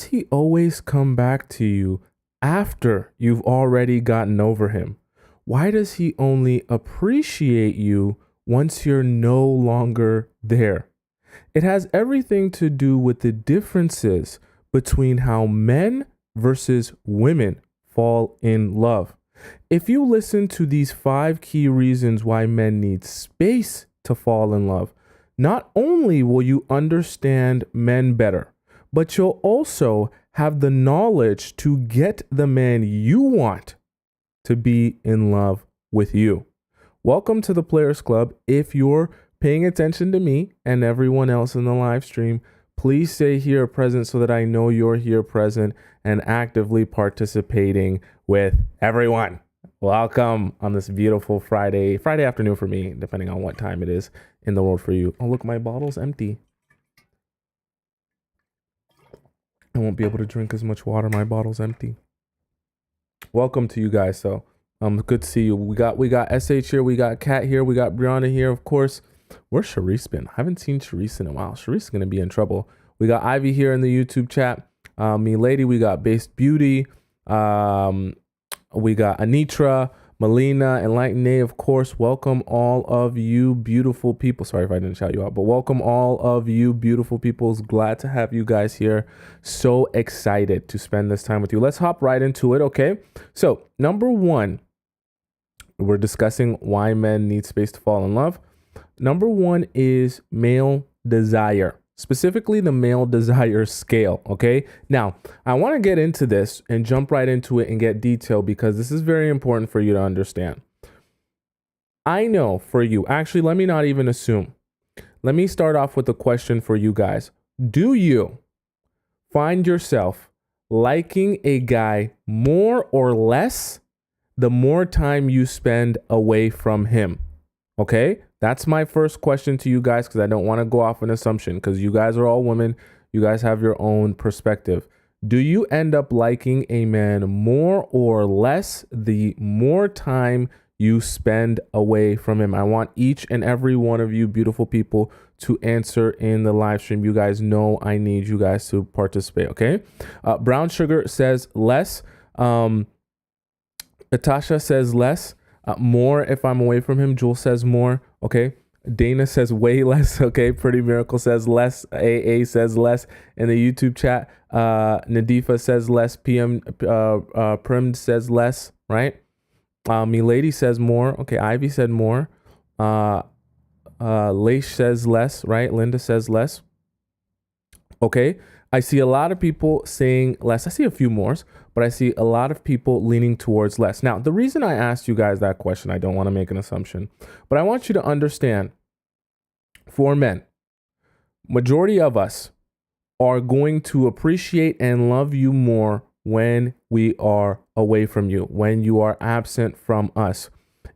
he always come back to you after you've already gotten over him? Why does he only appreciate you once you're no longer there? It has everything to do with the differences between how men versus women fall in love. If you listen to these 5 key reasons why men need space to fall in love, not only will you understand men better, but you'll also have the knowledge to get the man you want to be in love with you. Welcome to the Players Club. If you're paying attention to me and everyone else in the live stream, please say here present so that I know you're here present and actively participating with everyone. Welcome on this beautiful Friday afternoon for me, depending on what time it is in the world for you. Oh, look, my bottle's empty. I won't be able to drink as much water. My bottle's empty. Welcome to you guys. So, good to see you. We got SH here. We got Kat here. We got Brianna here. Of course, where's Sharice been? I haven't seen Sharice in a while. Sharice is going to be in trouble. We got Ivy here in the YouTube chat. Me lady. We got Based Beauty. We got Anitra, Melina, Enlightened A, of course. Welcome all of you beautiful people. Sorry if I didn't shout you out, but welcome all of you beautiful people. Glad to have you guys here. So excited to spend this time with you. Let's hop right into it, okay? So, number 1, we're discussing why men need space to fall in love. Number 1 is male desire. Specifically the male desire scale, okay? Now, I want to get into this and jump right into it and get detail because this is very important for you to understand. I know for you, actually, let me not even assume. Let me start off with a question for you guys. Do you find yourself liking a guy more or less the more time you spend away from him? Okay? That's my first question to you guys because I don't want to go off an assumption because you guys are all women. You guys have your own perspective. Do you end up liking a man more or less the more time you spend away from him? I want each and every one of you beautiful people to answer in the live stream. You guys know I need you guys to participate, okay? Brown Sugar says less. Natasha says less. More if I'm away from him. Jewel says more. Okay. Dana says way less. Okay. Pretty Miracle says less. AA says less in the YouTube chat. Nadifa says less. Prim says less. Right. Me lady says more. Okay. Ivy said more. Leish says less. Right. Linda says less. Okay. I see a lot of people saying less. I see a few more, but I see a lot of people leaning towards less. Now, the reason I asked you guys that question, I don't want to make an assumption, but I want you to understand for men, majority of us are going to appreciate and love you more when we are away from you, when you are absent from us.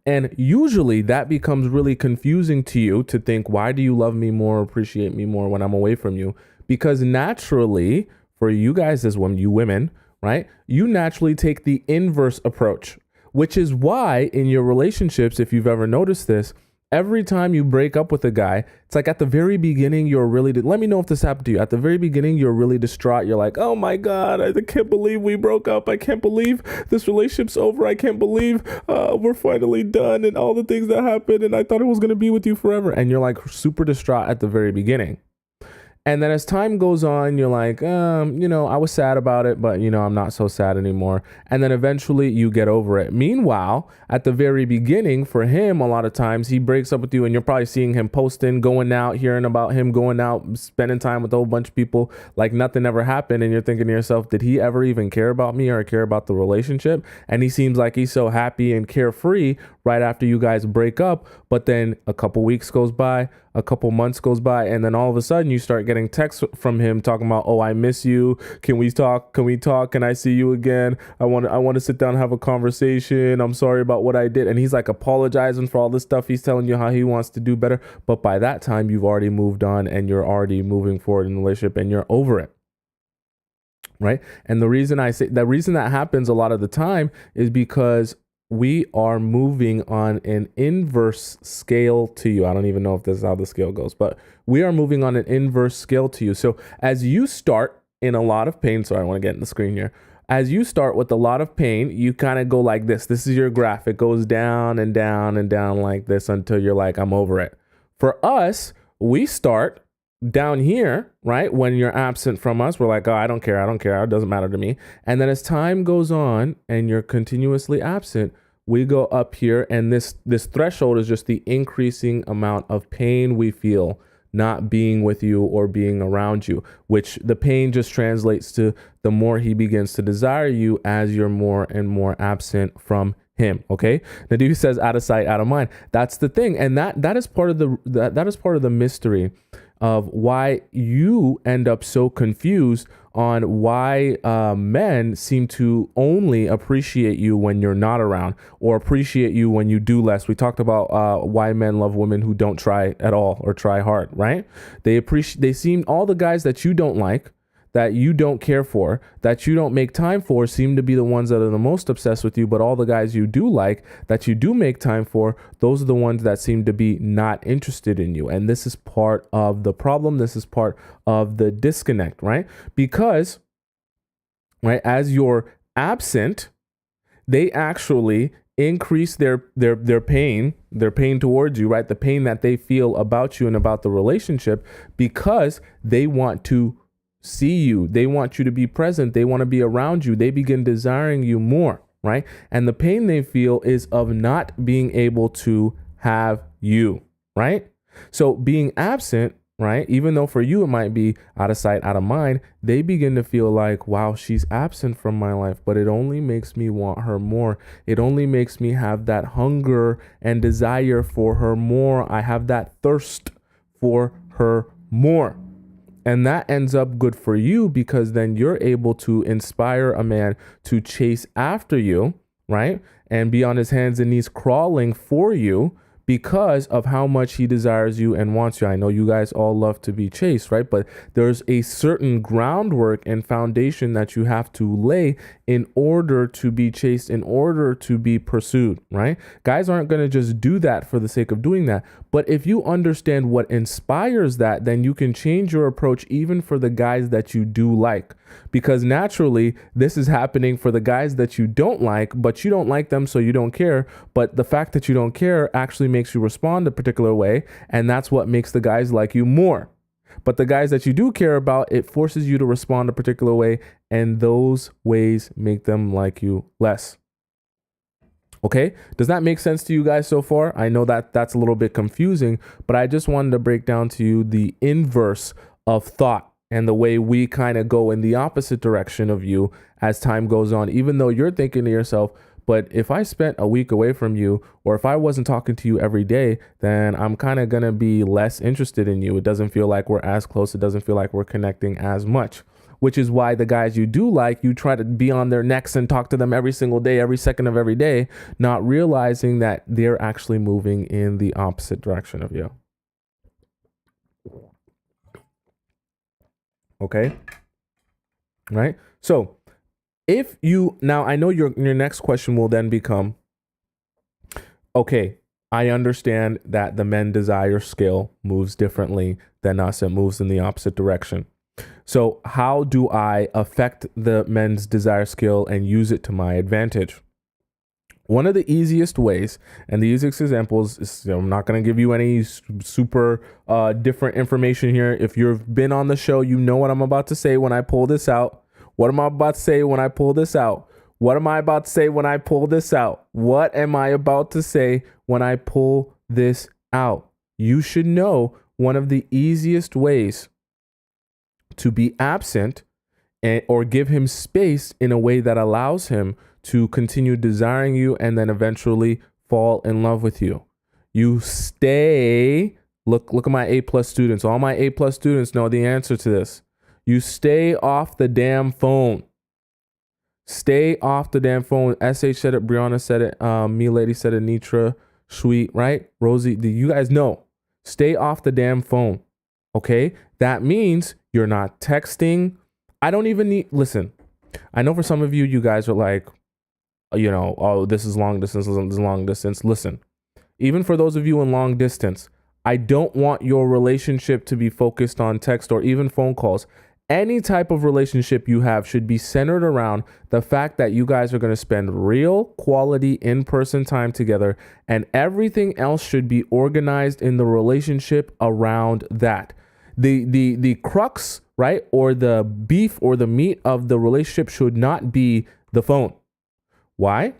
And usually that becomes really confusing to you to think, why do you love me more, appreciate me more when I'm away from you? Because naturally, for you guys as women, you women, right? You naturally take the inverse approach, which is why in your relationships, if you've ever noticed this, every time you break up with a guy, it's like at the very beginning, you're really, let me know if this happened to you. At the very beginning, you're really distraught. You're like, oh my God, I can't believe we broke up. I can't believe this relationship's over. I can't believe we're finally done and all the things that happened. And I thought I was going to be with you forever. And you're like super distraught at the very beginning. And then as time goes on, you're like, I was sad about it, but, I'm not so sad anymore. And then eventually you get over it. Meanwhile, at the very beginning, for him, a lot of times he breaks up with you and you're probably seeing him posting, going out, hearing about him going out, spending time with a whole bunch of people like nothing ever happened. And you're thinking to yourself, did he ever even care about me or care about the relationship? And he seems like he's so happy and carefree right after you guys break up. But then a couple weeks goes by, a couple months goes by, and then all of a sudden you start getting texts from him talking about, oh, I miss you. Can we talk? Can I see you again? I want to sit down and have a conversation. I'm sorry about what I did. And he's like apologizing for all this stuff. He's telling you how he wants to do better. But by that time, you've already moved on and you're already moving forward in the relationship and you're over it. Right. And the reason that happens a lot of the time is because we are moving on an inverse scale to you. I don't even know if this is how the scale goes, but we are moving on an inverse scale to you. So as you start in a lot of pain, sorry, I want to get in the screen here. As you start with a lot of pain, you kind of go like this. This is your graph. It goes down and down and down like this until you're like, I'm over it. For us, we start down here, right? When you're absent from us, we're like, oh, I don't care. It doesn't matter to me. And then as time goes on and you're continuously absent, we go up here, and this threshold is just the increasing amount of pain we feel not being with you or being around you, which the pain just translates to the more he begins to desire you as you're more and more absent from him. Okay. Nadeem says out of sight, out of mind. That's the thing. And that is part of the mystery of why you end up so confused on why men seem to only appreciate you when you're not around, or appreciate you when you do less. We talked about why men love women who don't try at all or try hard, right? They seem, all the guys that you don't like, that you don't care for, that you don't make time for, seem to be the ones that are the most obsessed with you. But all the guys you do like, that you do make time for, those are the ones that seem to be not interested in you. And this is part of the problem. This is part of the disconnect, right? Because, right, as you're absent, they actually increase their pain towards you, right? The pain that they feel about you and about the relationship, because they want to see you. They want you to be present. They want to be around you. They begin desiring you more, right? And the pain they feel is of not being able to have you, right? So being absent, right? Even though for you it might be out of sight, out of mind, they begin to feel like, wow, she's absent from my life, but it only makes me want her more. It only makes me have that hunger and desire for her more. I have that thirst for her more. And that ends up good for you, because then you're able to inspire a man to chase after you, right? And be on his hands and knees crawling for you because of how much he desires you and wants you. I know you guys all love to be chased, right? But there's a certain groundwork and foundation that you have to lay in order to be chased, in order to be pursued, right? Guys aren't going to just do that for the sake of doing that. But if you understand what inspires that, then you can change your approach even for the guys that you do like. Because naturally, this is happening for the guys that you don't like, but you don't like them, so you don't care. But the fact that you don't care actually makes you respond a particular way, and that's what makes the guys like you more. But the guys that you do care about, it forces you to respond a particular way, and those ways make them like you less. Okay, does that make sense to you guys so far? I know that that's a little bit confusing, but I just wanted to break down to you the inverse of thought and the way we kind of go in the opposite direction of you as time goes on, even though you're thinking to yourself, but if I spent a week away from you, or if I wasn't talking to you every day, then I'm kind of going to be less interested in you. It doesn't feel like we're as close. It doesn't feel like we're connecting as much, which is why the guys you do like, you try to be on their necks and talk to them every single day, every second of every day, not realizing that they're actually moving in the opposite direction of you. Okay. Right. So if you, now I know your next question will then become, okay, I understand that the men desire scale moves differently than us. It moves in the opposite direction. So how do I affect the men's desire scale and use it to my advantage? One of the easiest ways, and the easiest examples is, I'm not going to give you any super different information here. If you've been on the show, you know what I'm about to say when I pull this out. What am I about to say when I pull this out? What am I about to say when I pull this out? What am I about to say when I pull this out? You should know one of the easiest ways to be absent or give him space in a way that allows him to continue desiring you and then eventually fall in love with you. You stay, look at my A+ students. All my A+ students know the answer to this. You stay off the damn phone. Stay off the damn phone. SH said it, Brianna said it, me lady said it, Nitra, Sweet, right? Rosie, you guys know. Stay off the damn phone. Okay? That means you're not texting. I don't even need, listen, I know for some of you, you guys are like, you know, oh, this is long distance, this is long distance. Listen, even for those of you in long distance, I don't want your relationship to be focused on text or even phone calls. Any type of relationship you have should be centered around the fact that you guys are going to spend real quality in-person time together, and everything else should be organized in the relationship around that. The crux, right, or the beef or the meat of the relationship should not be the phone. Why?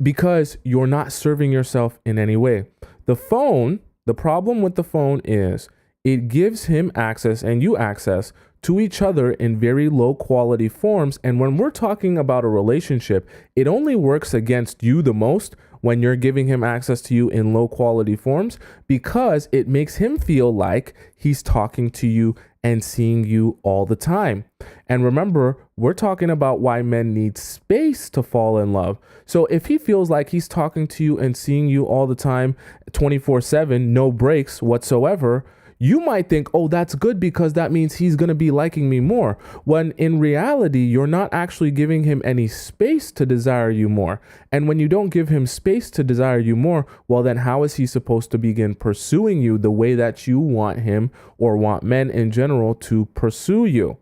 Because you're not serving yourself in any way. The problem with the phone is it gives him access and you access to each other in very low quality forms. And when we're talking about a relationship, it only works against you the most when you're giving him access to you in low quality forms, because it makes him feel like he's talking to you and seeing you all the time. And remember, we're talking about why men need space to fall in love. So if he feels like he's talking to you and seeing you all the time, 24/7, no breaks whatsoever, you might think, oh, that's good because that means he's going to be liking me more. When in reality, you're not actually giving him any space to desire you more. And when you don't give him space to desire you more, well, then how is he supposed to begin pursuing you the way that you want him or want men in general to pursue you,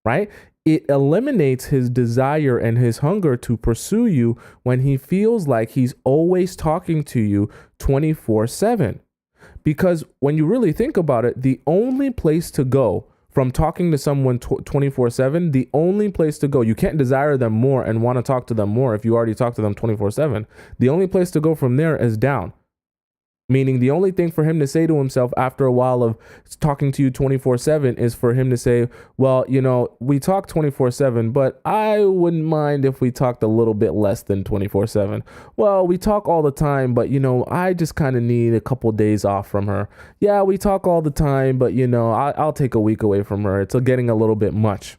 right? It eliminates his desire and his hunger to pursue you when he feels like he's always talking to you 24/7. Because when you really think about it, the only place to go from talking to someone 24/7, the only place to go, you can't desire them more and want to talk to them more if you already talk to them 24/7. The only place to go from there is down. Meaning the only thing for him to say to himself after a while of talking to you 24/7 is for him to say, well, we talk 24/7, but I wouldn't mind if we talked a little bit less than 24/7. Well, we talk all the time, but I just kind of need a couple days off from her. Yeah, we talk all the time, but I'll take a week away from her. It's getting a little bit much.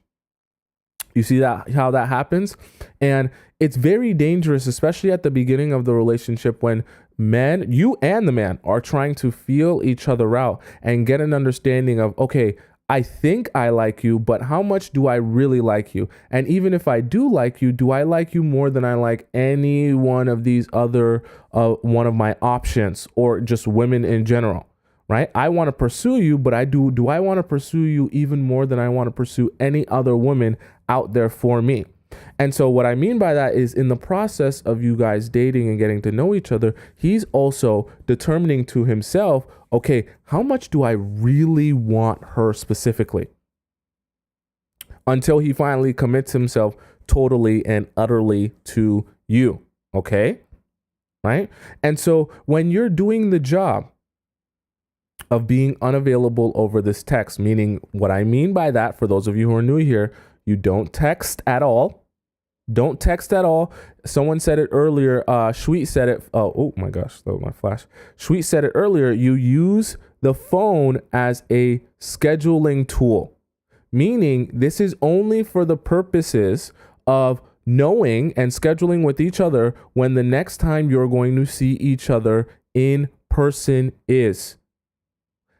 You see how that happens? And it's very dangerous, especially at the beginning of the relationship when men, you and the man, are trying to feel each other out and get an understanding of, okay, I think I like you, but how much do I really like you? And even if I do like you, do I like you more than I like any one of these other one of my options or just women in general? Right? I want to pursue you, but do I want to pursue you even more than I want to pursue any other woman out there for me? And so what I mean by that is in the process of you guys dating and getting to know each other, he's also determining to himself, okay, how much do I really want her specifically? Until he finally commits himself totally and utterly to you. Okay? Right? And so when you're doing the job of being unavailable over this text, meaning what I mean by that, for those of you who are new here, you don't text at all. Don't text at all. Someone said it earlier. Sweet said it. Oh my gosh, that was my flash. Sweet said it earlier. You use the phone as a scheduling tool, meaning this is only for the purposes of knowing and scheduling with each other when the next time you're going to see each other in person is.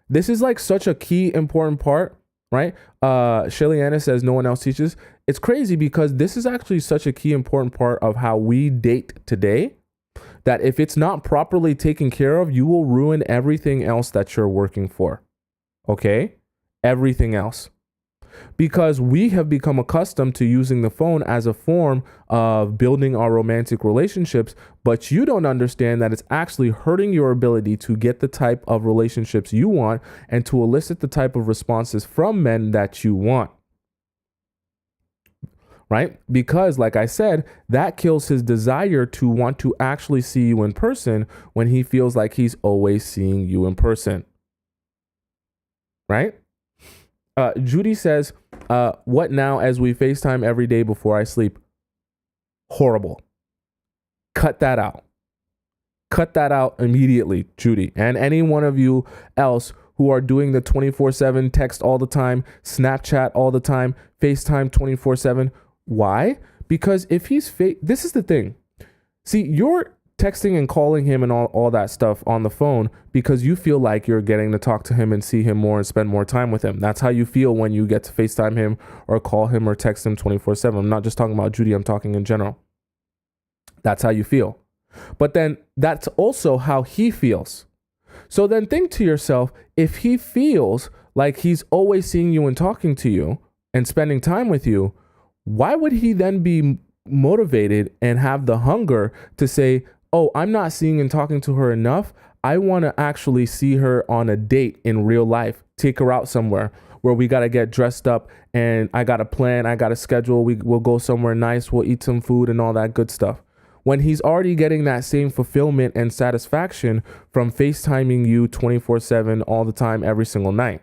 This is like such a key important part, right? Shelly-Anna says no one else teaches. It's crazy because this is actually such a key important part of how we date today that if it's not properly taken care of, you will ruin everything else that you're working for. Okay? Everything else. Because we have become accustomed to using the phone as a form of building our romantic relationships, but you don't understand that it's actually hurting your ability to get the type of relationships you want and to elicit the type of responses from men that you want. Right? Because like I said, that kills his desire to want to actually see you in person when he feels like he's always seeing you in person. Right? Judy says, what now as we FaceTime every day before I sleep? Horrible. Cut that out. Cut that out immediately, Judy. And any one of you else who are doing the 24/7 text all the time, Snapchat all the time, FaceTime 24/7. Why? Because if he's this is the thing. See, you're texting and calling him and all that stuff on the phone because you feel like you're getting to talk to him and see him more and spend more time with him. That's how you feel when you get to FaceTime him or call him or text him 24/7. I'm not just talking about Judy, I'm talking in general. That's how you feel. But then that's also how he feels. So then think to yourself, if he feels like he's always seeing you and talking to you and spending time with you, why would he then be motivated and have the hunger to say, oh, I'm not seeing and talking to her enough. I want to actually see her on a date in real life, take her out somewhere where we got to get dressed up and I got a plan, I got a schedule. We'll go somewhere nice. We'll eat some food and all that good stuff. When he's already getting that same fulfillment and satisfaction from FaceTiming you 24/7 all the time, every single night.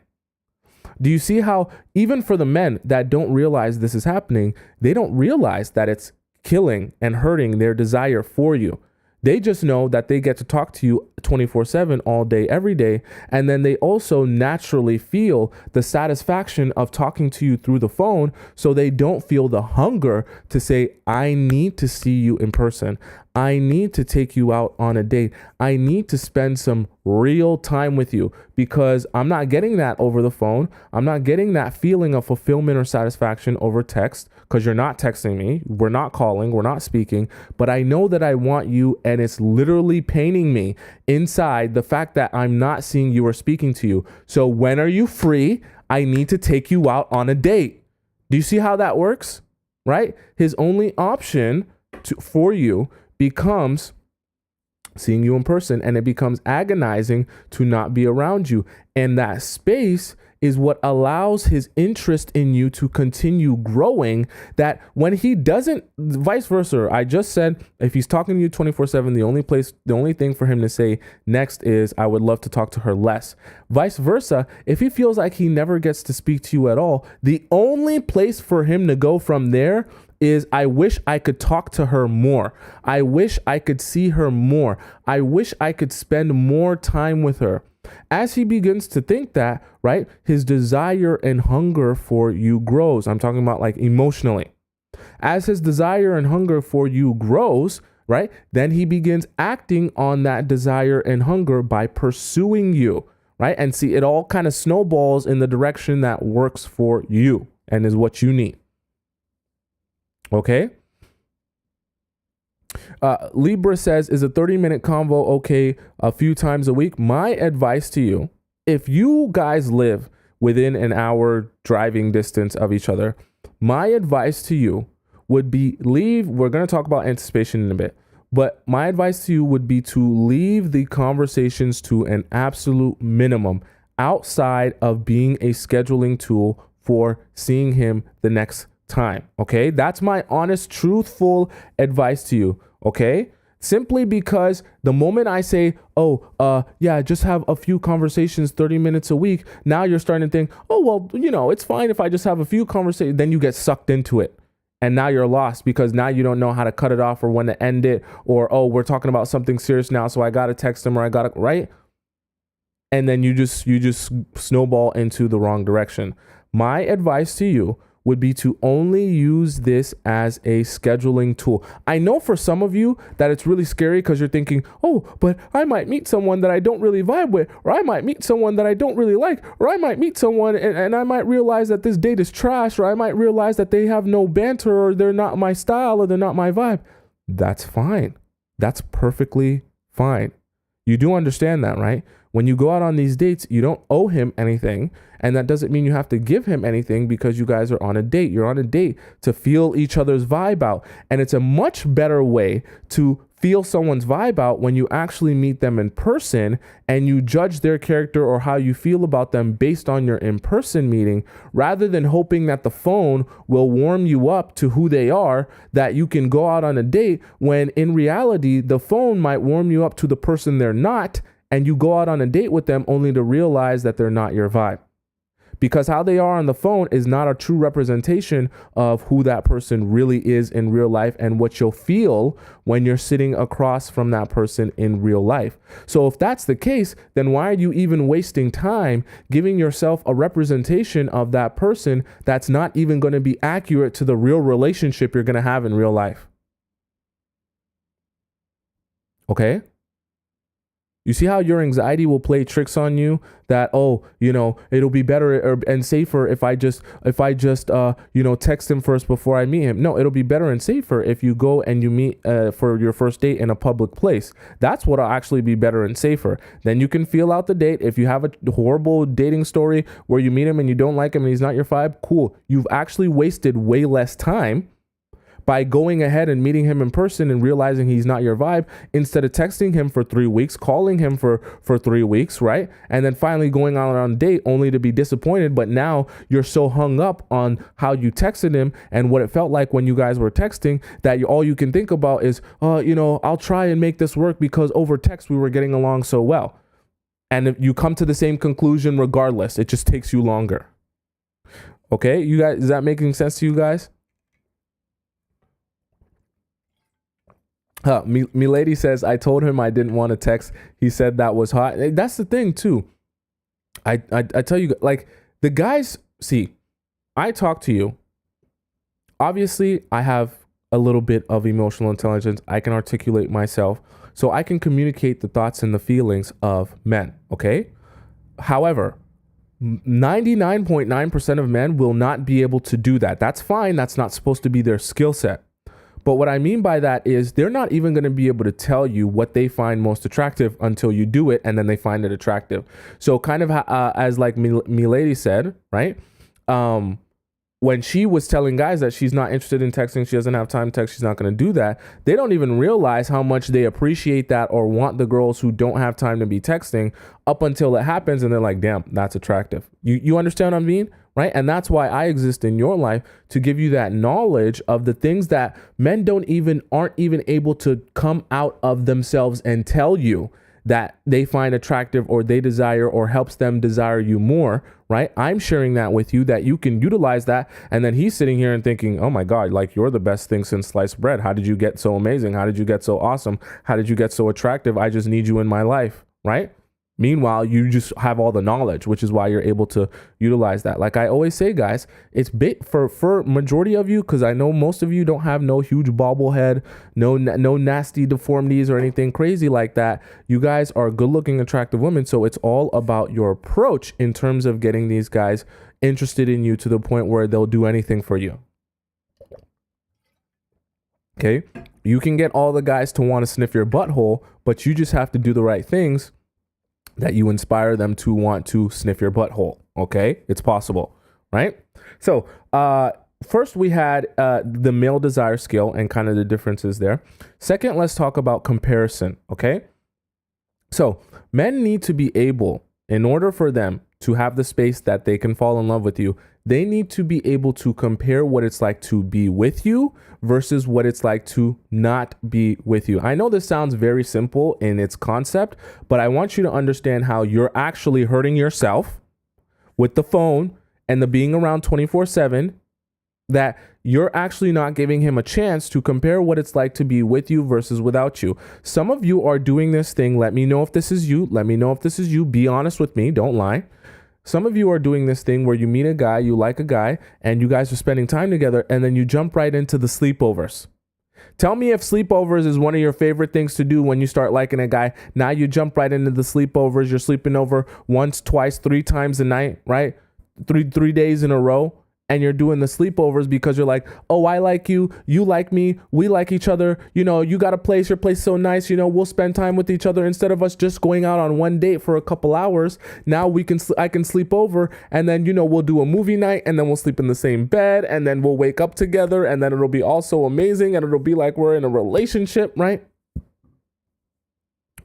Do you see how even for the men that don't realize this is happening, they don't realize that it's killing and hurting their desire for you? They just know that they get to talk to you 24/7 all day, every day. And then they also naturally feel the satisfaction of talking to you through the phone. So they don't feel the hunger to say, I need to see you in person. I need to take you out on a date. I need to spend some real time with you because I'm not getting that over the phone. I'm not getting that feeling of fulfillment or satisfaction over text because you're not texting me. We're not calling. We're not speaking. But I know that I want you, and it's literally paining me inside the fact that I'm not seeing you or speaking to you. So when are you free? I need to take you out on a date. Do you see how that works? Right? His only option for you becomes seeing you in person, and it becomes agonizing to not be around you. And that space is what allows his interest in you to continue growing, that when he doesn't, vice versa. I just said, if he's talking to you 24/7, the only thing for him to say next is, I would love to talk to her less. Vice versa. If he feels like he never gets to speak to you at all, the only place for him to go from there is, I wish I could talk to her more. I wish I could see her more. I wish I could spend more time with her. As he begins to think that, right, his desire and hunger for you grows. I'm talking about like emotionally. As his desire and hunger for you grows, right, then he begins acting on that desire and hunger by pursuing you, right? And see, it all kind of snowballs in the direction that works for you and is what you need. Okay. Libra says, is a 30-minute convo okay a few times a week? My advice to you, if you guys live within an hour driving distance of each other, my advice to you would be we're going to talk about anticipation in a bit, but my advice to you would be to leave the conversations to an absolute minimum outside of being a scheduling tool for seeing him the next time. Okay. That's my honest, truthful advice to you. Okay. Simply because the moment I say, just have a few conversations, 30 minutes a week. Now you're starting to think, it's fine if I just have a few conversations. Then you get sucked into it. And now you're lost because now you don't know how to cut it off or when to end it. Or, we're talking about something serious now, so I got to text him or I got to, right? And then you just snowball into the wrong direction. My advice to you would be to only use this as a scheduling tool. I know for some of you that it's really scary because you're thinking, but I might meet someone that I don't really vibe with, or I might meet someone that I don't really like, or I might meet someone and I might realize that this date is trash, or I might realize that they have no banter, or they're not my style, or they're not my vibe. That's fine. That's perfectly fine. You do understand that, right? When you go out on these dates, you don't owe him anything. And that doesn't mean you have to give him anything because you guys are on a date. You're on a date to feel each other's vibe out. And it's a much better way to feel someone's vibe out when you actually meet them in person and you judge their character or how you feel about them based on your in-person meeting, rather than hoping that the phone will warm you up to who they are, that you can go out on a date, when in reality, the phone might warm you up to the person they're not, and you go out on a date with them only to realize that they're not your vibe. Because how they are on the phone is not a true representation of who that person really is in real life and what you'll feel when you're sitting across from that person in real life. So if that's the case, then why are you even wasting time giving yourself a representation of that person that's not even going to be accurate to the real relationship you're going to have in real life? Okay? You see how your anxiety will play tricks on you that, oh, it'll be better and safer if I just text him first before I meet him. No, it'll be better and safer if you go and you meet for your first date in a public place. That's what'll actually be better and safer. Then you can feel out the date. If you have a horrible dating story where you meet him and you don't like him and he's not your vibe, cool. You've actually wasted way less time by going ahead and meeting him in person and realizing he's not your vibe, instead of texting him for 3 weeks, calling him for 3 weeks, right? And then finally going out on a date only to be disappointed. But now you're so hung up on how you texted him and what it felt like when you guys were texting that all you can think about is, I'll try and make this work because over text we were getting along so well. And if you come to the same conclusion regardless, it just takes you longer. Okay, you guys, is that making sense to you guys? Me lady says, I told him I didn't want to text. He said that was hot. That's the thing too. I tell you, like, the guys, see, I talk to you. Obviously, I have a little bit of emotional intelligence. I can articulate myself. So I can communicate the thoughts and the feelings of men, okay? However, 99.9% of men will not be able to do that. That's fine. That's not supposed to be their skill set. But what I mean by that is they're not even going to be able to tell you what they find most attractive until you do it, and then they find it attractive. So kind of as like me lady said, right? When she was telling guys that she's not interested in texting, she doesn't have time to text, she's not going to do that. They don't even realize how much they appreciate that or want the girls who don't have time to be texting up until it happens. And they're like, damn, that's attractive. You understand what I mean? Right? And that's why I exist in your life, to give you that knowledge of the things that men aren't even able to come out of themselves and tell you that they find attractive or they desire or helps them desire you more, right? I'm sharing that with you that you can utilize that. And then he's sitting here and thinking, oh my God, like, you're the best thing since sliced bread. How did you get so amazing? How did you get so awesome? How did you get so attractive? I just need you in my life, right? Meanwhile, you just have all the knowledge, which is why you're able to utilize that. Like I always say, guys, it's big for majority of you, because I know most of you don't have no huge bobblehead, no nasty deformities or anything crazy like that. You guys are good-looking, attractive women. So it's all about your approach in terms of getting these guys interested in you to the point where they'll do anything for you. Okay? You can get all the guys to want to sniff your butthole, but you just have to do the right things that you inspire them to want to sniff your butthole. Okay? It's possible, right? So, first we had the male desire scale and kind of the differences there. Second, let's talk about comparison. Okay? So, men need to be able, in order for them to have the space that they can fall in love with you, they need to be able to compare what it's like to be with you versus what it's like to not be with you. I know this sounds very simple in its concept, but I want you to understand how you're actually hurting yourself with the phone and the being around 24/7, that you're actually not giving him a chance to compare what it's like to be with you versus without you. Some of you are doing this thing. Let me know if this is you. Let me know if this is you. Be honest with me. Don't lie. Some of you are doing this thing where you meet a guy, you like a guy, and you guys are spending time together, and then you jump right into the sleepovers. Tell me if sleepovers is one of your favorite things to do when you start liking a guy. Now you jump right into the sleepovers. You're sleeping over once, twice, 3 times a night, right? Three days in a row. And you're doing the sleepovers because you're like, oh, I like you, you like me, we like each other. You know, you got a place, your place is so nice. You know, we'll spend time with each other instead of us just going out on one date for a couple hours. Now I can sleep over, and then, you know, we'll do a movie night, and then we'll sleep in the same bed, and then we'll wake up together, and then it'll be all so amazing, and it'll be like we're in a relationship, right?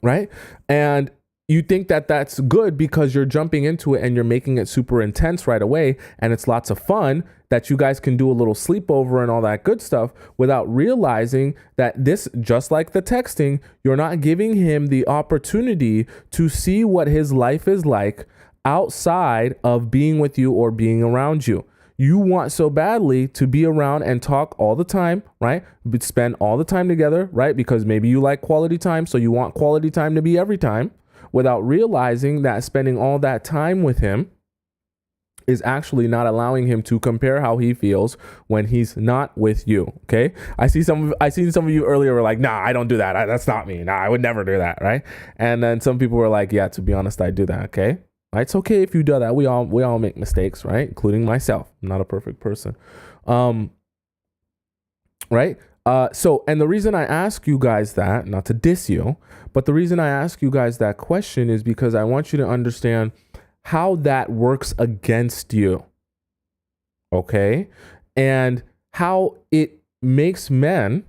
Right? And you think that that's good because you're jumping into it and you're making it super intense right away, and it's lots of fun that you guys can do a little sleepover and all that good stuff, without realizing that this, just like the texting, you're not giving him the opportunity to see what his life is like outside of being with you or being around you. You want so badly to be around and talk all the time, right? But spend all the time together, right? Because maybe you like quality time, so you want quality time to be every time, without realizing that spending all that time with him is actually not allowing him to compare how he feels when he's not with you. Okay. I seen some of you earlier were like, nah, I don't do that. That's not me. Nah, I would never do that. Right. And then some people were like, yeah, to be honest, I do that. Okay. Right. It's okay if you do that. We all make mistakes, right? Including myself. I'm not a perfect person. Right. So, and the reason I ask you guys that, not to diss you, but the reason I ask you guys that question is because I want you to understand how that works against you. Okay. And how it makes men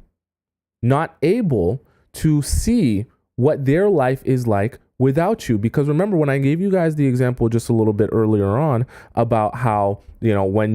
not able to see what their life is like without you. Because remember, when I gave you guys the example just a little bit earlier on about how, when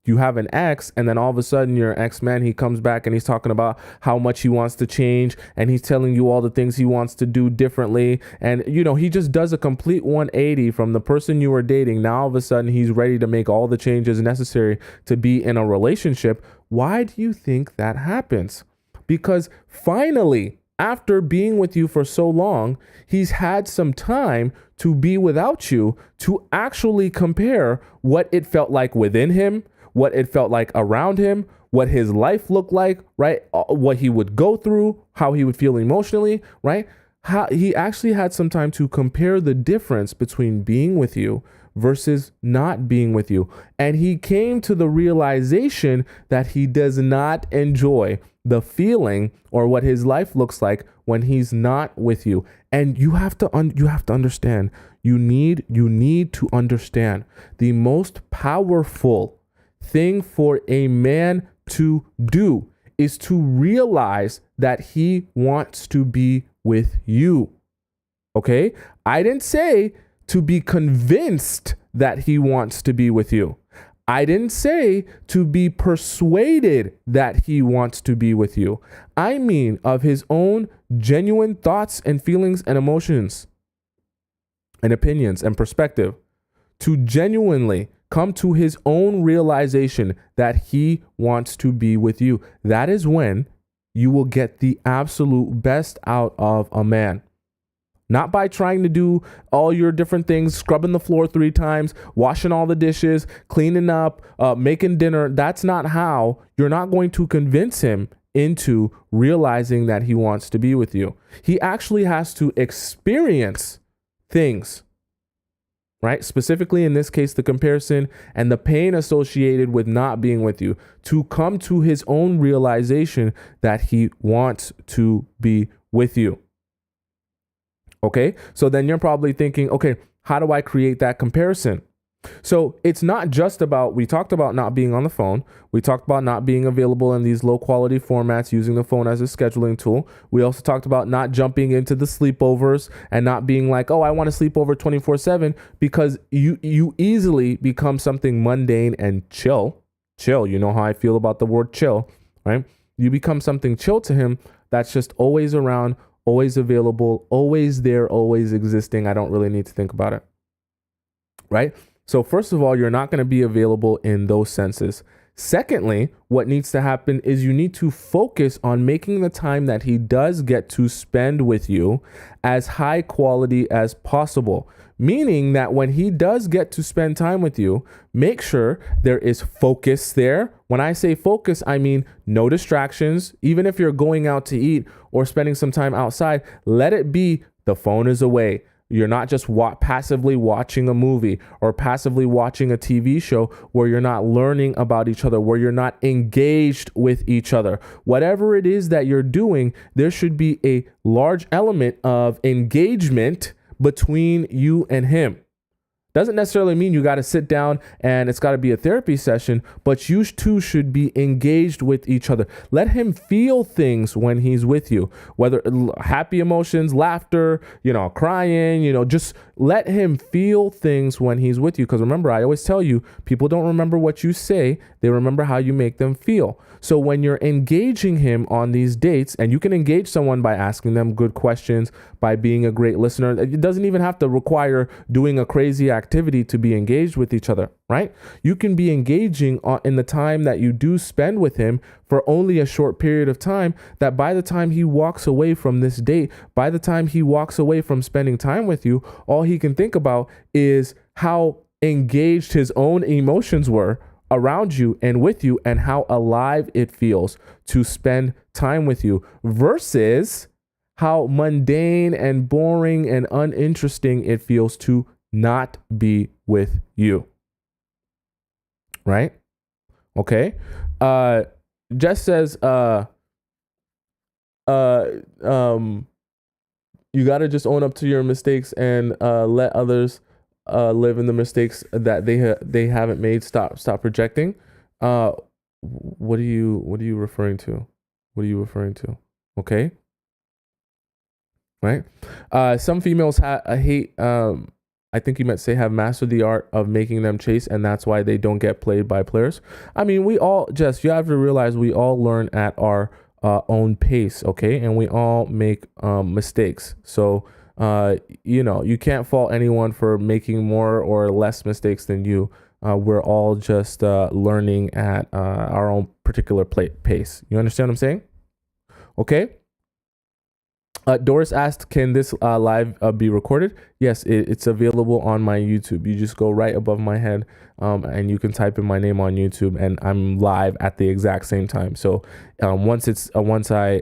you have an ex and then all of a sudden your ex-man, he comes back and he's talking about how much he wants to change and he's telling you all the things he wants to do differently. And, he just does a complete 180 from the person you were dating. Now, all of a sudden, he's ready to make all the changes necessary to be in a relationship. Why do you think that happens? Because finally, after being with you for so long, he's had some time to be without you to actually compare what it felt like within him, what it felt like around him, what his life looked like, right? What he would go through, how he would feel emotionally, right? How he actually had some time to compare the difference between being with you versus not being with you. And he came to the realization that he does not enjoy the feeling or what his life looks like when he's not with you. And you have to understand, you need to understand the most powerful thing for a man to do is to realize that he wants to be with you. Okay? I didn't say to be convinced that he wants to be with you. I didn't say to be persuaded that he wants to be with you. I mean of his own genuine thoughts and feelings and emotions and opinions and perspective to genuinely come to his own realization that he wants to be with you. That is when you will get the absolute best out of a man. Not by trying to do all your different things, scrubbing the floor 3 times, washing all the dishes, cleaning up, making dinner. That's not how you're not going to convince him into realizing that he wants to be with you. He actually has to experience things, right? Specifically in this case, the comparison and the pain associated with not being with you to come to his own realization that he wants to be with you. Okay, so then you're probably thinking, okay, how do I create that comparison? So it's not just about, we talked about not being on the phone. We talked about not being available in these low quality formats, using the phone as a scheduling tool. We also talked about not jumping into the sleepovers and not being like, oh, I want to sleep over 24/7, because you easily become something mundane and chill. You know how I feel about the word chill, right? You become something chill to him that's just always around, always available, always there, always existing. I don't really need to think about it, right? So first of all, you're not going to be available in those senses. Secondly, what needs to happen is you need to focus on making the time that he does get to spend with you as high quality as possible. Meaning that when he does get to spend time with you, make sure there is focus there. When I say focus, I mean no distractions. Even if you're going out to eat or spending some time outside, let it be the phone is away. You're not just passively watching a movie or passively watching a TV show where you're not learning about each other, where you're not engaged with each other. Whatever it is that you're doing, there should be a large element of engagement between you and him. Doesn't necessarily mean you got to sit down and it's got to be a therapy session, but you two should be engaged with each other. Let him feel things when he's with you, whether happy emotions, laughter, crying, just let him feel things when he's with you. Because remember, I always tell you, people don't remember what you say. They remember how you make them feel. So when you're engaging him on these dates, and you can engage someone by asking them good questions, by being a great listener. It doesn't even have to require doing a crazy activity to be engaged with each other, right? You can be engaging in the time that you do spend with him for only a short period of time, that by the time he walks away from this date, by the time he walks away from spending time with you, all he can think about is how engaged his own emotions were around you and with you, and how alive it feels to spend time with you, versus how mundane and boring and uninteresting it feels to not be with you. Right? Okay. Jess says, you got to just own up to your mistakes and let others live in the mistakes that they haven't made. Stop projecting. What are you referring to? What are you referring to? Okay. Right. Some females hate. I think you meant say have mastered the art of making them chase, and that's why they don't get played by players. I mean, we all just, you have to realize we all learn at our own pace, okay? And we all make mistakes. So, you can't fault anyone for making more or less mistakes than you. We're all just learning at our own particular pace. You understand what I'm saying? Okay. Doris asked, can this live be recorded? Yes, it's available on my YouTube. You just go right above my head and you can type in my name on YouTube, and I'm live at the exact same time. So once I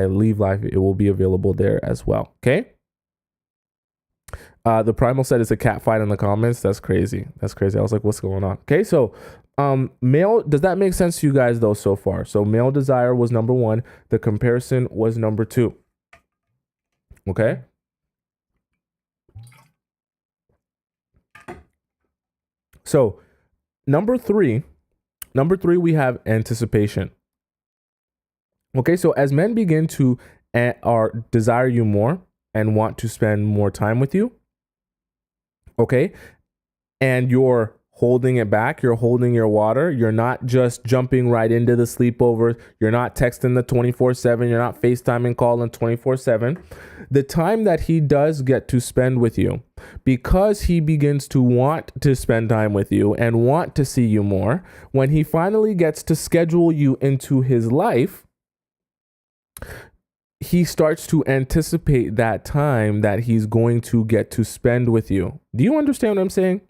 leave live, it will be available there as well. Okay. The Primal said it's a cat fight in the comments. That's crazy. I was like, what's going on? Okay. So male, does that make sense to you guys though so far? So male desire was number 1. The comparison was number 2. Okay. So number three, we have anticipation. Okay. So as men begin to desire you more and want to spend more time with you, okay, and you're holding it back, you're holding your water, you're not just jumping right into the sleepovers, you're not texting the 24/7, you're not FaceTiming, calling 24/7. The time that he does get to spend with you, because he begins to want to spend time with you and want to see you more, when he finally gets to schedule you into his life, he starts to anticipate that time that he's going to get to spend with you. Do you understand what I'm saying?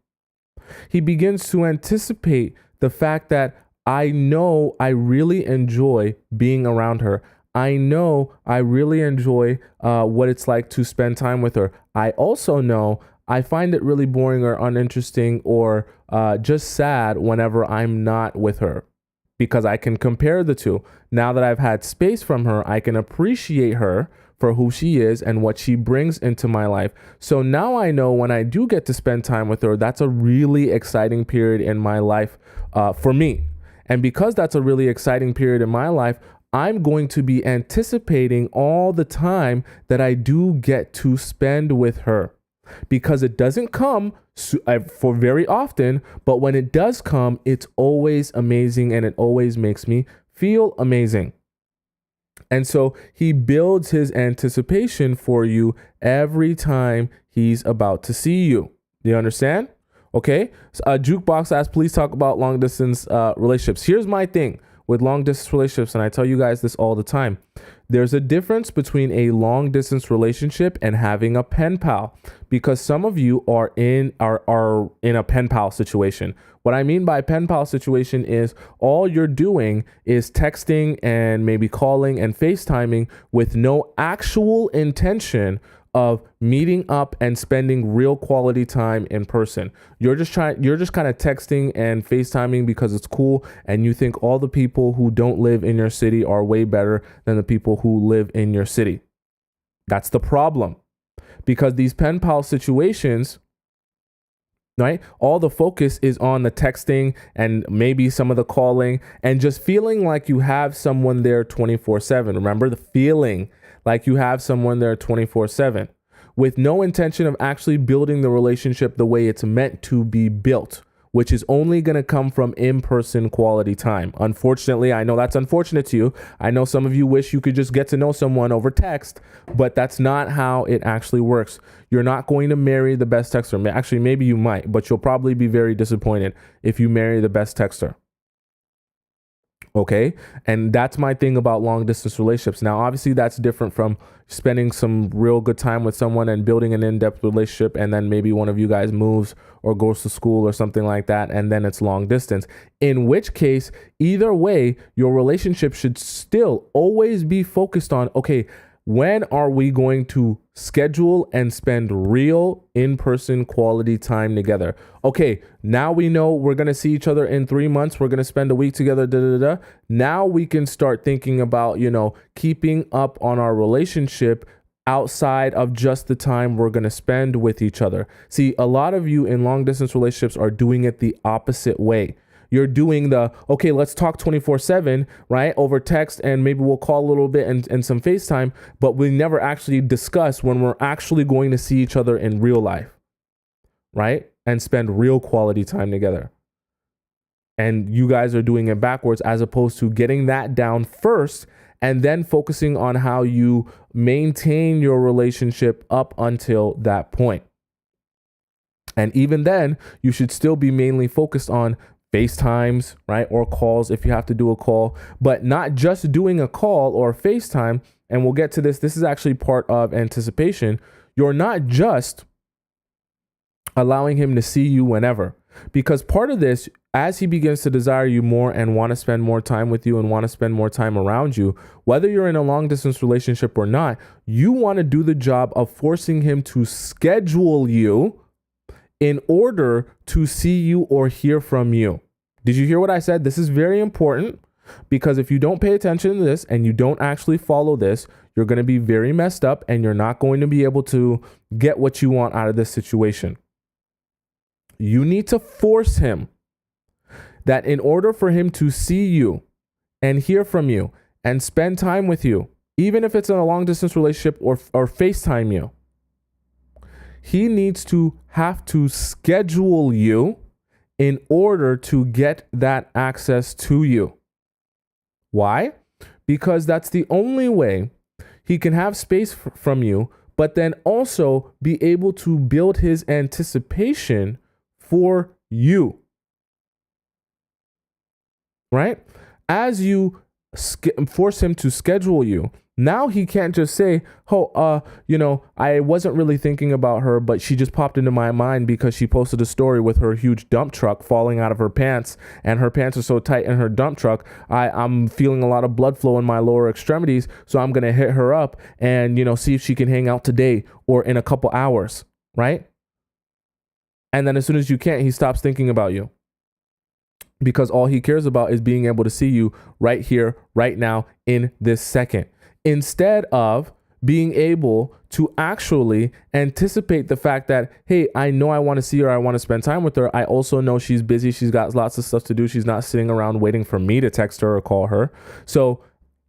He begins to anticipate the fact that I know I really enjoy being around her. I know I really enjoy what it's like to spend time with her. I also know I find it really boring or uninteresting or just sad whenever I'm not with her, because I can compare the two. Now that I've had space from her, I can appreciate her for who she is and what she brings into my life. So now I know when I do get to spend time with her, that's a really exciting period in my life for me. And because that's a really exciting period in my life, I'm going to be anticipating all the time that I do get to spend with her, because it doesn't come for very often, but when it does come, it's always amazing and it always makes me feel amazing. And so he builds his anticipation for you every time he's about to see you. Do you understand? Okay. So, Jukebox asks, please talk about long distance relationships. Here's my thing with long distance relationships, and I tell you guys this all the time. There's a difference between a long distance relationship and having a pen pal, because some of you are in a pen pal situation. What I mean by pen pal situation is all you're doing is texting and maybe calling and FaceTiming with no actual intention of meeting up and spending real quality time in person. You're just kind of texting and FaceTiming because it's cool, and you think all the people who don't live in your city are way better than the people who live in your city. That's the problem, because these pen pal situations, right? All the focus is on the texting and maybe some of the calling and just feeling like you have someone there 24/7. Remember the feeling like you have someone there 24/7, with no intention of actually building the relationship the way it's meant to be built, which is only going to come from in-person quality time. Unfortunately, I know that's unfortunate to you. I know some of you wish you could just get to know someone over text, but that's not how it actually works. You're not going to marry the best texter. Actually, maybe you might, but you'll probably be very disappointed if you marry the best texter. Okay. And that's my thing about long distance relationships. Now, obviously, that's different from spending some real good time with someone and building an in-depth relationship. And then maybe one of you guys moves or goes to school or something like that. And then it's long distance, in which case, either way, your relationship should still always be focused on, okay, when are we going to schedule and spend real in-person quality time together? Okay, now we know we're going to see each other in 3 months. We're going to spend a week together. Now we can start thinking about, keeping up on our relationship outside of just the time we're going to spend with each other. See, a lot of you in long distance relationships are doing it the opposite way. You're doing okay, let's talk 24/7, right? Over text, and maybe we'll call a little bit and some FaceTime, but we never actually discuss when we're actually going to see each other in real life, right? And spend real quality time together. And you guys are doing it backwards, as opposed to getting that down first and then focusing on how you maintain your relationship up until that point. And even then, you should still be mainly focused on FaceTimes, right? Or calls if you have to do a call, but not just doing a call or FaceTime. And we'll get to this. This is actually part of anticipation. You're not just allowing him to see you whenever, because part of this, as he begins to desire you more and want to spend more time with you and want to spend more time around you, whether you're in a long distance relationship or not, you want to do the job of forcing him to schedule you in order to see you or hear from you. Did you hear what I said? This is very important, because if you don't pay attention to this and you don't actually follow this, you're going to be very messed up and you're not going to be able to get what you want out of this situation. You need to force him that in order for him to see you and hear from you and spend time with you, even if it's in a long distance relationship or FaceTime you, he needs to have to schedule you in order to get that access to you. Why? Because that's the only way he can have space from you, but then also be able to build his anticipation for you. Right? As you force him to schedule you, now he can't just say, I wasn't really thinking about her, but she just popped into my mind because she posted a story with her huge dump truck falling out of her pants, and her pants are so tight in her dump truck. I'm feeling a lot of blood flow in my lower extremities, so I'm going to hit her up and, see if she can hang out today or in a couple hours, right? And then as soon as you can't, he stops thinking about you, because all he cares about is being able to see you right here, right now, in this second, instead of being able to actually anticipate the fact that, hey, I know I want to see her. I want to spend time with her. I also know she's busy. She's got lots of stuff to do. She's not sitting around waiting for me to text her or call her. So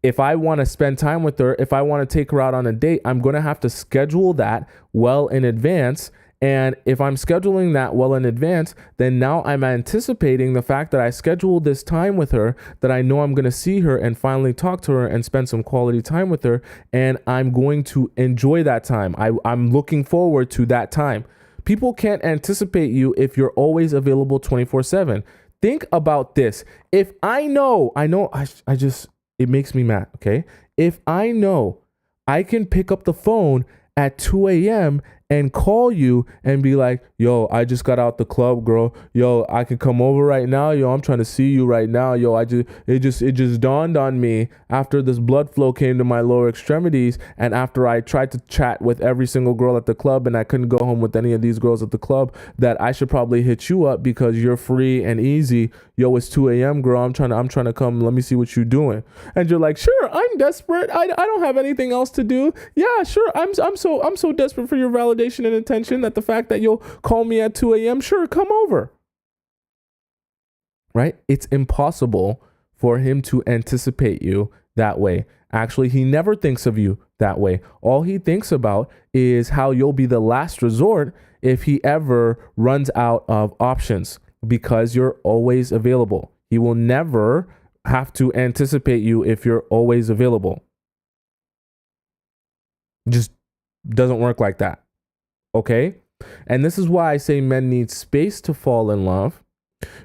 if I want to spend time with her, if I want to take her out on a date, I'm going to have to schedule that well in advance. And if I'm scheduling that well in advance, then now I'm anticipating the fact that I scheduled this time with her, that I know I'm going to see her and finally talk to her and spend some quality time with her. And I'm going to enjoy that time. I'm looking forward to that time. People can't anticipate you if you're always available 24/7. Think about this. If I know, it makes me mad. Okay. If I know I can pick up the phone at 2 a.m. and call you and be like, yo, I just got out the club, girl. Yo, I can come over right now. Yo, I'm trying to see you right now. Yo, it just dawned on me after this blood flow came to my lower extremities, and after I tried to chat with every single girl at the club and I couldn't go home with any of these girls at the club, that I should probably hit you up because you're free and easy. Yo, it's 2 a.m., girl. I'm trying to come. Let me see what you're doing. And you're like, sure, I'm desperate. I don't have anything else to do. Yeah, sure. I'm so desperate for your validation and attention that the fact that you'll call me at 2 a.m., sure, come over. Right? It's impossible for him to anticipate you that way. Actually, he never thinks of you that way. All he thinks about is how you'll be the last resort if he ever runs out of options, because you're always available. He will never have to anticipate you if you're always available. It just doesn't work like that. Okay? And this is why I say men need space to fall in love,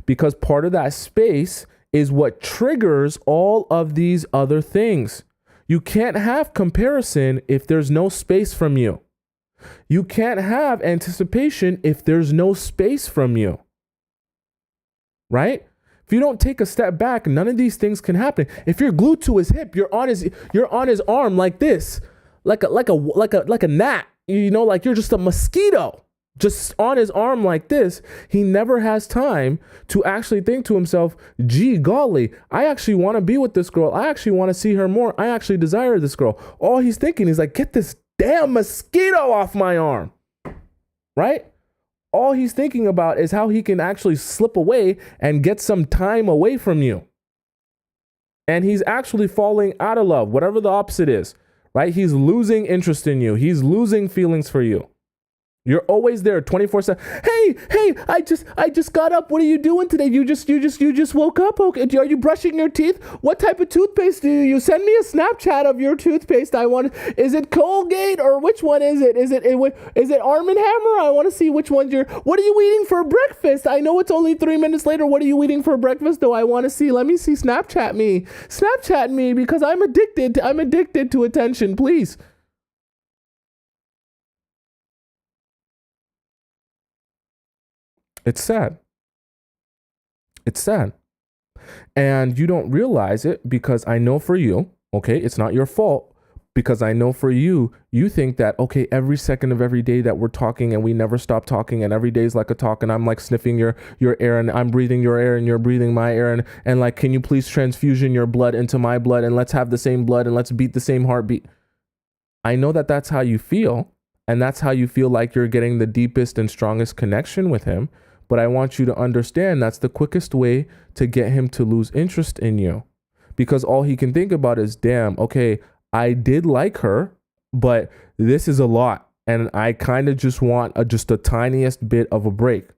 because part of that space is what triggers all of these other things. You can't have comparison if there's no space from you. You can't have anticipation if there's no space from you. Right? If you don't take a step back, none of these things can happen. If you're glued to his hip, you're on his arm like this, like a gnat. You know, like you're just a mosquito, just on his arm like this. He never has time to actually think to himself, gee, golly, I actually want to be with this girl. I actually want to see her more. I actually desire this girl. All he's thinking is like, get this damn mosquito off my arm, right? All he's thinking about is how he can actually slip away and get some time away from you. And he's actually falling out of love, whatever the opposite is, right? He's losing interest in you. He's losing feelings for you. You're always there 24/7. Hey, I just got up. What are you doing today? You just woke up. Okay. Are you brushing your teeth? What type of toothpaste do you use? Send me a Snapchat of your toothpaste. Is it Colgate or which one is it? Is it Arm & Hammer? I want to see which one what are you eating for breakfast? I know it's only 3 minutes later. What are you eating for breakfast though? I want to see. Let me see. Snapchat me because I'm addicted to attention, please. It's sad. It's sad. And you don't realize it because I know for you, okay, it's not your fault, because I know for you, you think that, okay, every second of every day that we're talking and we never stop talking and every day is like a talk and I'm like sniffing your air and I'm breathing your air and you're breathing my air and like, can you please transfusion your blood into my blood and let's have the same blood and let's beat the same heartbeat. I know that that's how you feel and that's how you feel like you're getting the deepest and strongest connection with him. But I want you to understand that's the quickest way to get him to lose interest in you, because all he can think about is, damn, okay, I did like her, but this is a lot. And I kind of just want just the tiniest bit of a break.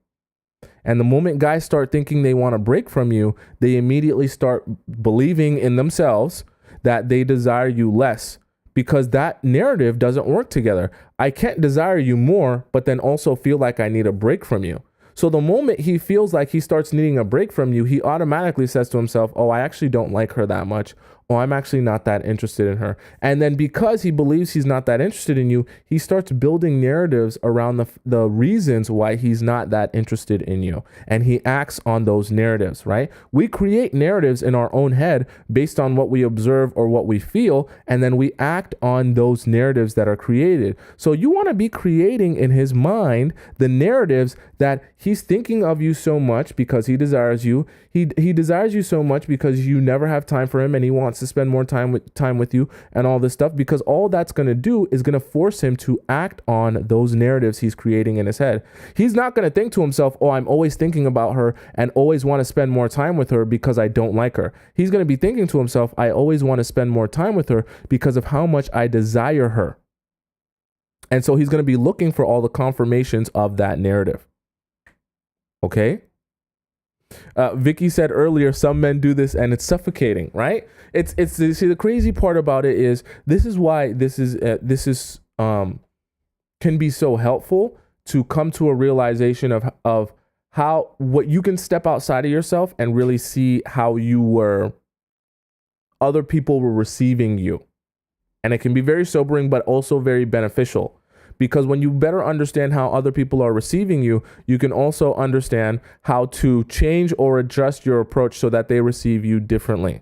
And the moment guys start thinking they want a break from you, they immediately start believing in themselves that they desire you less, because that narrative doesn't work together. I can't desire you more, but then also feel like I need a break from you. So the moment he feels like he starts needing a break from you, he automatically says to himself, oh, I actually don't like her that much. Oh, I'm actually not that interested in her. And then because he believes he's not that interested in you, he starts building narratives around the reasons why he's not that interested in you. And he acts on those narratives, right? We create narratives in our own head based on what we observe or what we feel, and then we act on those narratives that are created. So you want to be creating in his mind the narratives that he's thinking of you so much because he desires you. He desires you so much because you never have time for him and he wants to spend more time with you and all this stuff, because all that's going to do is going to force him to act on those narratives he's creating in his head. He's not going to think to himself, oh, I'm always thinking about her and always want to spend more time with her because I don't like her. He's going to be thinking to himself, I always want to spend more time with her because of how much I desire her. And so he's going to be looking for all the confirmations of that narrative. Okay? Vicky said earlier, some men do this and it's suffocating, right? It's see, the crazy part about it is this is why this is can be so helpful to come to a realization of how what you can step outside of yourself and really see how other people were receiving you. And it can be very sobering, but also very beneficial. Because when you better understand how other people are receiving you, you can also understand how to change or adjust your approach so that they receive you differently.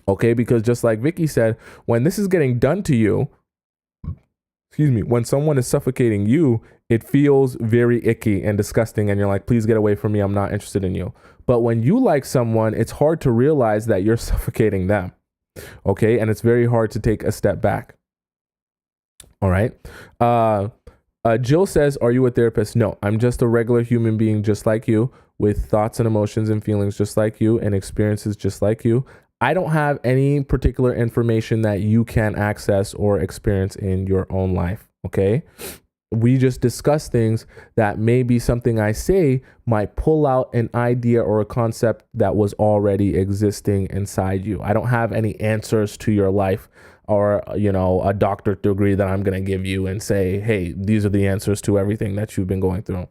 Okay, because just like Vicky said, when this is getting done to you, when someone is suffocating you, it feels very icky and disgusting. And you're like, please get away from me. I'm not interested in you. But when you like someone, it's hard to realize that you're suffocating them. Okay, and it's very hard to take a step back. All right. Jill says, are you a therapist? No, I'm just a regular human being just like you, with thoughts and emotions and feelings just like you and experiences just like you. I don't have any particular information that you can access or experience in your own life. Okay. We just discuss things that maybe something I say might pull out an idea or a concept that was already existing inside you. I don't have any answers to your life or, a doctorate degree that I'm going to give you and say, hey, these are the answers to everything that you've been going through.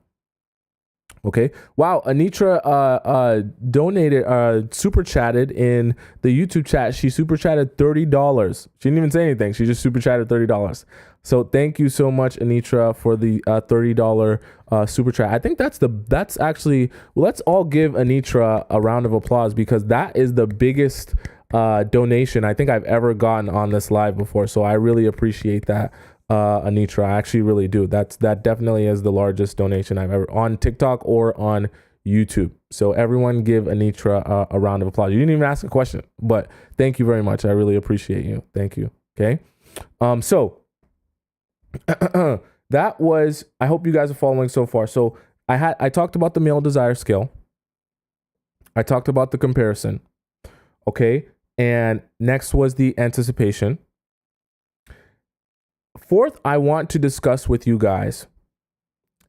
Okay. Wow. Anitra donated, super chatted in the YouTube chat. She super chatted $30. She didn't even say anything. She just super chatted $30. So thank you so much, Anitra, for the $30 super chat. I think that's actually, well, let's all give Anitra a round of applause, because that is the biggest donation I think I've ever gotten on this live before. So I really appreciate that. Anitra, I actually really do. That definitely is the largest donation I've ever on TikTok or on YouTube. So everyone give Anitra a round of applause. You didn't even ask a question, but thank you very much. I really appreciate you. Thank you. Okay. So that was, I hope you guys are following so far. So I talked about the male desire scale. I talked about the comparison. Okay. And next was the anticipation. Fourth, I want to discuss with you guys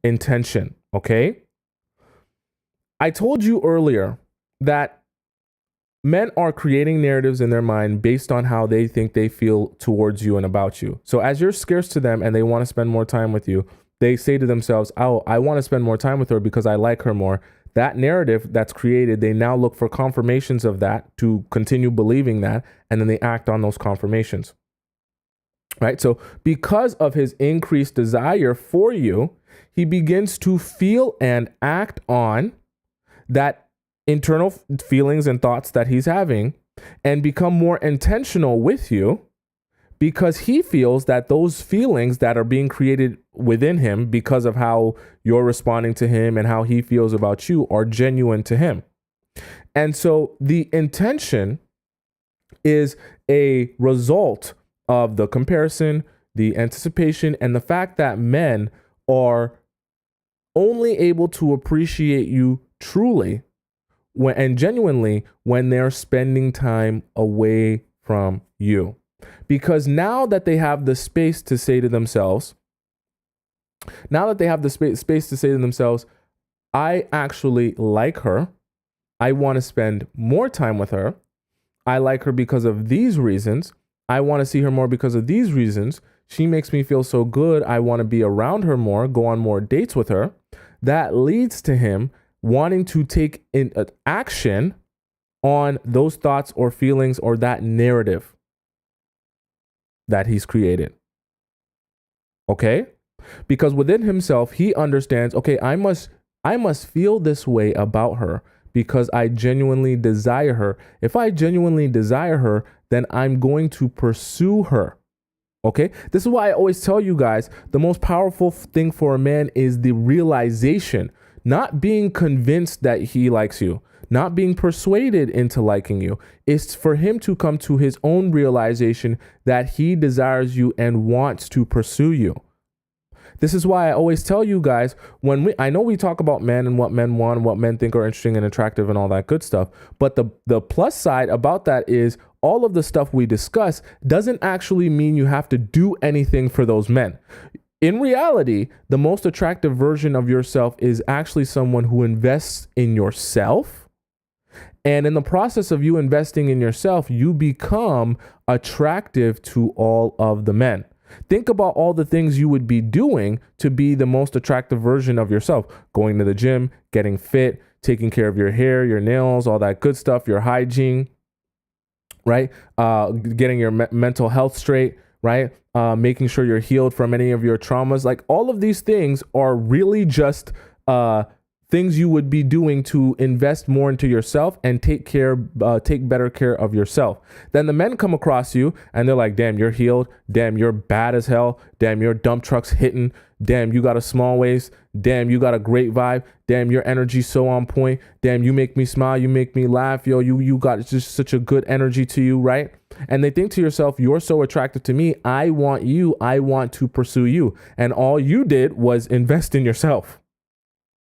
intention, okay? I told you earlier that men are creating narratives in their mind based on how they think they feel towards you and about you. So as you're scarce to them and they want to spend more time with you, they say to themselves, oh, I want to spend more time with her because I like her more. That narrative that's created, they now look for confirmations of that to continue believing that, and then they act on those confirmations. Right? So because of his increased desire for you, he begins to feel and act on that internal feelings and thoughts that he's having, and become more intentional with you, because he feels that those feelings that are being created within him because of how you're responding to him and how he feels about you are genuine to him. And so the intention is a result of the comparison, the anticipation, and the fact that men are only able to appreciate you truly and genuinely when they're spending time away from you. Because now that they have the space to say to themselves, I actually like her. I want to spend more time with her. I like her because of these reasons. I want to see her more because of these reasons. She makes me feel so good. I want to be around her more, go on more dates with her. That leads to him wanting to take action on those thoughts or feelings or that narrative that he's created. Okay? Because within himself, he understands, okay, I must feel this way about her because I genuinely desire her. If I genuinely desire her, then I'm going to pursue her. Okay? This is why I always tell you guys, the most powerful thing for a man is the realization, not being convinced that he likes you, not being persuaded into liking you. It's for him to come to his own realization that he desires you and wants to pursue you. This is why I always tell you guys, I know we talk about men and what men want, what men think are interesting and attractive and all that good stuff. But the plus side about that is all of the stuff we discuss doesn't actually mean you have to do anything for those men. In reality, the most attractive version of yourself is actually someone who invests in yourself. And in the process of you investing in yourself, you become attractive to all of the men. Think about all the things you would be doing to be the most attractive version of yourself. Going to the gym, getting fit, taking care of your hair, your nails, all that good stuff, your hygiene, right? Getting your mental health straight, right? Making sure you're healed from any of your traumas. Like all of these things are really just things you would be doing to invest more into yourself and take better care of yourself. Then the men come across you and they're like, damn, you're healed. Damn, you're bad as hell. Damn, your dump truck's hitting. Damn, you got a small waist. Damn, you got a great vibe. Damn, your energy's so on point. Damn, you make me smile. You make me laugh. Yo, you got just such a good energy to you, right? And they think to yourself, you're so attractive to me. I want you. I want to pursue you. And all you did was invest in yourself.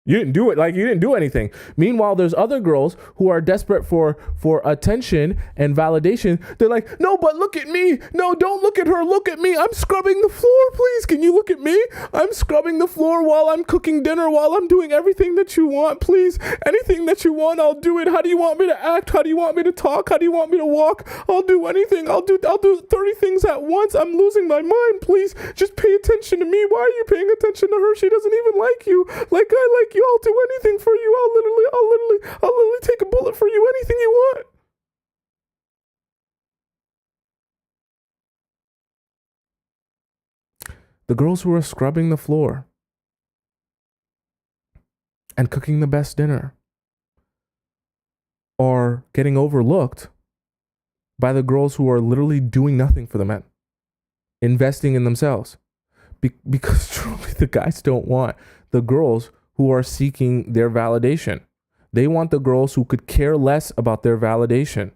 You didn't do it. Like, you didn't do anything. Meanwhile, there's other girls who are desperate for attention and validation. They're like, no, but look at me. No, don't look at her. Look at me. I'm scrubbing the floor. Please, can you look at me? I'm scrubbing the floor while I'm cooking dinner, while I'm doing everything that you want. Please, anything that you want, I'll do it. How do you want me to act? How do you want me to talk? How do you want me to walk? I'll do anything. I'll do 30 things at once. I'm losing my mind. Please, just pay attention to me. Why are you paying attention to her? She doesn't even like you. Like I like you. I'll do anything for you. I'll literally take a bullet for you. Anything you want. The girls who are scrubbing the floor and cooking the best dinner are getting overlooked by the girls who are literally doing nothing for the men, investing in themselves. Because truly the guys don't want the girls who are seeking their validation. They want the girls who could care less about their validation.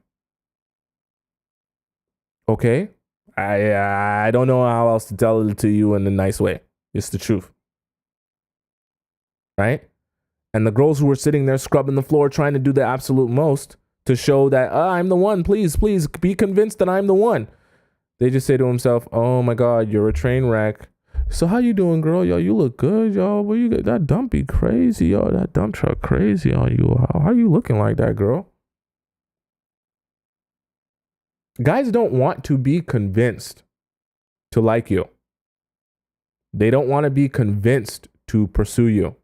Okay? I don't know how else to tell it to you in a nice way. It's the truth. Right? And the girls who are sitting there scrubbing the floor trying to do the absolute most to show that I'm the one, please be convinced that I'm the one. They just say to themselves, oh my God, you're a train wreck. So how you doing, girl? Yo, you look good, yo. Where you get that dump be crazy, yo. That dump truck crazy on you. How you looking like that, girl? Guys don't want to be convinced to like you. They don't want to be convinced to pursue you.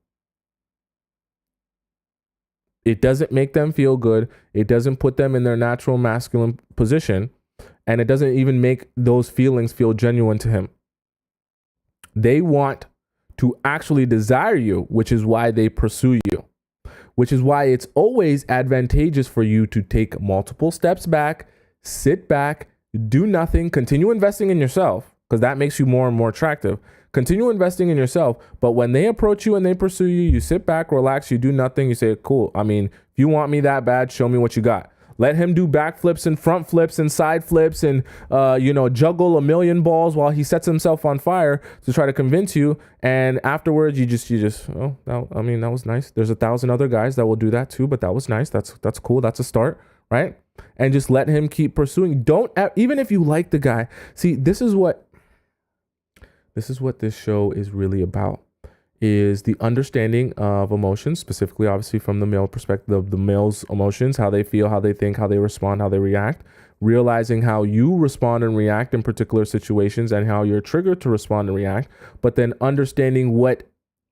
It doesn't make them feel good. It doesn't put them in their natural masculine position. And it doesn't even make those feelings feel genuine to him. They want to actually desire you, which is why they pursue you, which is why it's always advantageous for you to take multiple steps back, sit back, do nothing, continue investing in yourself, because that makes you more and more attractive. Continue investing in yourself. But when they approach you and they pursue you, you sit back, relax, you do nothing. You say, cool. I mean, if you want me that bad, show me what you got. Let him do backflips and front flips and side flips and, juggle a million balls while he sets himself on fire to try to convince you. And afterwards, you just, that was nice. There's 1,000 other guys that will do that too, but that was nice. That's cool. That's a start, right? And just let him keep pursuing. Even if you like the guy, see, this is what this show is really about. Is the understanding of emotions, specifically, obviously, from the male perspective, the male's emotions, how they feel, how they think, how they respond, how they react, realizing how you respond and react in particular situations and how you're triggered to respond and react, but then understanding what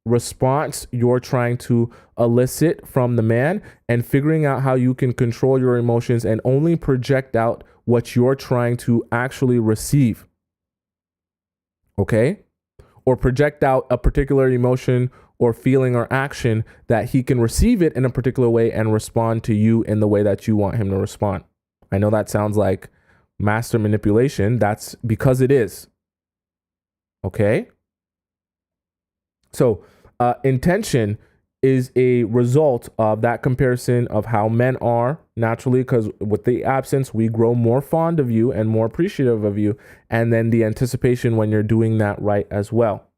response you're trying to elicit from the man and figuring out how you can control your emotions and only project out what you're trying to actually receive. Okay? Or project out a particular emotion or feeling or action that he can receive it in a particular way and respond to you in the way that you want him to respond. I know that sounds like master manipulation. That's because it is. Okay? So intention is a result of that comparison of how men are naturally, because with the absence, we grow more fond of you and more appreciative of you. And then the anticipation when you're doing that right as well.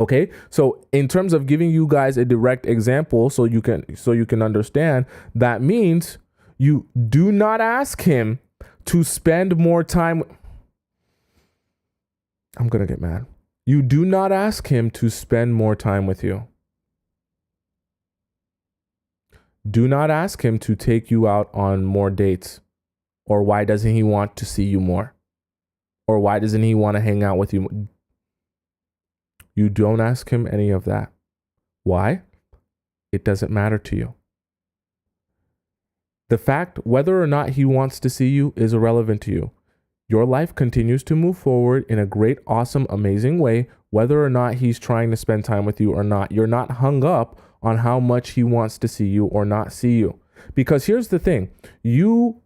Okay. So in terms of giving you guys a direct example, so you can understand, that means you do not ask him to spend more time. I'm going to get mad. You do not ask him to spend more time with you. Do not ask him to take you out on more dates. Or why doesn't he want to see you more? Or why doesn't he want to hang out with you? You don't ask him any of that. Why? It doesn't matter to you. The fact whether or not he wants to see you is irrelevant to you. Your life continues to move forward in a great, awesome, amazing way, whether or not he's trying to spend time with you or not. You're not hung up on how much he wants to see you or not see you. Because here's the thing, you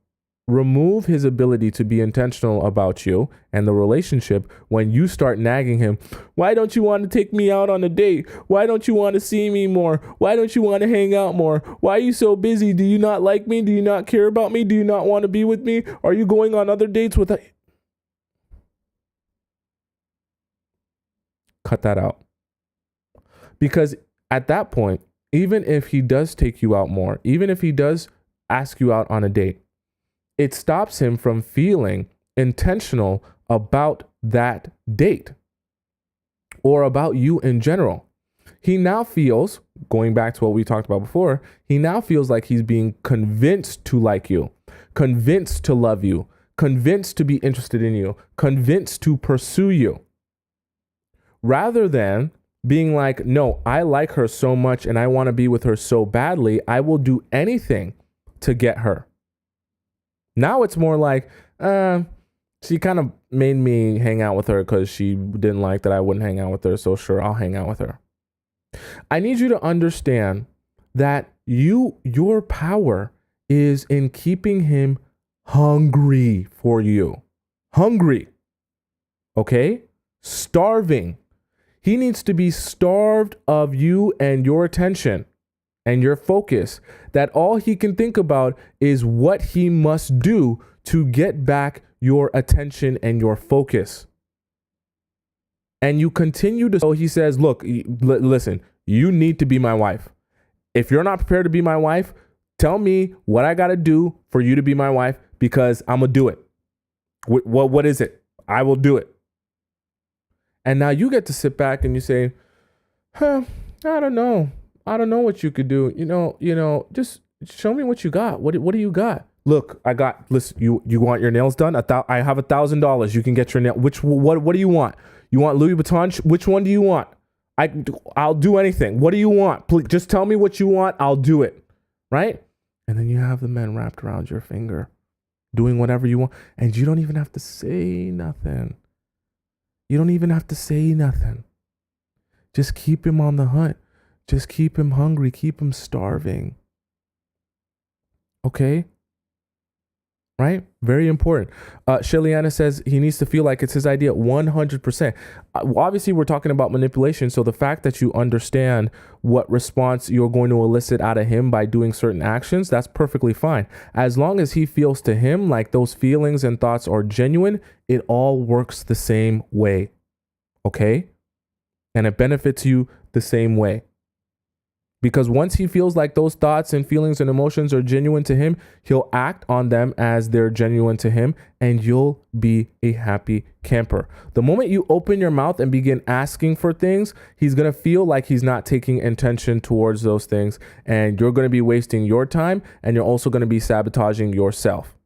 remove his ability to be intentional about you and the relationship when you start nagging him. Why don't you want to take me out on a date? Why don't you want to see me more? Why don't you want to hang out more? Why are you so busy? Do you not like me? Do you not care about me? Do you not want to be with me? Are you going on other dates with a... Cut that out. Because at that point, even if he does take you out more, even if he does ask you out on a date, it stops him from feeling intentional about that date or about you in general. He now feels, going back to what we talked about before, he now feels like he's being convinced to like you, convinced to love you, convinced to be interested in you, convinced to pursue you, rather than being like, no, I like her so much and I want to be with her so badly, I will do anything to get her. Now it's more like, she kind of made me hang out with her because she didn't like that I wouldn't hang out with her. So sure, I'll hang out with her. I need you to understand that your power is in keeping him hungry for you. Hungry. Okay? Starving. He needs to be starved of you and your attention and your focus, that all he can think about is what he must do to get back your attention and your focus. And you continue to, so he says, look, listen, you need to be my wife. If you're not prepared to be my wife, tell me what I got to do for you to be my wife, because I'm going to do it. What is it? I will do it. And now you get to sit back and you say, I don't know. I don't know what you could do. Just show me what you got. What do you got? Look, listen, you want your nails done? I have $1,000. You can get your nail. What do you want? You want Louis Vuitton? Which one do you want? I'll do anything. What do you want? Please, just tell me what you want. I'll do it. Right? And then you have the men wrapped around your finger, doing whatever you want. And you don't even have to say nothing. You don't even have to say nothing. Just keep him on the hunt. Just keep him hungry. Keep him starving. Okay? Right? Very important. Shelliana says he needs to feel like it's his idea. 100%. Obviously, we're talking about manipulation. So the fact that you understand what response you're going to elicit out of him by doing certain actions, that's perfectly fine. As long as he feels to him like those feelings and thoughts are genuine, it all works the same way. Okay? And it benefits you the same way. Because once he feels like those thoughts and feelings and emotions are genuine to him, he'll act on them as they're genuine to him, and you'll be a happy camper. The moment you open your mouth and begin asking for things, he's going to feel like he's not taking intention towards those things, and you're going to be wasting your time, and you're also going to be sabotaging yourself.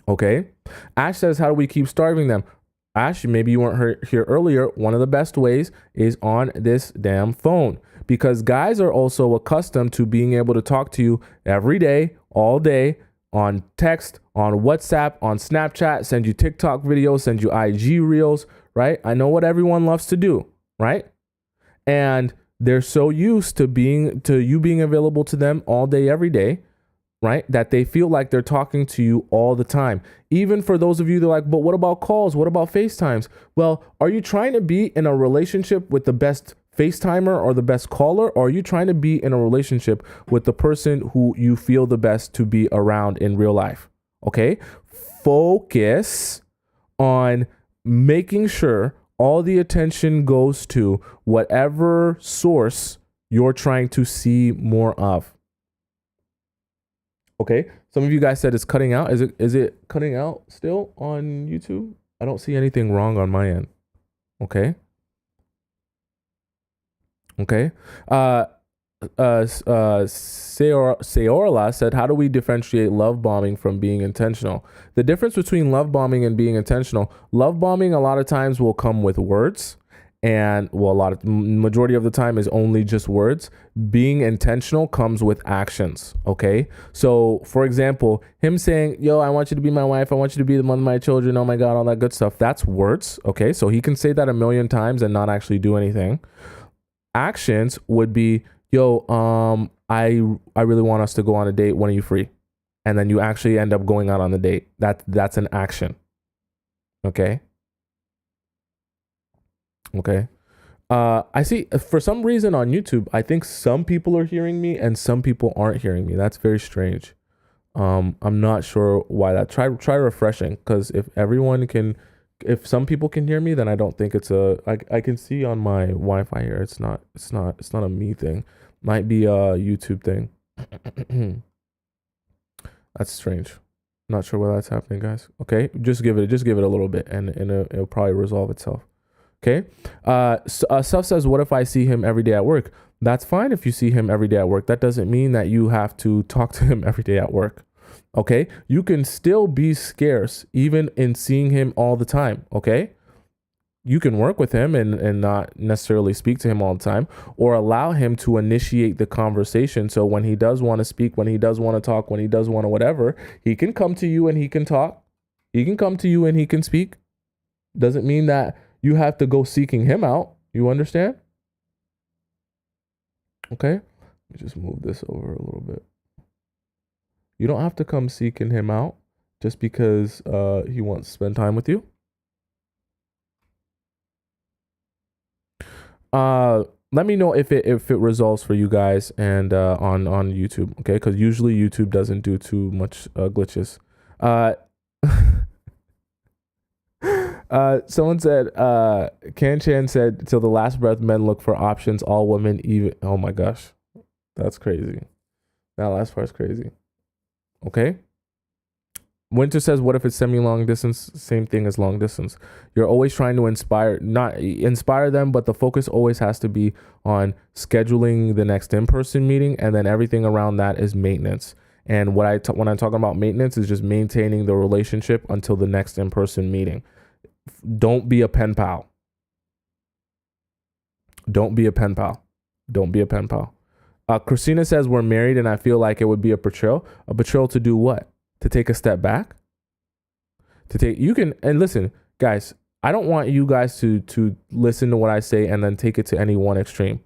Okay? Ash says, how do we keep starving them? Ash, maybe you weren't here earlier. One of the best ways is on this damn phone, because guys are also accustomed to being able to talk to you every day, all day, on text, on WhatsApp, on Snapchat, send you TikTok videos, send you IG reels, right? I know what everyone loves to do, right? And they're so used to you being available to them all day, every day, right? That they feel like they're talking to you all the time. Even for those of you that are like, but what about calls? What about FaceTimes? Well, are you trying to be in a relationship with the best FaceTimer or the best caller? Or are you trying to be in a relationship with the person who you feel the best to be around in real life? Okay. Focus on making sure all the attention goes to whatever source you're trying to see more of. Okay, some of you guys said it's cutting out. Is it cutting out still on YouTube? I don't see anything wrong on my end. Okay. Seorla said, how do we differentiate love bombing from being intentional? The difference between love bombing and being intentional, love bombing a lot of times will come with words. And majority of the time is only just words. Being intentional comes with actions. Okay. So for example, him saying, yo, I want you to be my wife. I want you to be the mother of my children. Oh my God, all that good stuff. That's words. Okay. So he can say that 1,000,000 times and not actually do anything. Actions would be, yo, I really want us to go on a date. When are you free? And then you actually end up going out on the date. That's an action. Okay. Okay. I see for some reason on YouTube, I think some people are hearing me and some people aren't hearing me. That's very strange. I'm not sure why that. Try refreshing, because if some people can hear me, then I don't think it's I can see on my Wi-Fi here. It's not a me thing. Might be a YouTube thing. That's strange. Not sure why that's happening, guys. Okay. Just give it a little bit and it'll probably resolve itself. Okay. Self says, what if I see him every day at work? That's fine if you see him every day at work. That doesn't mean that you have to talk to him every day at work. Okay. You can still be scarce even in seeing him all the time. Okay. you can work with him and not necessarily speak to him all the time, or allow him to initiate the conversation. So when he does want to speak, when he does want to talk, when he does want to whatever, he can come to you and he can talk. He can come to you and he can speak. Doesn't mean that you have to go seeking him out. You understand? Okay. Let me just move this over a little bit. You don't have to come seeking him out just because he wants to spend time with you. Let me know if it resolves for you guys and on YouTube, okay? Because usually YouTube doesn't do too much glitches. Someone said, Kan Chan said, till the last breath, men look for options, all women, even. Oh my gosh, that's crazy. That last part's crazy. Okay. Winter says, what if it's semi-long distance? Same thing as long distance. You're always trying to not inspire them, but the focus always has to be on scheduling the next in-person meeting, and then everything around that is maintenance. And when I'm talking about maintenance, is just maintaining the relationship until the next in-person meeting. Don't be a pen pal. Don't be a pen pal. Don't be a pen pal. Christina says, we're married and I feel like it would be a betrayal. A betrayal to do what? To take a step back? And listen, guys, I don't want you guys to listen to what I say and then take it to any one extreme.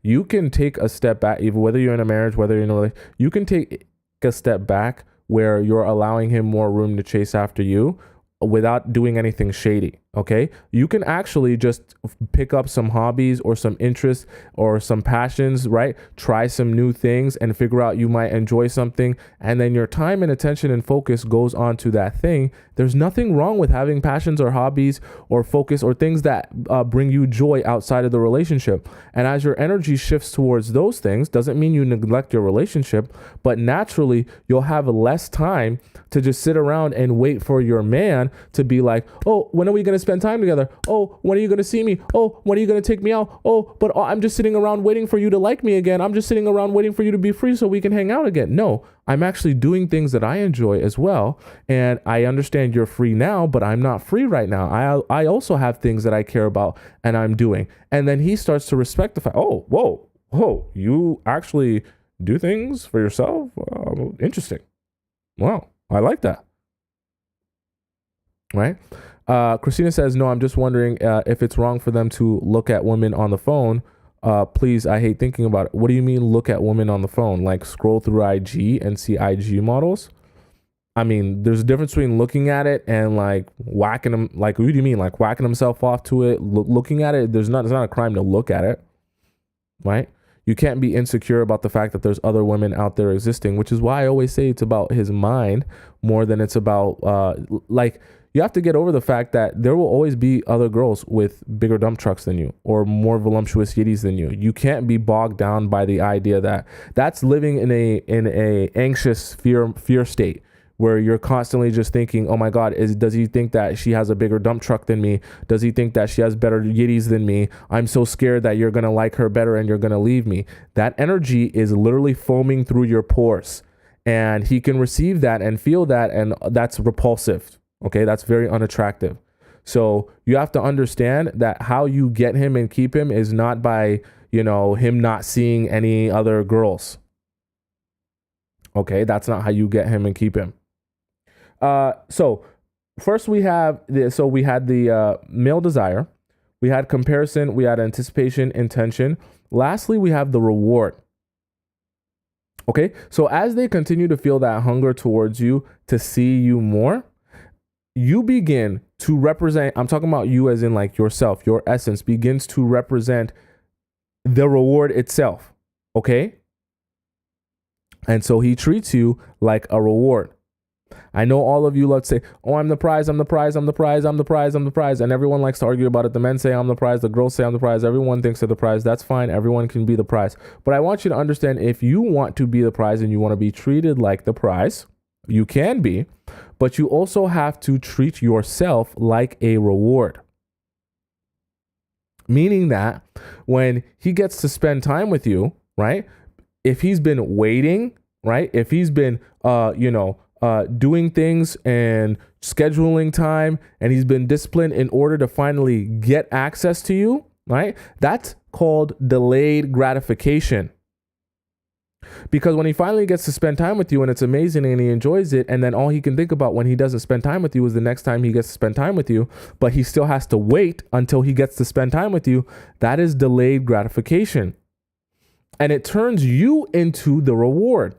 You can take a step back, even whether you're in a marriage, whether you're in a relationship, you can take a step back where you're allowing him more room to chase after you without doing anything shady. Okay. You can actually just pick up some hobbies or some interests or some passions, right? Try some new things and figure out you might enjoy something. And then your time and attention and focus goes on to that thing. There's nothing wrong with having passions or hobbies or focus or things that bring you joy outside of the relationship. And as your energy shifts towards those things, doesn't mean you neglect your relationship, but naturally you'll have less time to just sit around and wait for your man to be like, oh, when are we going to spend time together? Oh, when are you going to see me? Oh, when are you going to take me out? Oh, but I'm just sitting around waiting for you to like me again. I'm just sitting around waiting for you to be free so we can hang out again. No, I'm actually doing things that I enjoy as well. And I understand you're free now, but I'm not free right now. I also have things that I care about and I'm doing. And then he starts to respect the fact, oh, whoa, you actually do things for yourself? Interesting. Wow, I like that. Right? Christina says, no, I'm just wondering if it's wrong for them to look at women on the phone. Please, I hate thinking about it. What do you mean look at women on the phone? Like scroll through IG and see IG models? I mean, there's a difference between looking at it and like whacking them. Like, what do you mean? Like whacking himself off to it, looking at it? It's not a crime to look at it, right? You can't be insecure about the fact that there's other women out there existing, which is why I always say it's about his mind more than it's about you have to get over the fact that there will always be other girls with bigger dump trucks than you or more voluptuous yitties than you. You can't be bogged down by the idea that that's living in a anxious fear state where you're constantly just thinking, oh my God, does he think that she has a bigger dump truck than me? Does he think that she has better yitties than me? I'm so scared that you're going to like her better and you're going to leave me. That energy is literally foaming through your pores, and he can receive that and feel that, and that's repulsive. Okay, that's very unattractive. So you have to understand that how you get him and keep him is not by, him not seeing any other girls. Okay, that's not how you get him and keep him. So first we had the male desire, we had comparison, we had anticipation, intention. Lastly, we have the reward. Okay, so as they continue to feel that hunger towards you to see you more, you begin to represent, I'm talking about you as in like yourself, your essence begins to represent the reward itself. Okay. And so he treats you like a reward. I know all of you love to say, oh, I'm the prize, I'm the prize, I'm the prize, I'm the prize, I'm the prize. And everyone likes to argue about it. The men say I'm the prize, the girls say I'm the prize. Everyone thinks they're the prize. That's fine. Everyone can be the prize. But I want you to understand, if you want to be the prize and you want to be treated like the prize, you can be, but you also have to treat yourself like a reward. Meaning that when he gets to spend time with you, right? If he's been waiting, right? If he's been, doing things and scheduling time, and he's been disciplined in order to finally get access to you, right? That's called delayed gratification. Because when he finally gets to spend time with you and it's amazing and he enjoys it, and then all he can think about when he doesn't spend time with you is the next time he gets to spend time with you, but he still has to wait until he gets to spend time with you, that is delayed gratification. And it turns you into the reward,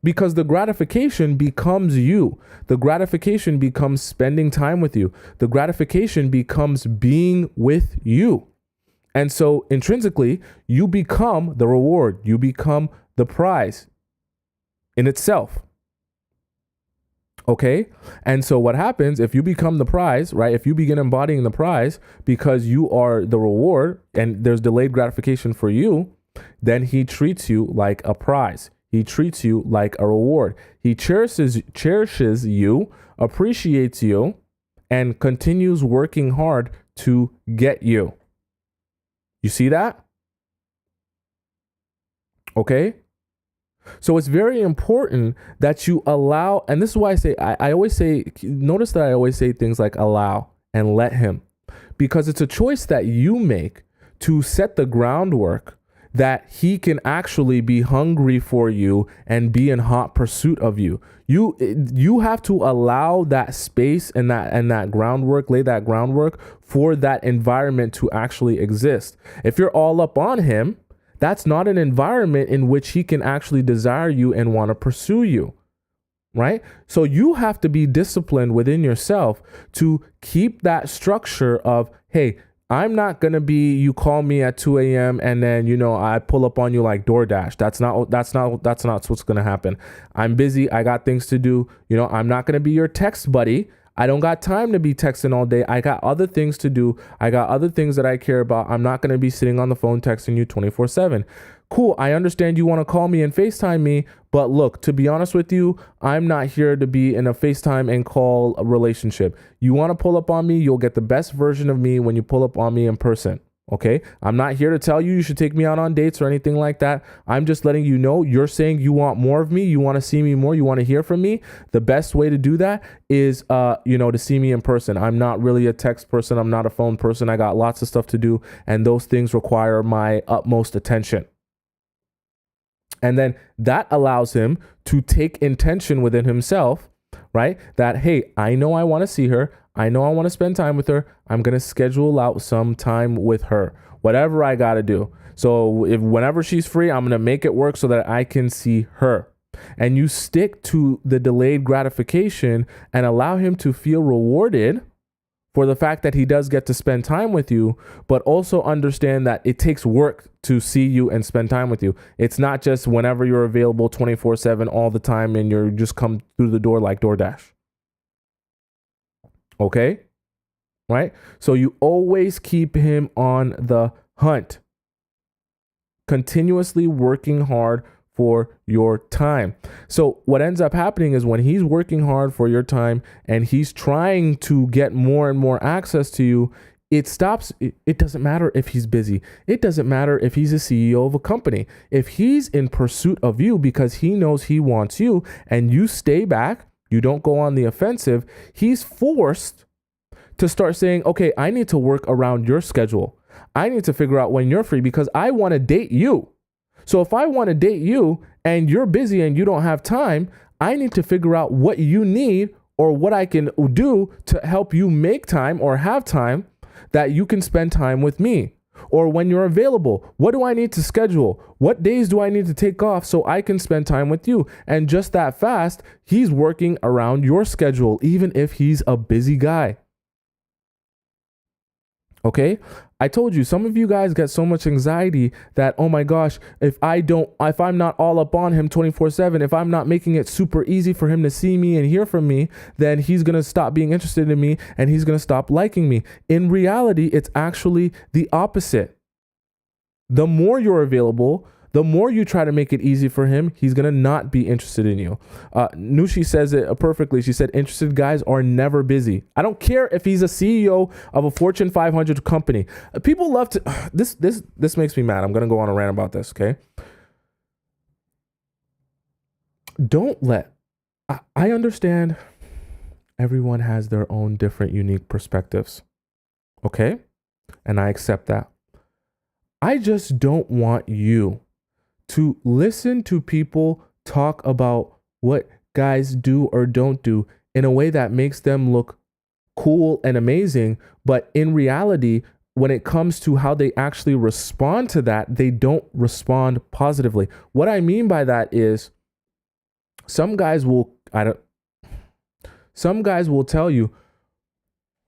because the gratification becomes you. The gratification becomes spending time with you. The gratification becomes being with you. And so intrinsically, you become the reward. You become the prize in itself. Okay? And so what happens if you become the prize, right? If you begin embodying the prize because you are the reward and there's delayed gratification for you, then he treats you like a prize. He treats you like a reward. He cherishes you, appreciates you, and continues working hard to get you. You see that? Okay? So it's very important that you allow, and this is why I always say, notice that I always say things like allow and let him, because it's a choice that you make to set the groundwork that he can actually be hungry for you and be in hot pursuit of you. You have to allow that space and that groundwork, lay that groundwork for that environment to actually exist. If you're all up on him, that's not an environment in which he can actually desire you and want to pursue you, right? So you have to be disciplined within yourself to keep that structure of, hey, I'm not going to be, you call me at 2 a.m. and then, I pull up on you like DoorDash. That's not what's going to happen. I'm busy. I got things to do. I'm not going to be your text buddy. I don't got time to be texting all day. I got other things to do. I got other things that I care about. I'm not going to be sitting on the phone texting you 24/7. Cool. I understand you want to call me and FaceTime me, but look, to be honest with you, I'm not here to be in a FaceTime and call relationship. You want to pull up on me, you'll get the best version of me when you pull up on me in person. Okay. I'm not here to tell you should take me out on dates or anything like that. I'm just letting you know, you're saying you want more of me. You want to see me more. You want to hear from me. The best way to do that is, to see me in person. I'm not really a text person. I'm not a phone person. I got lots of stuff to do, and those things require my utmost attention. And then that allows him to take intention within himself, right? That, hey, I know I want to see her. I know I want to spend time with her. I'm going to schedule out some time with her, whatever I got to do. So whenever she's free, I'm going to make it work so that I can see her. And you stick to the delayed gratification and allow him to feel rewarded for the fact that he does get to spend time with you, but also understand that it takes work to see you and spend time with you. It's not just whenever you're available 24/7 all the time and you're just come through the door like DoorDash. Okay? Right? So you always keep him on the hunt, continuously working hard for your time. So what ends up happening is when he's working hard for your time and he's trying to get more and more access to you, it stops. It doesn't matter if he's busy. It doesn't matter if he's a CEO of a company. If he's in pursuit of you because he knows he wants you and you stay back, you don't go on the offensive, he's forced to start saying, okay, I need to work around your schedule. I need to figure out when you're free because I want to date you. So if I want to date you and you're busy and you don't have time, I need to figure out what you need or what I can do to help you make time or have time that you can spend time with me. Or when you're available, what do I need to schedule? What days do I need to take off so I can spend time with you? And just that fast, he's working around your schedule, even if he's a busy guy. Okay. I told you, some of you guys get so much anxiety that, oh my gosh, if I'm not all up on him 24/7, if I'm not making it super easy for him to see me and hear from me, then he's going to stop being interested in me and he's going to stop liking me. In reality, it's actually the opposite. The more you're available, the more you try to make it easy for him, he's going to not be interested in you. Nushi says it perfectly. She said, interested guys are never busy. I don't care if he's a CEO of a Fortune 500 company. People love to, this makes me mad. I'm going to go on a rant about this. Okay. Don't let I understand everyone has their own different, unique perspectives. Okay? And I accept that. I just don't want you to listen to people talk about what guys do or don't do in a way that makes them look cool and amazing. But in reality, when it comes to how they actually respond to that, they don't respond positively. What I mean by that is some guys will tell you,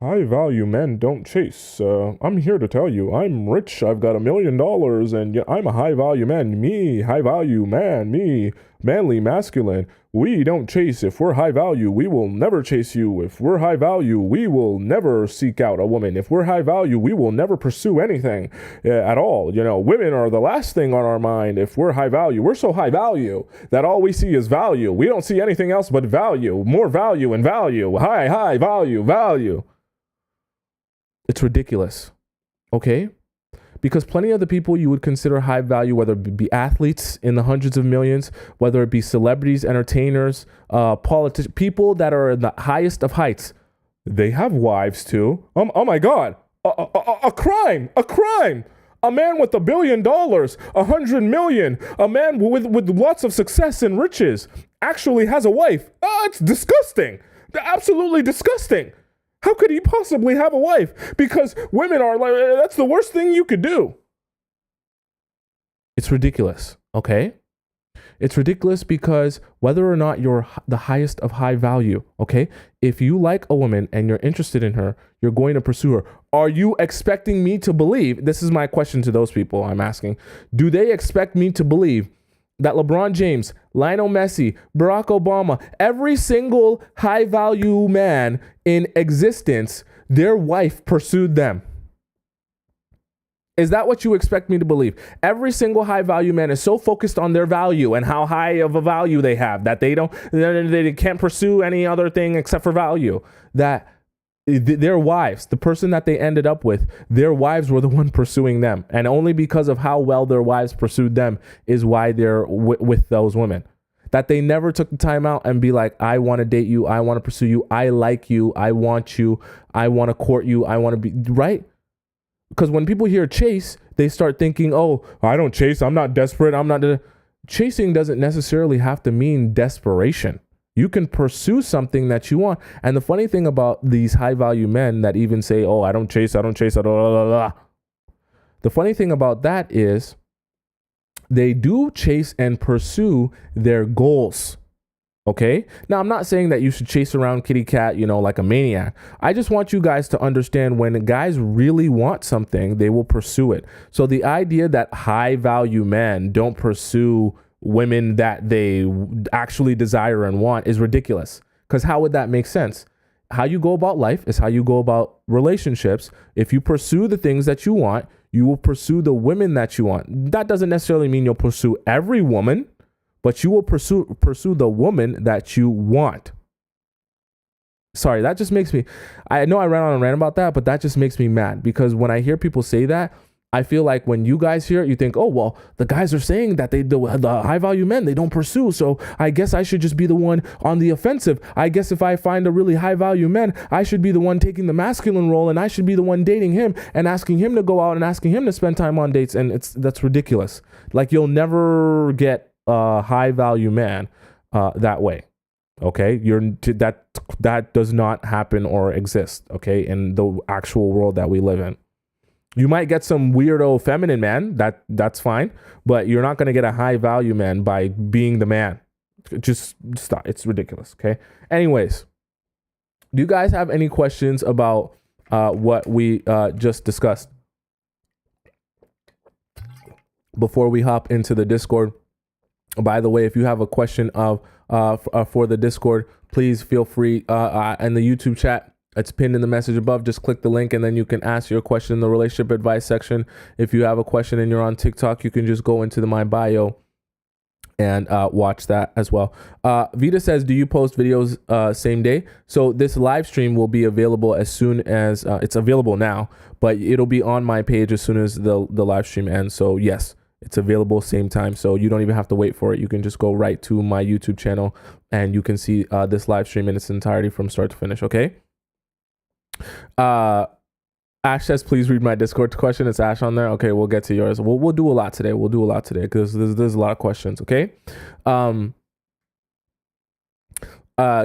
high value men don't chase. I'm here to tell you, I'm rich. I've got $1 million and I'm a high value man. Me, high value man. Me, manly, masculine. We don't chase. If we're high value, we will never chase you. If we're high value, we will never seek out a woman. If we're high value, we will never pursue anything at all. Women are the last thing on our mind. If we're high value, we're so high value that all we see is value. We don't see anything else but value, more value and value. High value, value. It's ridiculous, okay? Because plenty of the people you would consider high value, whether it be athletes in the hundreds of millions, whether it be celebrities, entertainers, politicians, people that are in the highest of heights, they have wives too. Oh my God, a crime. A man with $1 billion, 100 million, a man with lots of success and riches actually has a wife. It's disgusting. Absolutely disgusting. How could he possibly have a wife? Because women are like, that's the worst thing you could do. It's ridiculous, okay? It's ridiculous because whether or not you're the highest of high value, okay? If you like a woman and you're interested in her, you're going to pursue her. Are you expecting me to believe, this is my question to those people I'm asking, do they expect me to believe that LeBron James, Lionel Messi, Barack Obama, every single high value man in existence, their wife pursued them? Is that what you expect me to believe? Every single high value man is so focused on their value and how high of a value they have that they can't pursue any other thing except for value, that their wives, the person that they ended up with, their wives were the one pursuing them. And only because of how well their wives pursued them is why they're with those women. That they never took the time out and be like, I want to date you. I want to pursue you. I like you. I want you. I want to court you. I want to be, right? Because when people hear chase, they start thinking, oh, I don't chase. I'm not desperate. Chasing doesn't necessarily have to mean desperation. You can pursue something that you want. And the funny thing about these high value men that even say, oh, I don't chase. The funny thing about that is they do chase and pursue their goals. Okay. Now, I'm not saying that you should chase around kitty cat, like a maniac. I just want you guys to understand when guys really want something, they will pursue it. So the idea that high value men don't pursue women that they actually desire and want is ridiculous. Because how would that make sense? How you go about life is how you go about relationships. If you pursue the things that you want, you will pursue the women that you want. That doesn't necessarily mean you'll pursue every woman, but you will pursue the woman that you want. Sorry, that just makes me, I know I ran on a rant about that, but that just makes me mad because when I hear people say that, I feel like when you guys hear it, you think, oh, well, the guys are saying that the high value men, they don't pursue. So I guess I should just be the one on the offensive. I guess if I find a really high value man, I should be the one taking the masculine role and I should be the one dating him and asking him to go out and asking him to spend time on dates. And that's ridiculous. Like you'll never get a high value man that way. Okay, that does not happen or exist. Okay, in the actual world that we live in. You might get some weirdo feminine man, that's fine, but you're not going to get a high value man by being the man. Just stop. It's ridiculous. Okay. Anyways, do you guys have any questions about what we just discussed before we hop into the Discord? By the way, if you have a question for the Discord, please feel free in the YouTube chat. It's pinned in the message above. Just click the link and then you can ask your question in the relationship advice section. If you have a question and you're on TikTok, you can just go into my bio and watch that as well. Vita says, do you post videos same day? So this live stream will be available as soon as it's available now, but it'll be on my page as soon as the live stream ends. So yes, it's available same time. So you don't even have to wait for it. You can just go right to my YouTube channel and you can see this live stream in its entirety from start to finish. Okay. Ash says, please read my Discord question. It's Ash on there. Okay, we'll get to yours. We'll do a lot today. We'll do a lot today because there's a lot of questions. Okay.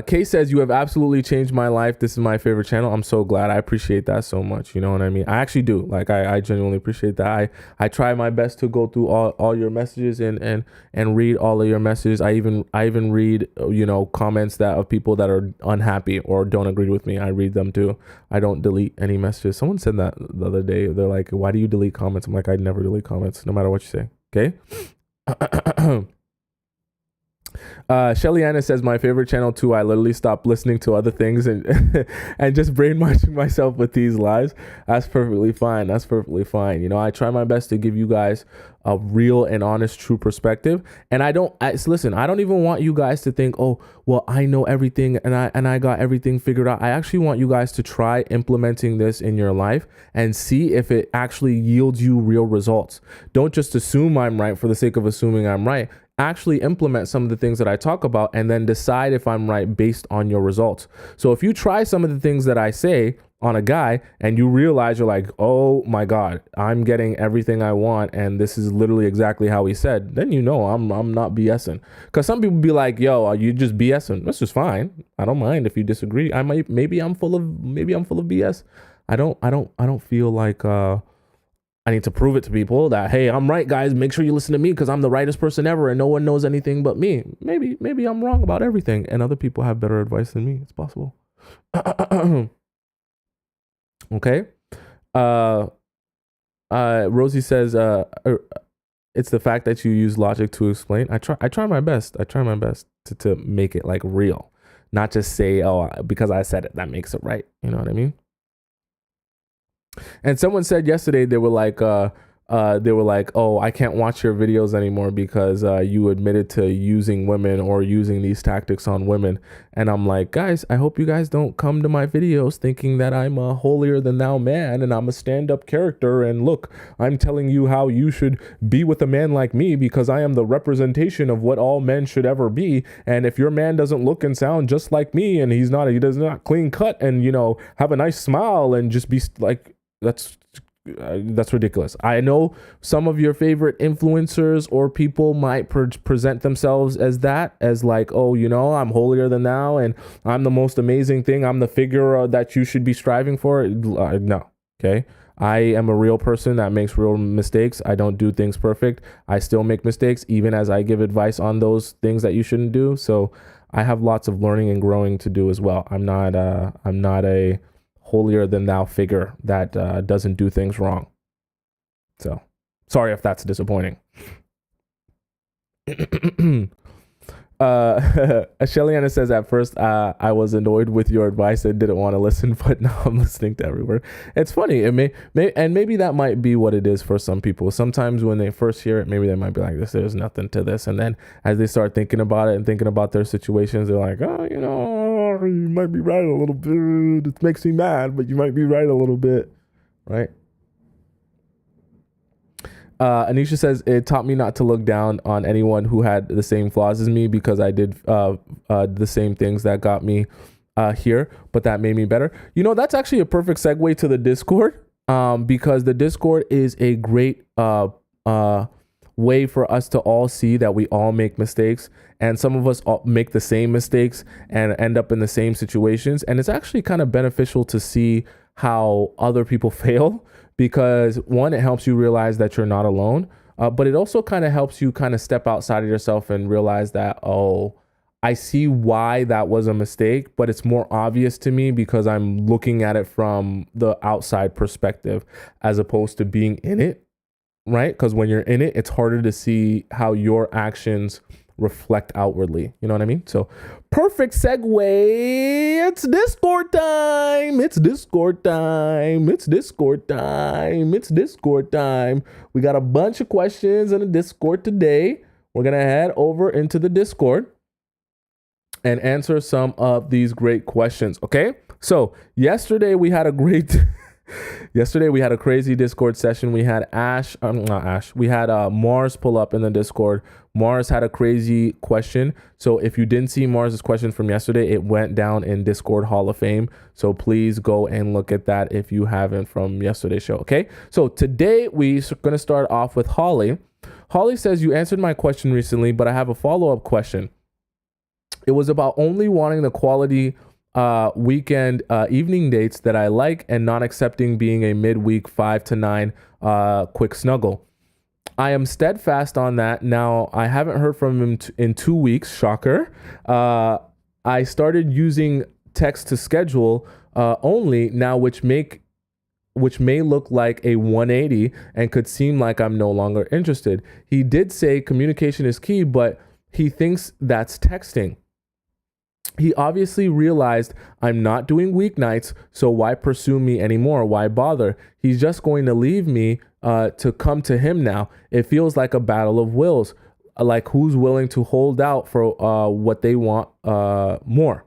Kay says, you have absolutely changed my life. This is my favorite channel. I'm so glad. I appreciate that so much. You know what I mean? I actually do. Like, I genuinely appreciate that. I try my best to go through all your messages and read all of your messages. I even read, comments of people that are unhappy or don't agree with me. I read them too. I don't delete any messages. Someone said that the other day. They're like, why do you delete comments? I'm like, I never delete comments, no matter what you say. Okay. Shelly Anna says, my favorite channel too. I literally stopped listening to other things and and just brainwashing myself with these lives. That's perfectly fine. That's perfectly fine. I try my best to give you guys a real and honest, true perspective. And listen, I don't even want you guys to think, oh, well, I know everything and I got everything figured out. I actually want you guys to try implementing this in your life and see if it actually yields you real results. Don't just assume I'm right for the sake of assuming I'm right. Actually implement some of the things that I talk about and then decide if I'm right based on your results. So if you try some of the things that I say on a guy and you realize you're like, oh my God, I'm getting everything I want and this is literally exactly how he said, then I'm not BSing. Because some people be like, yo, are you just BSing? That's just fine. I don't mind if you disagree. Maybe I'm full of BS. I don't feel like I need to prove it to people that, hey, I'm right, guys. Make sure you listen to me because I'm the rightest person ever and no one knows anything but me. Maybe I'm wrong about everything and other people have better advice than me. It's possible. Okay. Rosie says, it's the fact that you use logic to explain. I try my best. I try my best to make it like real, not just say, oh, because I said it, that makes it right. You know what I mean? And someone said yesterday, they were like, oh, I can't watch your videos anymore because you admitted to using women or using these tactics on women. And I'm like, guys, I hope you guys don't come to my videos thinking that I'm a holier than thou man and I'm a stand-up character. And look, I'm telling you how you should be with a man like me because I am the representation of what all men should ever be. And if your man doesn't look and sound just like me and he does not clean cut and, have a nice smile and just be like, that's ridiculous. I know some of your favorite influencers or people might present themselves as like, oh, I'm holier than thou and I'm the most amazing thing. I'm the figure that you should be striving for. No. Okay. I am a real person that makes real mistakes. I don't do things perfect. I still make mistakes, even as I give advice on those things that you shouldn't do. So I have lots of learning and growing to do as well. I'm not a holier than thou figure that doesn't do things wrong. So sorry if that's disappointing. Shelliana says, at first I was annoyed with your advice and didn't want to listen, but now I'm listening to every word. It's funny. It may and maybe that might be what it is for some people. Sometimes when they first hear it, maybe they might be like, there's nothing to this. And then as they start thinking about it and thinking about their situations, they're like, oh, you might be right a little bit. It makes me mad, but you might be right a little bit. Right? Anisha says, it taught me not to look down on anyone who had the same flaws as me because I did the same things that got me here, but that made me better. That's actually a perfect segue to the Discord because the Discord is a great way for us to all see that we all make mistakes, and some of us all make the same mistakes and end up in the same situations. And it's actually kind of beneficial to see how other people fail because one, it helps you realize that you're not alone, but it also kind of helps you kind of step outside of yourself and realize that, oh, I see why that was a mistake, but it's more obvious to me because I'm looking at it from the outside perspective as opposed to being in it, right? Because when you're in it, it's harder to see how your actions reflect outwardly. You know what I mean? So perfect segue. It's Discord time. It's Discord time. It's Discord time. It's Discord time. We got a bunch of questions in the Discord today. We're going to head over into the Discord and answer some of these great questions. Okay. So yesterday we had a great Yesterday we had a crazy Discord session. We had we had Mars pull up in the Discord. Mars had a crazy question. So if you didn't see Mars's question from yesterday, it went down in Discord Hall of Fame. So please go and look at that if you haven't from yesterday's show. Okay. So today we're going to start off with Holly. Holly says, you answered my question recently, but I have a follow-up question. It was about only wanting the quality weekend evening dates that I like and not accepting being a midweek 5 to 9 quick snuggle. I am steadfast on that. Now, I haven't heard from him in 2 weeks. Shocker. I started using text to schedule only now, which may look like a 180 and could seem like I'm no longer interested. He did say communication is key, but he thinks that's texting. He obviously realized I'm not doing weeknights, so why pursue me anymore? Why bother? He's just going to leave me to come to him now. It feels like a battle of wills, like who's willing to hold out for what they want more.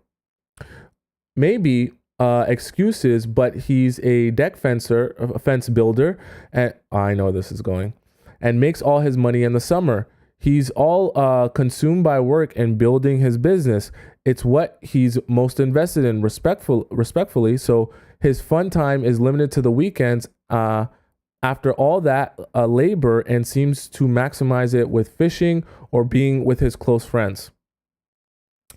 Maybe excuses, but he's a fence builder, and I know this is going, and makes all his money in the summer. He's all consumed by work and building his business. It's what he's most invested in, respectfully. So his fun time is limited to the weekends after all that labor, and seems to maximize it with fishing or being with his close friends.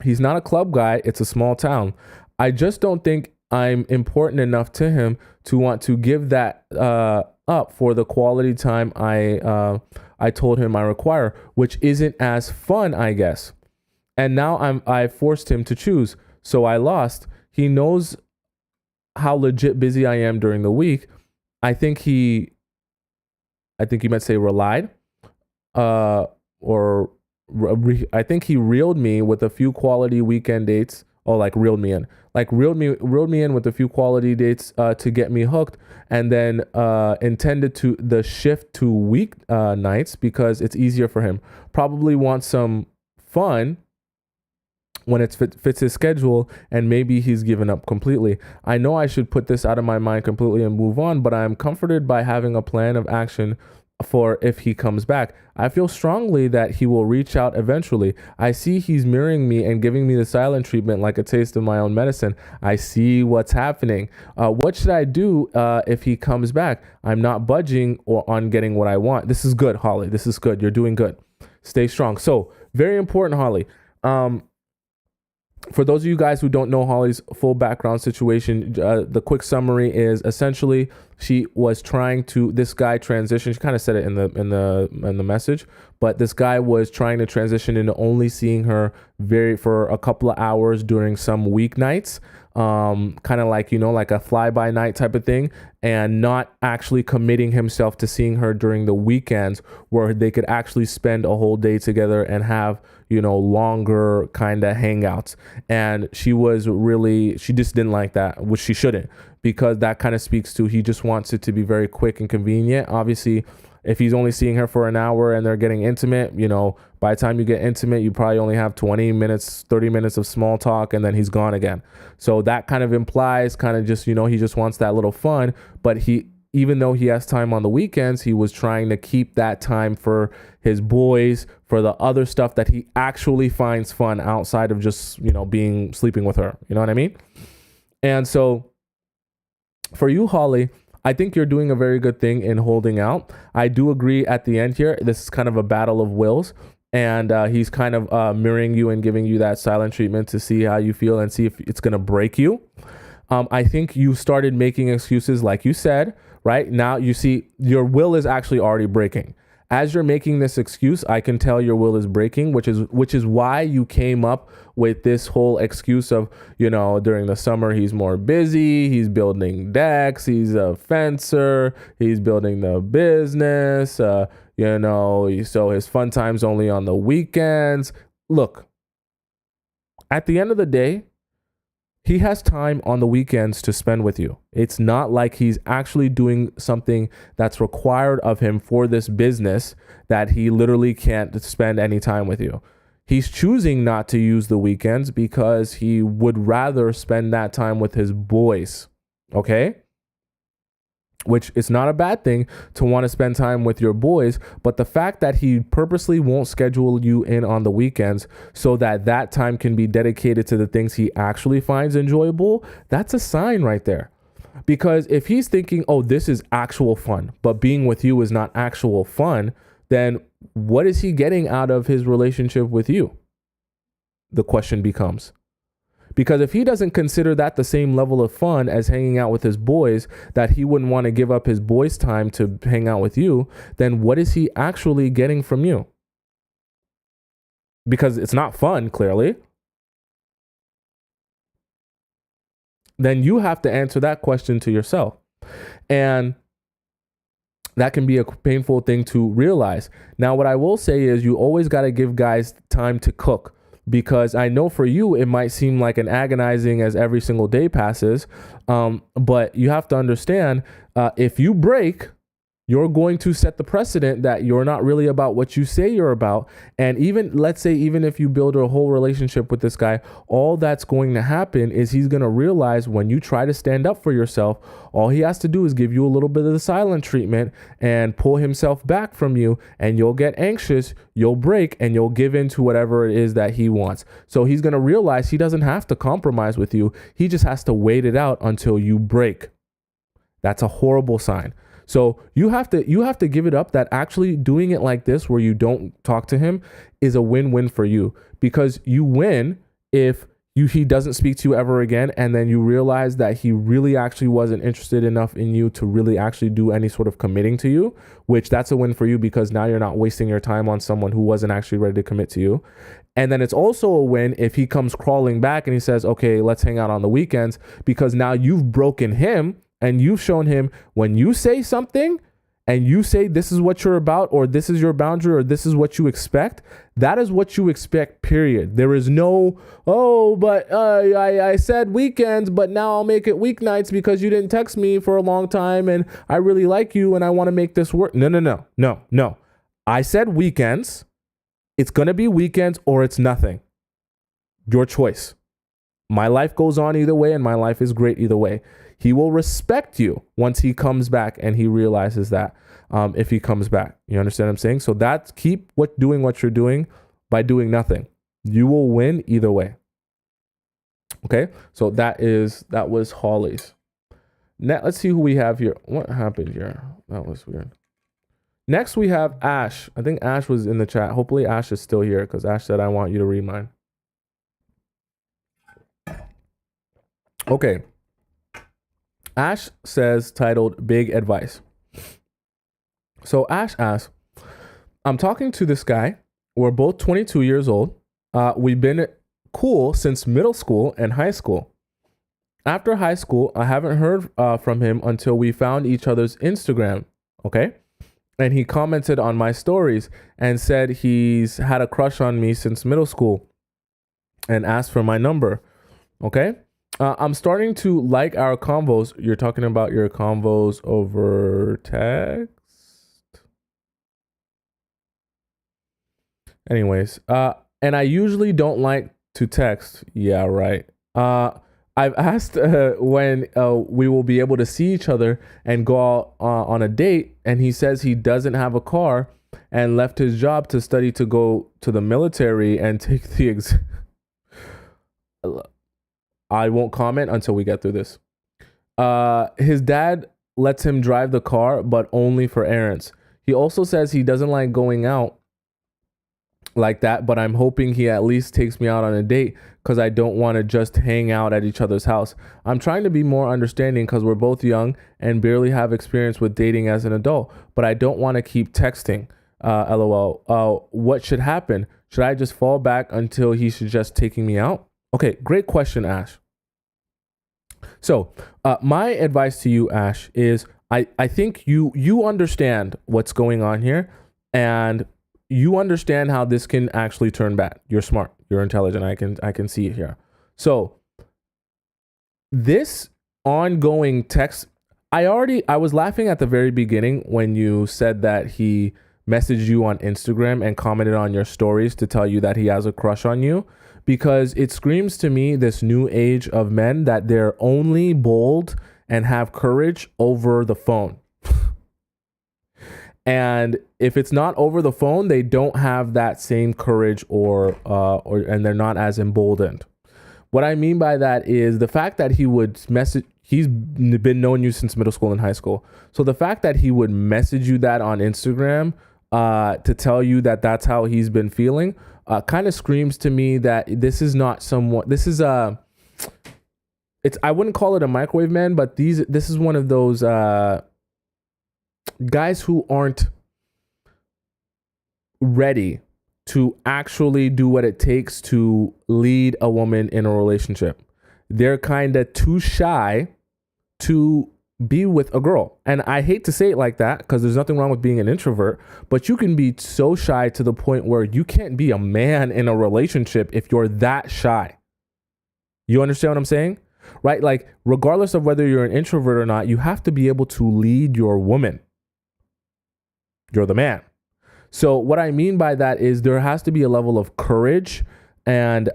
He's not a club guy. It's a small town. I just don't think I'm important enough to him to want to give that up for the quality time I told him I require, which isn't as fun, I guess. And now I forced him to choose, so I lost. He knows how legit busy I am during the week. I think he might say relied, I think he reeled me with a few quality weekend dates. Oh, like reeled me in with a few quality dates to get me hooked, and then intended to the shift to week nights because it's easier for him. Probably wants some fun when it fits his schedule, and maybe he's given up completely. I know I should put this out of my mind completely and move on, but I am comforted by having a plan of action for if he comes back. I feel strongly that he will reach out eventually. I see he's mirroring me and giving me the silent treatment like a taste of my own medicine. I see what's happening. What should I do if he comes back? I'm not budging or on getting what I want. This is good, Holly. This is good. You're doing good. Stay strong. So very important, Holly. For those of you guys who don't know Holly's full background situation, the quick summary is essentially she was trying to, this guy transition. She kind of said it in the message, but this guy was trying to transition into only seeing her for a couple of hours during some weeknights, kind of like, like a fly-by night type of thing, and not actually committing himself to seeing her during the weekends where they could actually spend a whole day together and have, longer kind of hangouts. And she just didn't like that, which she shouldn't, because that kind of speaks to, he just wants it to be very quick and convenient. Obviously, if he's only seeing her for an hour and they're getting intimate, by the time you get intimate, you probably only have 20 minutes, 30 minutes of small talk, and then he's gone again. So that kind of implies just, he just wants that little fun. But even though he has time on the weekends, he was trying to keep that time for his boys, for the other stuff that he actually finds fun outside of just, sleeping with her. You know what I mean? And so for you, Holly, I think you're doing a very good thing in holding out. I do agree at the end here, this is kind of a battle of wills. And he's kind of mirroring you and giving you that silent treatment to see how you feel and see if it's going to break you. I think you started making excuses like you said, right? Now you see your will is actually already breaking. As you're making this excuse, I can tell your will is breaking, which is why you came up with this whole excuse of, during the summer, he's more busy. He's building decks. He's a fencer. He's building the business, so his fun time's only on the weekends. Look, at the end of the day, he has time on the weekends to spend with you. It's not like he's actually doing something that's required of him for this business that he literally can't spend any time with you. He's choosing not to use the weekends because he would rather spend that time with his boys. Okay? which is not a bad thing to want to spend time with your boys. But the fact that he purposely won't schedule you in on the weekends so that that time can be dedicated to the things he actually finds enjoyable, that's a sign right there. Because if he's thinking, oh, this is actual fun, but being with you is not actual fun, then what is he getting out of his relationship with you? The question becomes. Because if he doesn't consider that the same level of fun as hanging out with his boys, that he wouldn't want to give up his boys' time to hang out with you, then what is he actually getting from you? Because it's not fun, clearly. Then you have to answer that question to yourself. And that can be a painful thing to realize. Now, what I will say is you always got to give guys time to cook. Because I know for you, it might seem like an agonizing as every single day passes. But you have to understand, if you break, you're going to set the precedent that you're not really about what you say you're about. And even, let's say, even if you build a whole relationship with this guy, all that's going to happen is he's going to realize when you try to stand up for yourself, all he has to do is give you a little bit of the silent treatment and pull himself back from you, and you'll get anxious, you'll break, and you'll give in to whatever it is that he wants. So he's going to realize he doesn't have to compromise with you. He just has to wait it out until you break. That's a horrible sign. So you have to give it up that actually doing it like this, where you don't talk to him, is a win-win for you, because you win if he doesn't speak to you ever again. And then you realize that he really actually wasn't interested enough in you to really actually do any sort of committing to you, which that's a win for you, because now you're not wasting your time on someone who wasn't actually ready to commit to you. And then it's also a win if he comes crawling back and he says, okay, let's hang out on the weekends, because now you've broken him. And you've shown him when you say something and you say this is what you're about, or this is your boundary, or this is what you expect, that is what you expect, period. There is no, oh, but I said weekends, but now I'll make it weeknights because you didn't text me for a long time and I really like you and I want to make this work. No. I said weekends. It's going to be weekends or it's nothing. Your choice. My life goes on either way, and my life is great either way. He will respect you once he comes back and he realizes that, if he comes back. You understand what I'm saying? So that's keep doing what you're doing by doing nothing. You will win either way. Okay? So that was Holly's. Now, let's see who we have here. What happened here? That was weird. Next, we have Ash. I think Ash was in the chat. Hopefully Ash is still here, because Ash said, I want you to read mine. Okay. Ash says, titled Big Advice. So Ash asks, I'm talking to this guy. We're both 22 years old. We've been cool since middle school and high school. After high school, I haven't heard from him until we found each other's Instagram. Okay. And he commented on my stories and said he's had a crush on me since middle school and asked for my number. Okay. I'm starting to like our convos. You're talking about your convos over text? Anyways, and I usually don't like to text. Yeah, right. I've asked when we will be able to see each other and go out on a date, and he says he doesn't have a car and left his job to study to go to the military and take the exam. I won't comment until we get through this. His dad lets him drive the car, but only for errands. He also says he doesn't like going out like that, but I'm hoping he at least takes me out on a date, because I don't want to just hang out at each other's house. I'm trying to be more understanding because we're both young and barely have experience with dating as an adult, but I don't want to keep texting. LOL. What should happen? Should I just fall back until he should just taking me out? Okay, great question, Ash. So my advice to you, Ash, is I think you understand what's going on here, and you understand how this can actually turn bad. You're smart. You're intelligent. I can see it here. So this ongoing text, I was laughing at the very beginning when you said that he messaged you on Instagram and commented on your stories to tell you that he has a crush on you, because it screams to me this new age of men that they're only bold and have courage over the phone. And if it's not over the phone, they don't have that same courage and they're not as emboldened. What I mean by that is the fact that he would message, he's been knowing you since middle school and high school. So the fact that he would message you that on Instagram to tell you that that's how he's been feeling kind of screams to me that this is not someone, this is I wouldn't call it a microwave man, but this is one of those guys who aren't ready to actually do what it takes to lead a woman in a relationship. They're kind of too shy to be with a girl. And I hate to say it like that because there's nothing wrong with being an introvert, but you can be so shy to the point where you can't be a man in a relationship if you're that shy. You understand what I'm saying? Right? Like, regardless of whether you're an introvert or not, you have to be able to lead your woman. You're the man. So what I mean by that is there has to be a level of courage and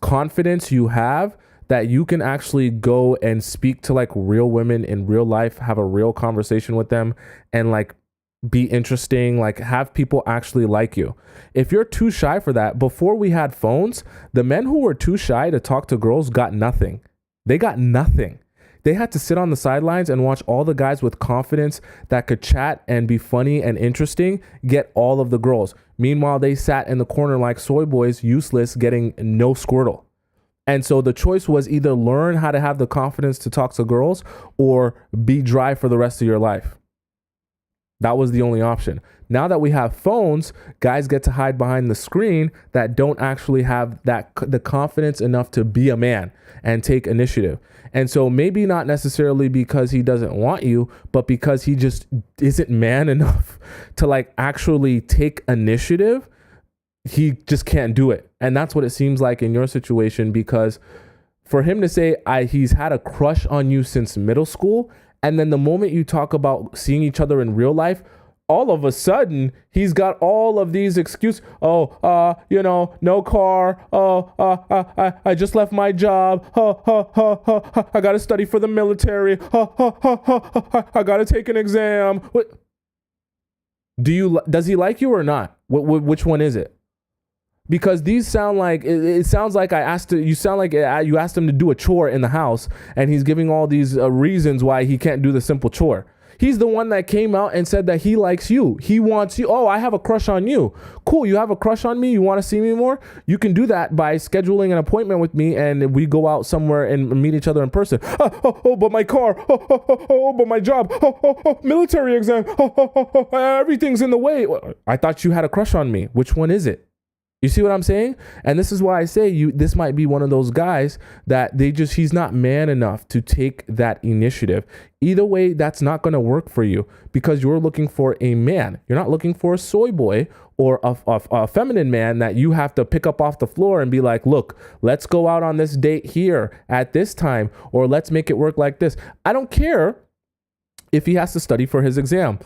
confidence you have that you can actually go and speak to like real women in real life, have a real conversation with them, and like be interesting, like have people actually like you. If you're too shy for that, before we had phones, the men who were too shy to talk to girls got nothing. They got nothing. They had to sit on the sidelines and watch all the guys with confidence that could chat and be funny and interesting get all of the girls. Meanwhile, they sat in the corner like soy boys, useless, getting no squirtle. And so the choice was either learn how to have the confidence to talk to girls or be dry for the rest of your life. That was the only option. Now that we have phones, guys get to hide behind the screen that don't actually have the confidence enough to be a man and take initiative. And so maybe not necessarily because he doesn't want you, but because he just isn't man enough to like actually take initiative. He just can't do it. And that's what it seems like in your situation, because for him to say he's had a crush on you since middle school, and then the moment you talk about seeing each other in real life, all of a sudden he's got all of these excuses. No car. I just left my job. I got to study for the military. I got to take an exam. What? Does he like you or not? Which one is it? Because these sound like, it sounds like you sound like you asked him to do a chore in the house and he's giving all these reasons why he can't do the simple chore. He's the one that came out and said that he likes you. He wants you. Oh, I have a crush on you. Cool. You have a crush on me. You want to see me more? You can do that by scheduling an appointment with me and we go out somewhere and meet each other in person. But my car. But my job. Military exam. Everything's in the way. I thought you had a crush on me. Which one is it? You see what I'm saying? And this is why I say this might be one of those guys that he's not man enough to take that initiative. Either way, that's not going to work for you because you're looking for a man. You're not looking for a soy boy or a feminine man that you have to pick up off the floor and be like, look, let's go out on this date here at this time, or let's make it work like this. I don't care if he has to study for his exam.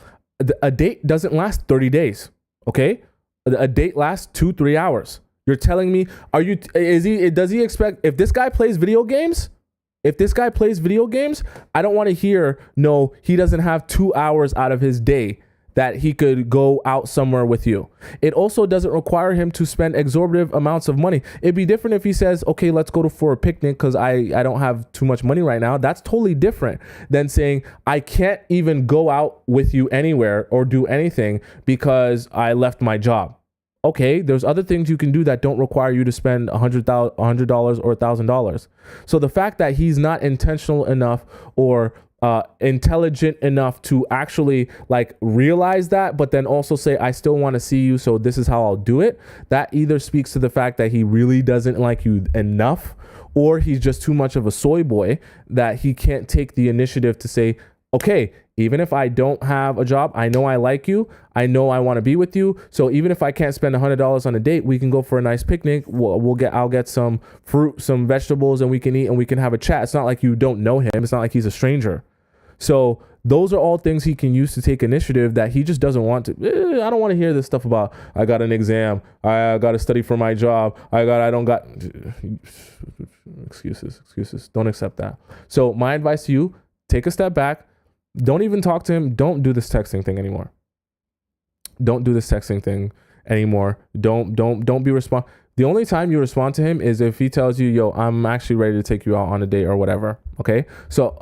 A date doesn't last 30 days. Okay. A date lasts 2-3 hours. You're telling me, does he expect, if this guy plays video games, I don't want to hear, no, he doesn't have 2 hours out of his day that he could go out somewhere with you. It also doesn't require him to spend exorbitant amounts of money. It'd be different if he says, okay, let's go for a picnic because I don't have too much money right now. That's totally different than saying, I can't even go out with you anywhere or do anything because I left my job. Okay, there's other things you can do that don't require you to spend $100 or $1,000. So the fact that he's not intentional enough or intelligent enough to actually like realize that, but then also say, I still want to see you, so this is how I'll do it. That either speaks to the fact that he really doesn't like you enough, or he's just too much of a soy boy that he can't take the initiative to say, okay, even if I don't have a job, I know I like you. I know I want to be with you. So even if I can't spend $100 on a date, we can go for a nice picnic. I'll get some fruit, some vegetables, and we can eat and we can have a chat. It's not like you don't know him. It's not like he's a stranger. So those are all things he can use to take initiative that he just doesn't want to. I don't want to hear this stuff about, I got an exam. I got to study for my job. I don't got excuses. Don't accept that. So my advice to you, take a step back. Don't even talk to him. Don't do this texting thing anymore. Don't do this texting thing anymore. Don't be the only time you respond to him is if he tells you, yo, I'm actually ready to take you out on a date or whatever. Okay. So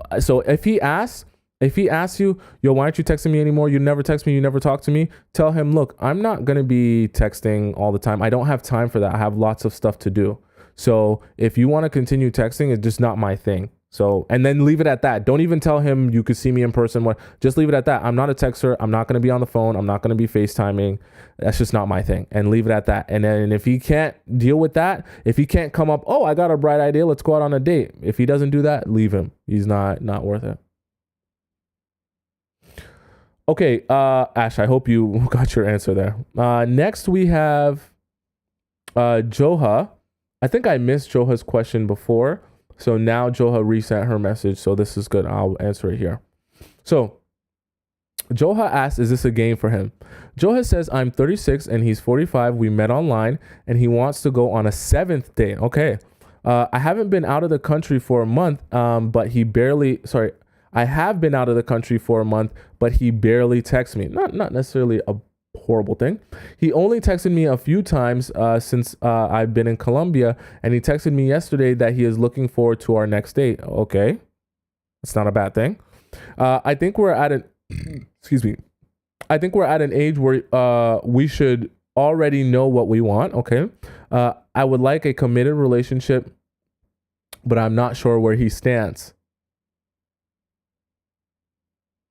if he asks you, yo, why aren't you texting me anymore? You never text me. You never talk to me. Tell him, look, I'm not going to be texting all the time. I don't have time for that. I have lots of stuff to do. So if you want to continue texting, it's just not my thing. So, and then leave it at that. Don't even tell him you could see me in person. What? Just leave it at that. I'm not a texter. I'm not going to be on the phone. I'm not going to be FaceTiming. That's just not my thing. And leave it at that. And then if he can't deal with that, if he can't come up, oh, I got a bright idea, let's go out on a date. If he doesn't do that, leave him. He's not worth it. Okay, Ash, I hope you got your answer there. Next we have Joha. I think I missed Joha's question before. So now Joha resent her message. So this is good. I'll answer it here. So Joha asked, is this a game for him? Joha says, I'm 36 and he's 45. We met online and he wants to go on a 7th date. Okay. I haven't been out of the country for a month, but I have been out of the country for a month, but he barely texts me. Not necessarily a horrible thing. He only texted me a few times since I've been in Colombia, and he texted me yesterday that he is looking forward to our next date. Okay, it's not a bad thing. I think we're at an excuse me. I think we're at an age where we should already know what we want. Okay, I would like a committed relationship, but I'm not sure where he stands.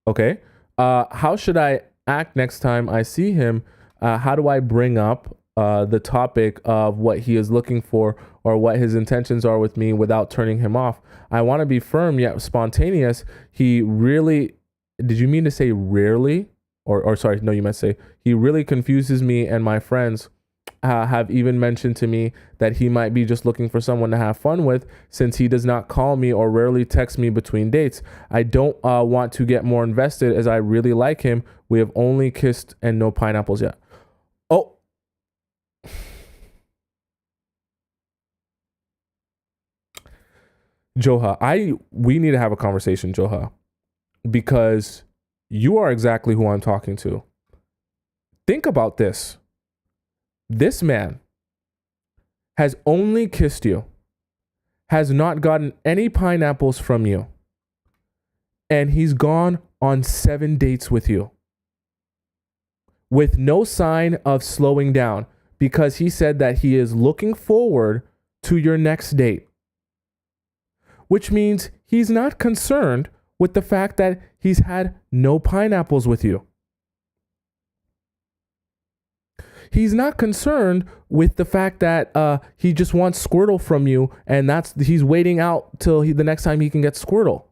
Okay, how should I act next time I see him? How do I bring up the topic of what he is looking for or what his intentions are with me without turning him off? I want to be firm yet spontaneous. He really, did you mean to say rarely? Or sorry, no, you meant to say he really confuses me, and my friends have even mentioned to me that he might be just looking for someone to have fun with, since he does not call me or rarely text me between dates. I don't want to get more invested as I really like him. We have only kissed and no pineapples yet. Oh. Joha, we need to have a conversation, Joha, because you are exactly who I'm talking to. Think about this. This man has only kissed you, has not gotten any pineapples from you, and he's gone on 7 dates with you with no sign of slowing down, because he said that he is looking forward to your next date, which means he's not concerned with the fact that he's had no pineapples with you. He's not concerned with the fact that he just wants Squirtle from you, and he's waiting out till the next time he can get Squirtle.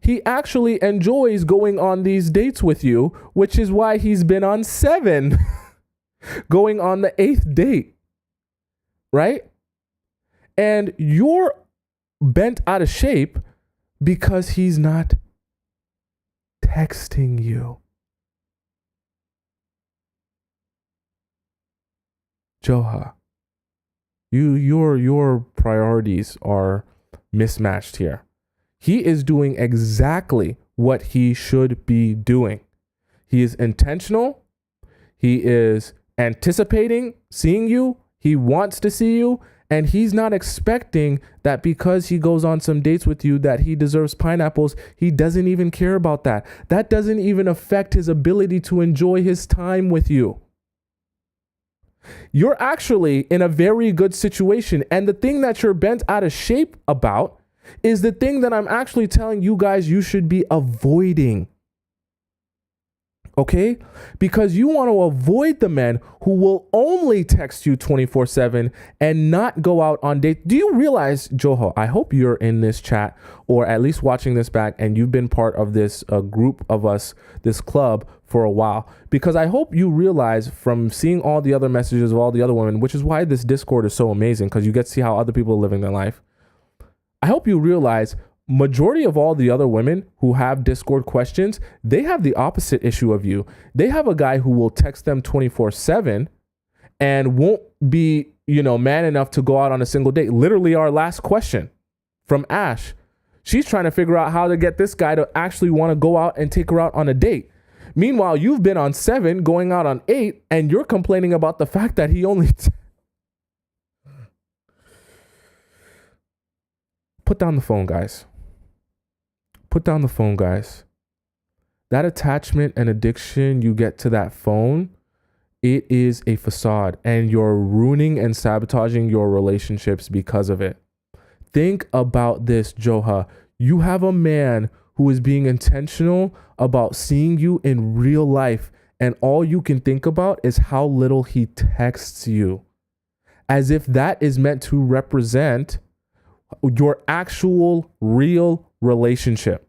He actually enjoys going on these dates with you, which is why he's been on 7, going on the 8th date, right? And you're bent out of shape because he's not texting you. Joha, your priorities are mismatched here. He is doing exactly what he should be doing. He is intentional. He is anticipating seeing you. He wants to see you. And he's not expecting that because he goes on some dates with you that he deserves pineapples. He doesn't even care about that. That doesn't even affect his ability to enjoy his time with you. You're actually in a very good situation. And the thing that you're bent out of shape about is the thing that I'm actually telling you guys you should be avoiding. Okay? Because you want to avoid the men who will only text you 24/7 and not go out on dates. Do you realize, Joho, I hope you're in this chat or at least watching this back and you've been part of this group of us, this club for a while, because I hope you realize from seeing all the other messages of all the other women, which is why this Discord is so amazing, because you get to see how other people are living their life. I hope you realize majority of all the other women who have Discord questions, they have the opposite issue of you. They have a guy who will text them 24/7 and won't be, man enough to go out on a single date. Literally our last question from Ash. She's trying to figure out how to get this guy to actually want to go out and take her out on a date. Meanwhile, you've been on 7, going out on 8, and you're complaining about the fact that he only... Put down the phone, guys. Put down the phone, guys. That attachment and addiction you get to that phone, it is a facade, and you're ruining and sabotaging your relationships because of it. Think about this, Joha. You have a man who is being intentional about seeing you in real life, and all you can think about is how little he texts you, as if that is meant to represent your actual real relationship.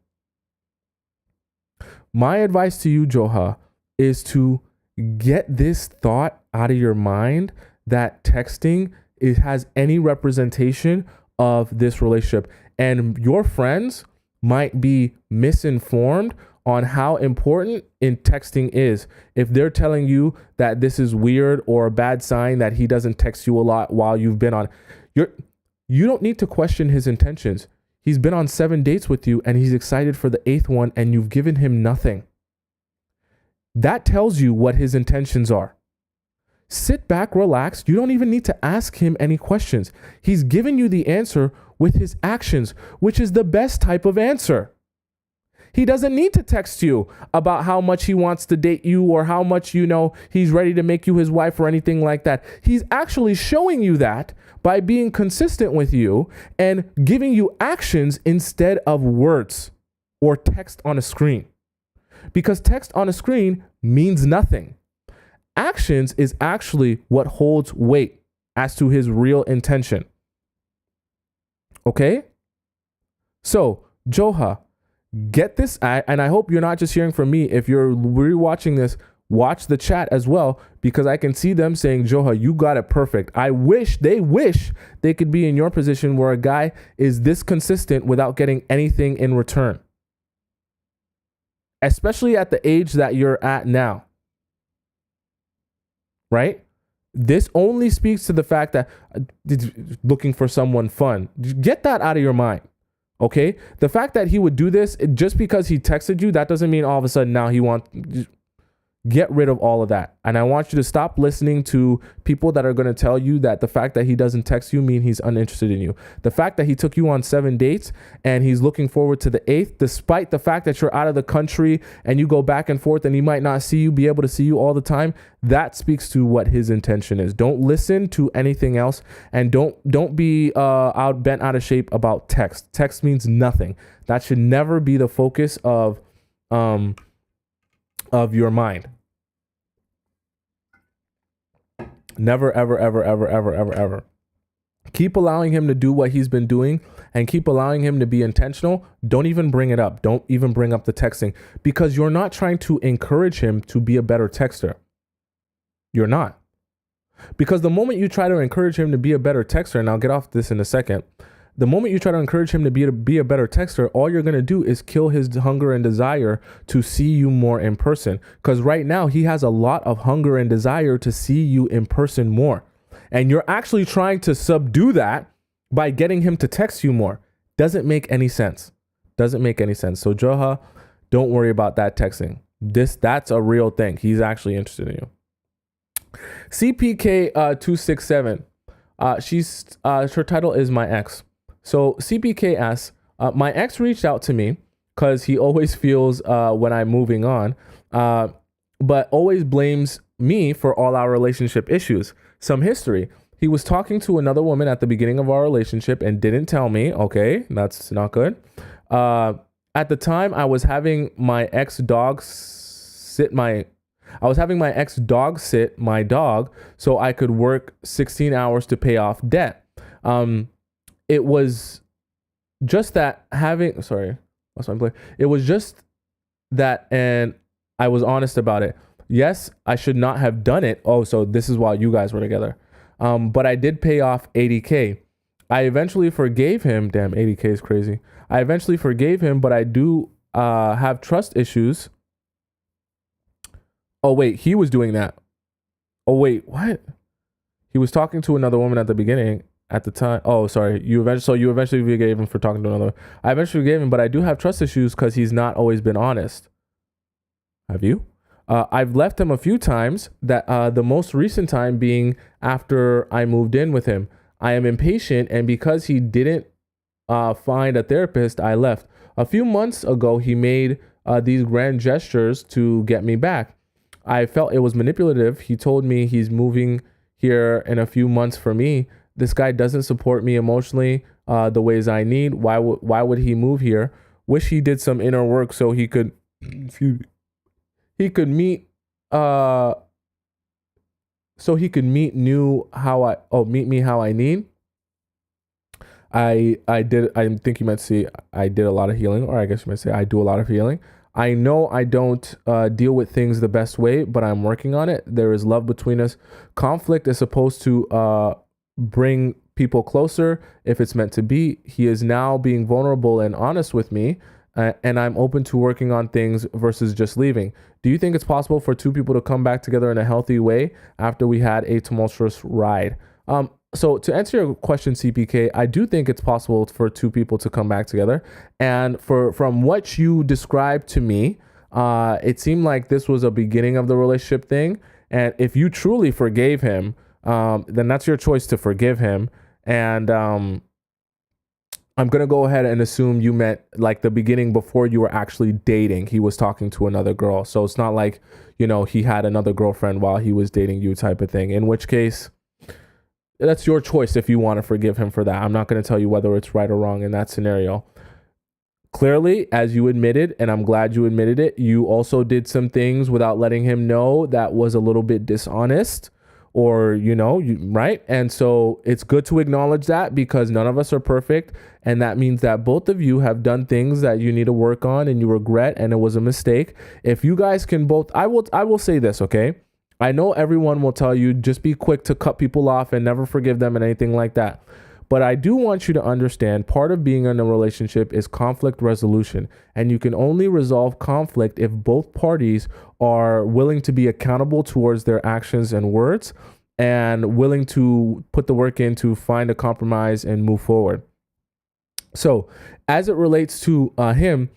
My advice to you, Joha, is to get this thought out of your mind that texting has any representation of this relationship. And your friends might be misinformed on how important in texting is. If they're telling you that this is weird or a bad sign that he doesn't text you a lot while you've been on, you don't need to question his intentions. He's been on 7 dates with you and he's excited for the 8th one, and you've given him nothing. That tells you what his intentions are. Sit back, relax. You don't even need to ask him any questions. He's giving you the answer with his actions, which is the best type of answer. He doesn't need to text you about how much he wants to date you or how much, he's ready to make you his wife or anything like that. He's actually showing you that by being consistent with you and giving you actions instead of words or text on a screen. Because text on a screen means nothing. Actions is actually what holds weight as to his real intention. Okay? So, Joha, get this, and I hope you're not just hearing from me. If you're rewatching this, watch the chat as well, because I can see them saying, Joha, you got it perfect. They wish they could be in your position where a guy is this consistent without getting anything in return. Especially at the age that you're at now. Right? This only speaks to the fact that looking for someone fun. Get that out of your mind. Okay? The fact that he would do this just because he texted you, that doesn't mean all of a sudden now he wants... Get rid of all of that. And I want you to stop listening to people that are going to tell you that the fact that he doesn't text you mean he's uninterested in you. The fact that he took you on 7 dates and he's looking forward to the 8th, despite the fact that you're out of the country and you go back and forth and he might not be able to see you all the time, that speaks to what his intention is. Don't listen to anything else, and don't be bent out of shape about text. Text means nothing. That should never be the focus of your mind. Never, ever, ever, ever, ever, ever, ever. Keep allowing him to do what he's been doing and keep allowing him to be intentional. Don't even bring it up. Don't even bring up the texting, because you're not trying to encourage him to be a better texter. You're not. Because the moment you try to encourage him to be a better texter, and I'll get off this in a second, the moment you try to encourage him to be a better texter, all you're going to do is kill his hunger and desire to see you more in person. Because right now he has a lot of hunger and desire to see you in person more. And you're actually trying to subdue that by getting him to text you more. Doesn't make any sense. Doesn't make any sense. So Joha, don't worry about that texting. That's a real thing. He's actually interested in you. CPK 267. Her title is My Ex. So CPK asks, my ex reached out to me because he always feels when I'm moving on, but always blames me for all our relationship issues. Some history. He was talking to another woman at the beginning of our relationship and didn't tell me. Okay, that's not good. At the time, I was having my ex dog sit my dog so I could work 16 hours to pay off debt. It was just that It was just that, and I was honest about it. Yes, I should not have done it. Oh, so this is while you guys were together. But I did pay off $80K. I eventually forgave him. Damn, $80K is crazy. I eventually forgave him, but I do have trust issues. Oh, wait, he was doing that. Oh, wait, what? He was talking to another woman at the beginning. at the time. Oh, sorry. You eventually forgave him for talking to another. I eventually forgave him, but I do have trust issues because he's not always been honest. Have you? I've left him a few times. That the most recent time being after I moved in with him. I am impatient, and because he didn't find a therapist, I left. A few months ago, he made these grand gestures to get me back. I felt it was manipulative. He told me he's moving here in a few months for me. This guy doesn't support me emotionally the ways I need. Why would he move here? Wish he did some inner work so he could he could meet so he could meet me how I need. I think you might say I did a lot of healing, or I guess you might say I do a lot of healing. I know I don't deal with things the best way, but I'm working on it. There is love between us. Conflict is supposed to bring people closer if it's meant to be. He is now being vulnerable and honest with me, and I'm open to working on things versus just leaving. Do you think it's possible for two people to come back together in a healthy way after we had a tumultuous ride? So to answer your question, CPK, I do think it's possible for two people to come back together. And from what you described to me, it seemed like this was a beginning of the relationship thing. And if you truly forgave him, then that's your choice to forgive him. And I'm going to go ahead and assume you meant like the beginning before you were actually dating. He was talking to another girl. So it's not like, he had another girlfriend while he was dating you type of thing, in which case that's your choice if you want to forgive him for that. I'm not going to tell you whether it's right or wrong in that scenario. Clearly, as you admitted, and I'm glad you admitted it, you also did some things without letting him know that was a little bit dishonest or, right? And so it's good to acknowledge that because none of us are perfect. And that means that both of you have done things that you need to work on and you regret and it was a mistake. If you guys can both, I will say this, okay? I know everyone will tell you just be quick to cut people off and never forgive them and anything like that. But I do want you to understand part of being in a relationship is conflict resolution. And you can only resolve conflict if both parties are willing to be accountable towards their actions and words and willing to put the work in to find a compromise and move forward. So as it relates to him,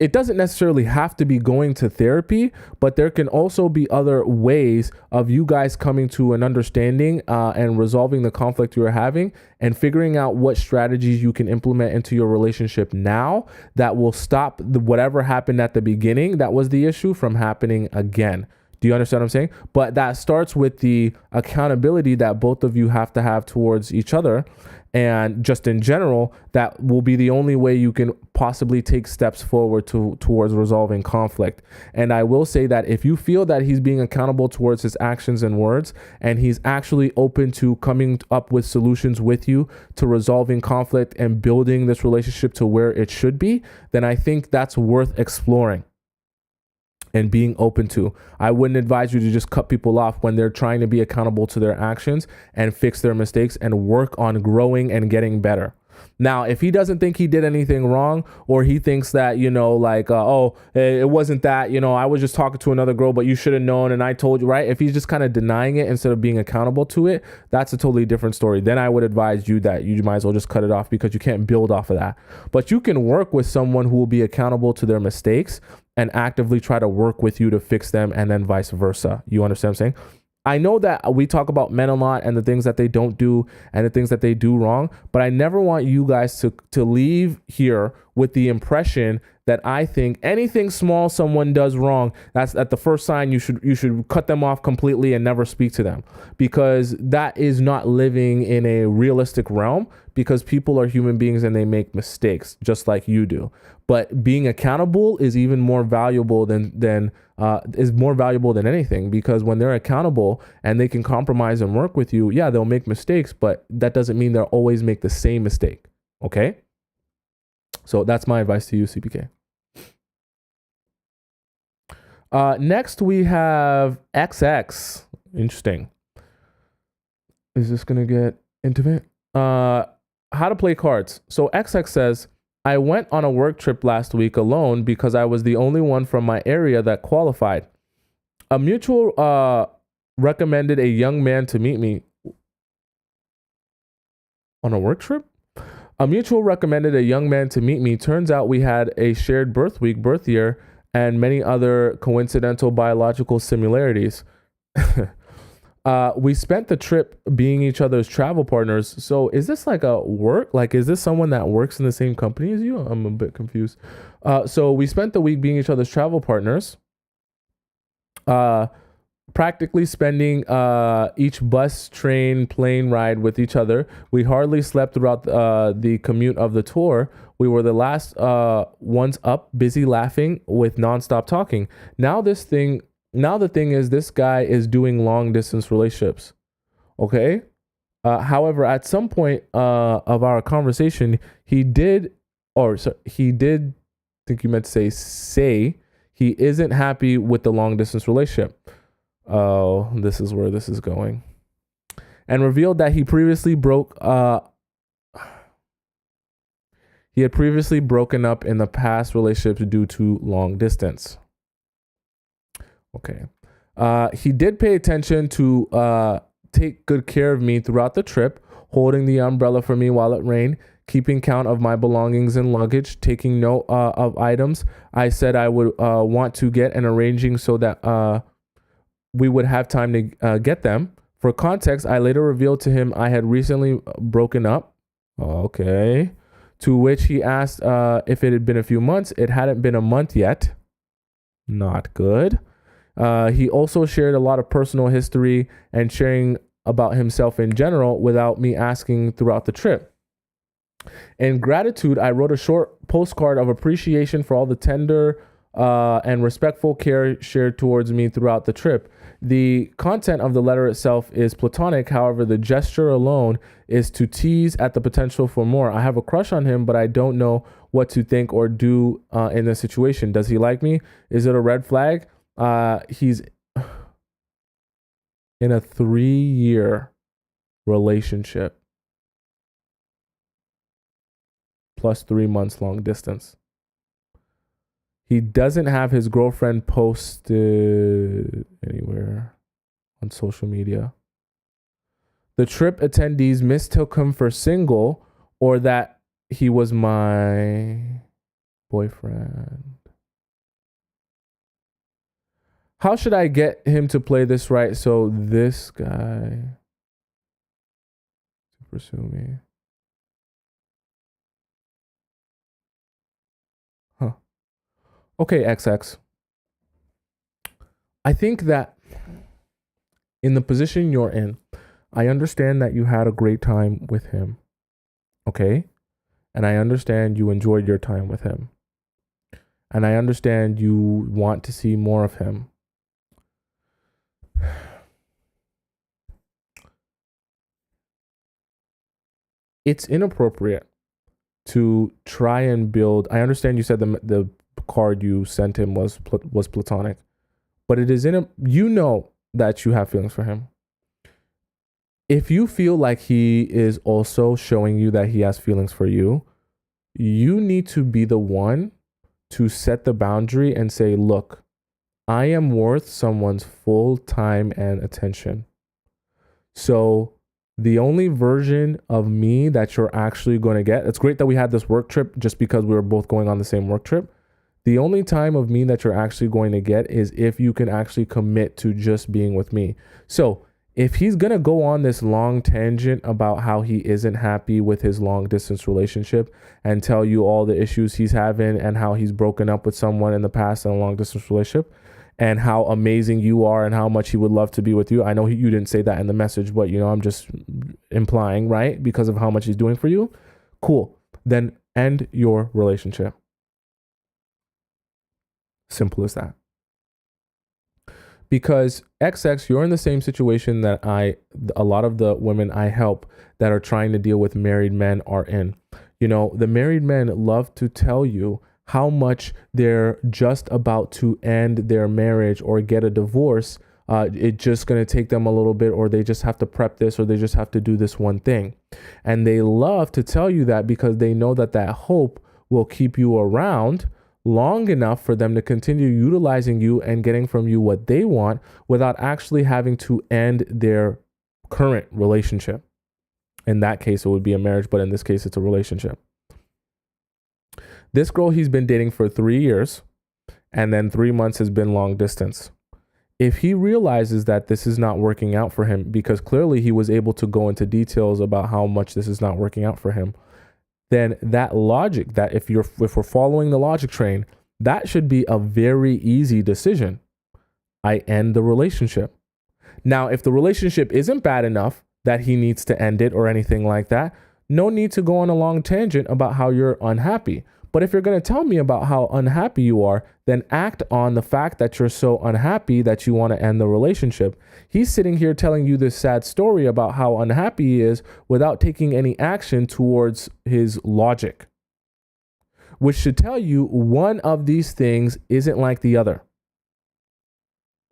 it doesn't necessarily have to be going to therapy, but there can also be other ways of you guys coming to an understanding and resolving the conflict you are having and figuring out what strategies you can implement into your relationship now that will stop whatever happened at the beginning that was the issue from happening again. Do you understand what I'm saying? But that starts with the accountability that both of you have to have towards each other. And just in general, that will be the only way you can possibly take steps forward towards resolving conflict. And I will say that if you feel that he's being accountable towards his actions and words, and he's actually open to coming up with solutions with you to resolving conflict and building this relationship to where it should be, then I think that's worth exploring and being open to. I wouldn't advise you to just cut people off when they're trying to be accountable to their actions and fix their mistakes and work on growing and getting better. Now, if he doesn't think he did anything wrong, or he thinks that, it wasn't that, I was just talking to another girl, but you should have known and I told you, right? If he's just kind of denying it instead of being accountable to it, that's a totally different story. Then I would advise you that you might as well just cut it off because you can't build off of that. But you can work with someone who will be accountable to their mistakes and actively try to work with you to fix them, and then vice versa. You understand what I'm saying? I know that we talk about men a lot and the things that they don't do and the things that they do wrong, but I never want you guys to leave here with the impression that I think anything small someone does wrong, that's at the first sign you should cut them off completely and never speak to them, because that is not living in a realistic realm, because people are human beings and they make mistakes just like you do. But being accountable is even more valuable than anything, because when they're accountable and they can compromise and work with you, yeah, they'll make mistakes, but that doesn't mean they'll always make the same mistake. Okay? So that's my advice to you, CPK. Next we have XX. Interesting. Is this gonna get intimate? How to play cards. So XX says, I went on a work trip last week alone because I was the only one from my area that qualified. A mutual recommended a young man to meet me. On a work trip? A mutual recommended a young man to meet me. Turns out we had a shared birth week, birth year, and many other coincidental biological similarities. We spent the trip being each other's travel partners. So is this like a work? Like, is this someone that works in the same company as you? I'm a bit confused. So we spent the week being each other's travel partners. Practically spending each bus, train, plane ride with each other. We hardly slept throughout the commute of the tour. We were the last ones up, busy laughing with nonstop talking. Now the thing is, this guy is doing long distance relationships. Okay. However, at some point of our conversation, he did think you meant to say he isn't happy with the long distance relationship. Oh, this is where this is going. And revealed that he had previously broken up in the past relationships due to long distance. Okay. He did pay attention to take good care of me throughout the trip, holding the umbrella for me while it rained, keeping count of my belongings and luggage, taking note of items I said I would want to get, and arranging so that we would have time to get them. For context, I later revealed to him I had recently broken up. Okay. To which he asked if it had been a few months. It hadn't been a month yet. Not good. He also shared a lot of personal history and sharing about himself in general without me asking throughout the trip. In gratitude, I wrote a short postcard of appreciation for all the tender and respectful care shared towards me throughout the trip. The content of the letter itself is platonic. However, the gesture alone is to tease at the potential for more. I have a crush on him, but I don't know what to think or do in this situation. Does he like me? Is it a red flag? He's in a 3-year relationship plus 3 months long distance. He doesn't have his girlfriend posted anywhere on social media. The trip attendees mistook him for single, or that he was my boyfriend. How should I get him to play this right so this guy to pursue me? Huh. Okay, XX. I think that in the position you're in, I understand that you had a great time with him. Okay? And I understand you enjoyed your time with him. And I understand you want to see more of him. It's inappropriate to try and build. I understand you said the card you sent him was platonic, but it is you know that you have feelings for him. If you feel like he is also showing you that he has feelings for you, you need to be the one to set the boundary and say, look, I am worth someone's full time and attention. So the only version of me that you're actually going to get, it's great that we had this work trip just because we were both going on the same work trip. The only time of me that you're actually going to get is if you can actually commit to just being with me. So if he's going to go on this long tangent about how he isn't happy with his long distance relationship and tell you all the issues he's having and how he's broken up with someone in the past in a long distance relationship and how amazing you are and how much he would love to be with you. I know you didn't say that in the message, but I'm just implying, right? Because of how much he's doing for you. Cool. Then end your relationship. Simple as that. Because XX, you're in the same situation that a lot of the women I help that are trying to deal with married men are in. The married men love to tell you how much they're just about to end their marriage or get a divorce. It's just going to take them a little bit, or they just have to prep this, or they just have to do this one thing. And they love to tell you that because they know that hope will keep you around long enough for them to continue utilizing you and getting from you what they want without actually having to end their current relationship. In that case, it would be a marriage, but in this case, it's a relationship. This girl he's been dating for 3 years, and then 3 months has been long distance. If he realizes that this is not working out for him, because clearly he was able to go into details about how much this is not working out for him, then that logic, that if we're following the logic train, that should be a very easy decision. I end the relationship. Now, if the relationship isn't bad enough that he needs to end it or anything like that, no need to go on a long tangent about how you're unhappy. But if you're going to tell me about how unhappy you are, then act on the fact that you're so unhappy that you want to end the relationship. He's sitting here telling you this sad story about how unhappy he is without taking any action towards his logic, which should tell you one of these things isn't like the other.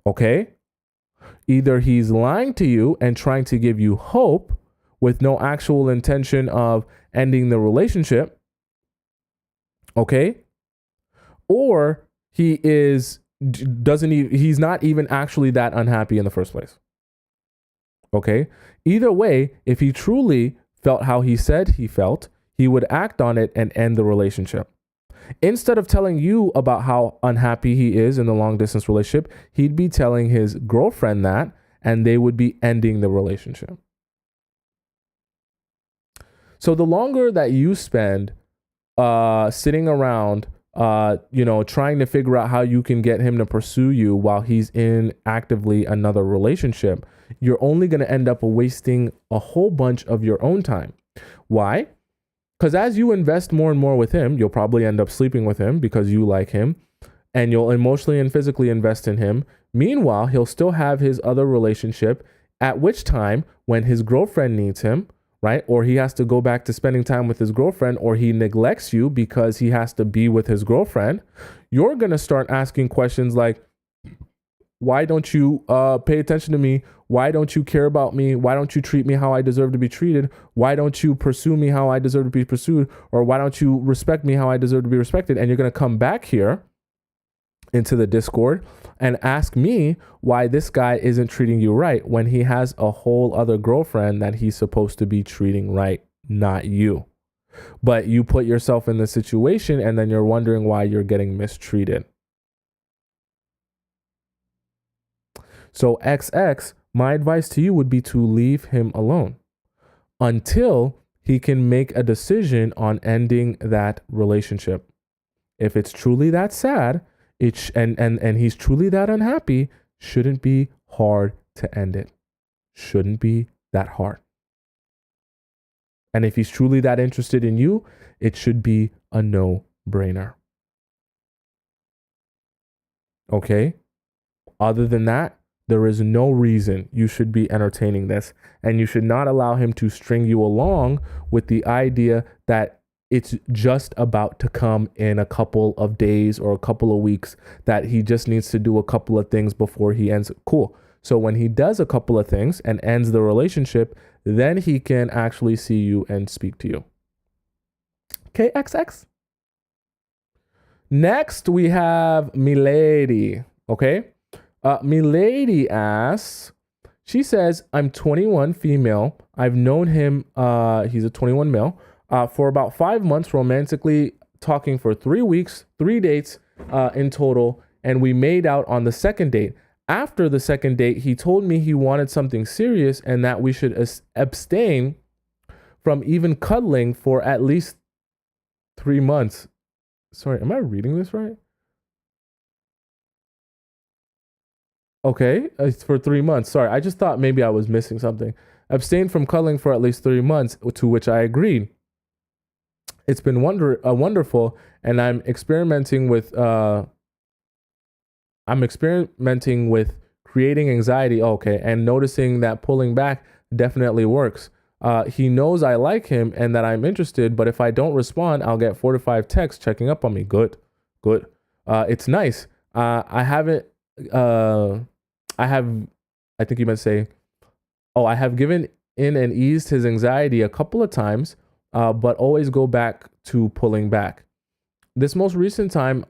Okay? Either he's lying to you and trying to give you hope with no actual intention of ending the relationship, okay? Or he's not even actually that unhappy in the first place. Okay? Either way, if he truly felt how he said he felt, he would act on it and end the relationship. Instead of telling you about how unhappy he is in the long distance relationship, he'd be telling his girlfriend that, and they would be ending the relationship. So the longer that you spend sitting around, trying to figure out how you can get him to pursue you while he's in actively another relationship, you're only going to end up wasting a whole bunch of your own time. Why? Because as you invest more and more with him, you'll probably end up sleeping with him because you like him, and you'll emotionally and physically invest in him. Meanwhile, he'll still have his other relationship, at which time, when his girlfriend needs him, right? Or he has to go back to spending time with his girlfriend, or he neglects you because he has to be with his girlfriend, you're going to start asking questions like, why don't you pay attention to me? Why don't you care about me? Why don't you treat me how I deserve to be treated? Why don't you pursue me how I deserve to be pursued? Or why don't you respect me how I deserve to be respected? And you're going to come back here into the Discord and ask me why this guy isn't treating you right when he has a whole other girlfriend that he's supposed to be treating right, not you. But you put yourself in the situation and then you're wondering why you're getting mistreated. So XX, my advice to you would be to leave him alone until he can make a decision on ending that relationship. If it's truly that sad, and he's truly that unhappy, shouldn't be hard to end it. Shouldn't be that hard. And if he's truly that interested in you, it should be a no-brainer. Okay? Other than that, there is no reason you should be entertaining this, and you should not allow him to string you along with the idea that it's just about to come in a couple of days or a couple of weeks, that he just needs to do a couple of things before he ends. Cool. So when he does a couple of things and ends the relationship, then he can actually see you and speak to you. Okay, XX. Next, we have Milady. Okay. Milady asks, she says, I'm 21 female. I've known him, he's a 21 male, for about 5 months, romantically talking for 3 weeks, 3 dates in total. And we made out on the second date. After the second date, he told me he wanted something serious and that we should abstain from even cuddling for at least 3 months. Sorry, am I reading this right? Okay, it's for 3 months. Sorry, I just thought maybe I was missing something. Abstain from cuddling for at least 3 months, to which I agreed. It's been wonderful, and I'm experimenting with creating anxiety. Okay, and noticing that pulling back definitely works. He knows I like him and that I'm interested, but if I don't respond, I'll get 4 to 5 texts checking up on me. Good. It's nice. I think you might say, I have given in and eased his anxiety a couple of times, but always go back to pulling back. This most recent time,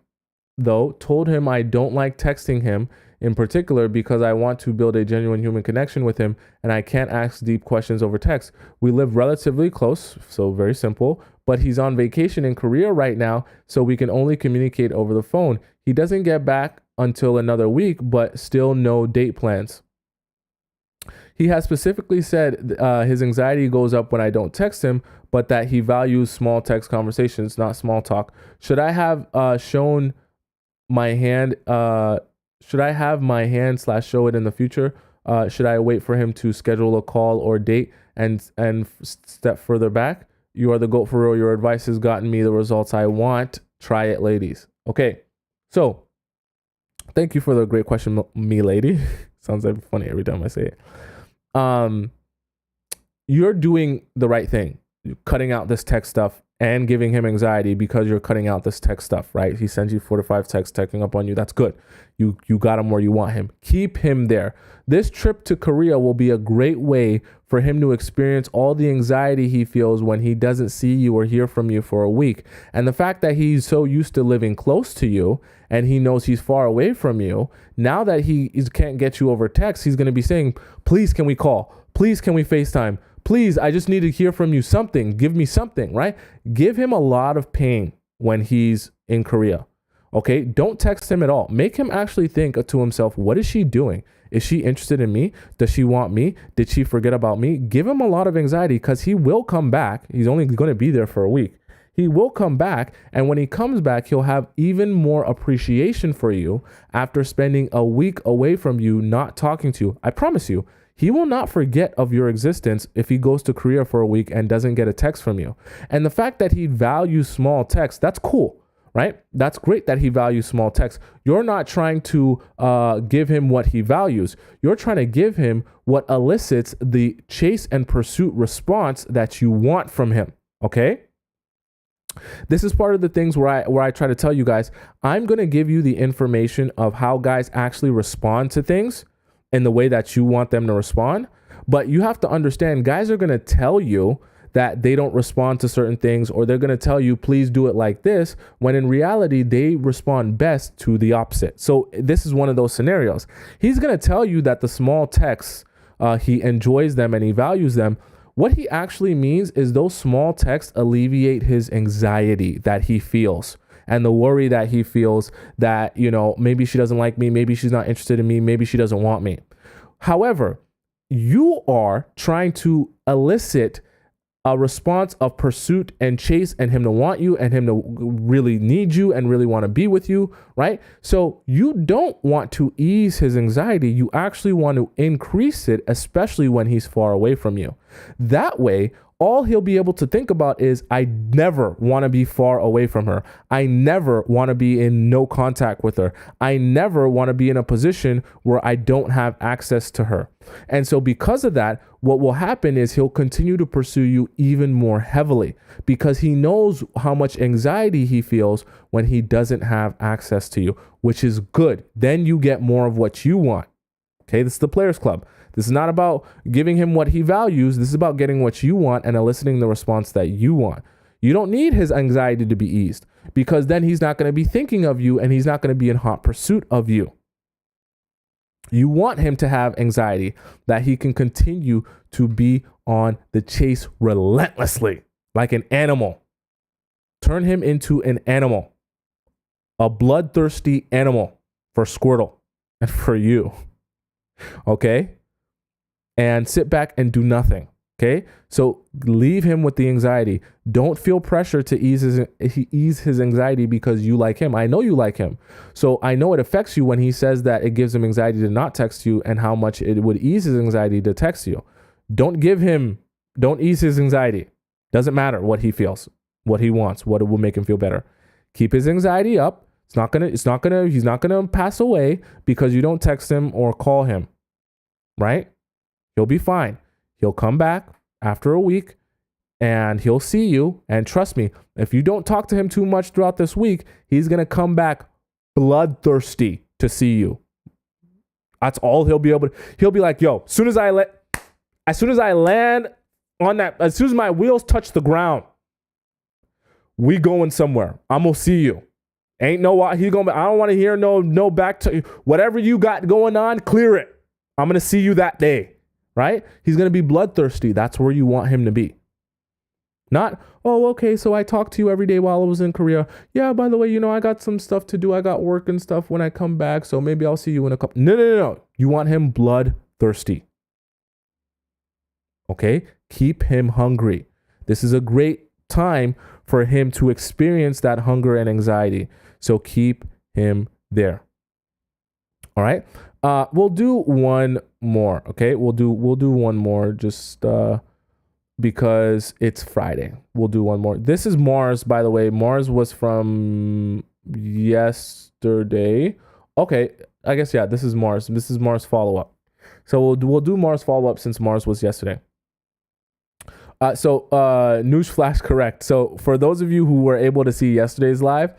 though, told him I don't like texting him in particular because I want to build a genuine human connection with him and I can't ask deep questions over text. We live relatively close, so very simple, but he's on vacation in Korea right now, so we can only communicate over the phone. He doesn't get back until another week, but still no date plans. He has specifically said his anxiety goes up when I don't text him, but that he values small text conversations, not small talk. Should I have shown my hand? Should I have my hand / show it in the future? Should I wait for him to schedule a call or date and step further back? You are the GOAT for real. Your advice has gotten me the results I want. Try it, ladies. Okay, so thank you for the great question, me lady. Sounds like funny every time I say it. You're doing the right thing. You're cutting out this text stuff and giving him anxiety because you're cutting out this text stuff, right? He sends you 4 to 5 texts checking up on you. That's good. You got him where you want him. Keep him there. This trip to Korea will be a great way for him to experience all the anxiety he feels when he doesn't see you or hear from you for a week. And the fact that he's so used to living close to you and he knows he's far away from you, now that he can't get you over text, he's going to be saying, please, can we call? Please, can we FaceTime? Please, I just need to hear from you something. Give me something, right? Give him a lot of pain when he's in Korea. Okay, don't text him at all. Make him actually think to himself, what is she doing? Is she interested in me? Does she want me? Did she forget about me? Give him a lot of anxiety because he will come back. He's only going to be there for a week. He will come back. And when he comes back, he'll have even more appreciation for you after spending a week away from you, not talking to you. I promise you, he will not forget of your existence if he goes to Korea for a week and doesn't get a text from you. And the fact that he values small text, that's cool. Right? That's great that he values small text. You're not trying to give him what he values. You're trying to give him what elicits the chase and pursuit response that you want from him. Okay? This is part of the things where I try to tell you guys, I'm going to give you the information of how guys actually respond to things in the way that you want them to respond. But you have to understand, guys are going to tell you that they don't respond to certain things, or they're going to tell you, please do it like this, when in reality, they respond best to the opposite. So this is one of those scenarios. He's going to tell you that the small texts, he enjoys them and he values them. What he actually means is those small texts alleviate his anxiety that he feels and the worry that he feels that, you know, maybe she doesn't like me, maybe she's not interested in me, maybe she doesn't want me. However, you are trying to elicit a response of pursuit and chase and him to want you and him to really need you and really want to be with you, right? So you don't want to ease his anxiety. You actually want to increase it, especially when he's far away from you. That way, all he'll be able to think about is, I never want to be far away from her. I never want to be in no contact with her. I never want to be in a position where I don't have access to her. And so because of that, what will happen is he'll continue to pursue you even more heavily because he knows how much anxiety he feels when he doesn't have access to you, which is good. Then you get more of what you want. Okay, this is the Players Club. This is not about giving him what he values. This is about getting what you want and eliciting the response that you want. You don't need his anxiety to be eased because then he's not going to be thinking of you and he's not going to be in hot pursuit of you. You want him to have anxiety that he can continue to be on the chase relentlessly, like an animal. Turn him into an animal, a bloodthirsty animal for Squirtle and for you. Okay? And sit back and do nothing. Okay? So leave him with the anxiety. Don't feel pressure to ease his anxiety because you like him. I know you like him. So I know it affects you when he says that it gives him anxiety to not text you and how much it would ease his anxiety to text you. Don't ease his anxiety. Doesn't matter what he feels, what he wants, what it will make him feel better. Keep his anxiety up. He's not gonna pass away because you don't text him or call him. Right? He'll be fine. He'll come back after a week and he'll see you. And trust me, if you don't talk to him too much throughout this week, he's going to come back bloodthirsty to see you. That's all he'll be able to. He'll be like, yo, as soon as I land on that, as soon as my wheels touch the ground, we going somewhere. I'm going to see you. Ain't no, I don't want to hear no back to whatever you got going on, clear it. I'm going to see you that day, right? He's going to be bloodthirsty. That's where you want him to be. Not, oh, okay, so I talked to you every day while I was in Korea. Yeah, by the way, I got some stuff to do. I got work and stuff when I come back, so maybe I'll see you in a couple. No. You want him bloodthirsty. Okay? Keep him hungry. This is a great time for him to experience that hunger and anxiety. So keep him there. All right? We'll do one more, okay? We'll do one more just because it's Friday. We'll do one more. This is Mars, by the way. Mars was from yesterday. Okay, I guess, yeah, this is Mars. This is Mars follow-up. So we'll do Mars follow-up since Mars was yesterday. Newsflash, correct. So for those of you who were able to see yesterday's live,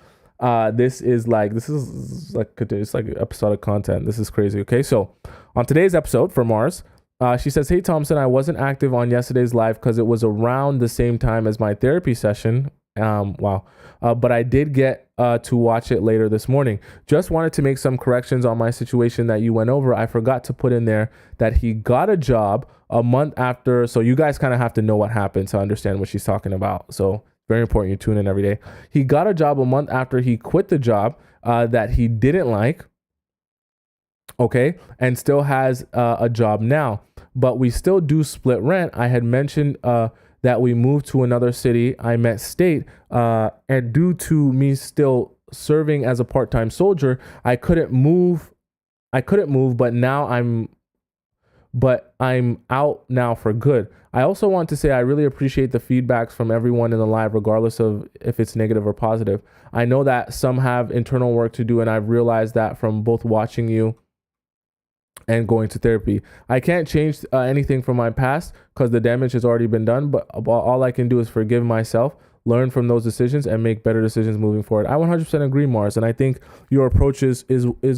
this is like it's like an episode of content. This is crazy. Okay, so on today's episode for Mars, she says, "Hey Tomisin, I wasn't active on yesterday's live because it was around the same time as my therapy session. But I did get to watch it later this morning. Just wanted to make some corrections on my situation that you went over. I forgot to put in there that he got a job a month after. So you guys kind of have to know what happened to understand what she's talking about. So very important you tune in every day. He got a job a month after he quit the job that he didn't like. Okay, and still has a job now, but we still do split rent. I had mentioned that we moved to another city. I meant state, and due to me still serving as a part-time soldier, I couldn't move. But now I'm out now for good. I also want to say I really appreciate the feedbacks from everyone in the live, regardless of if it's negative or positive. I know that some have internal work to do, and I've realized that from both watching you and going to therapy. I can't change anything from my past because the damage has already been done, but all I can do is forgive myself, learn from those decisions, and make better decisions moving forward. I 100% agree, Mars, and I think your approach is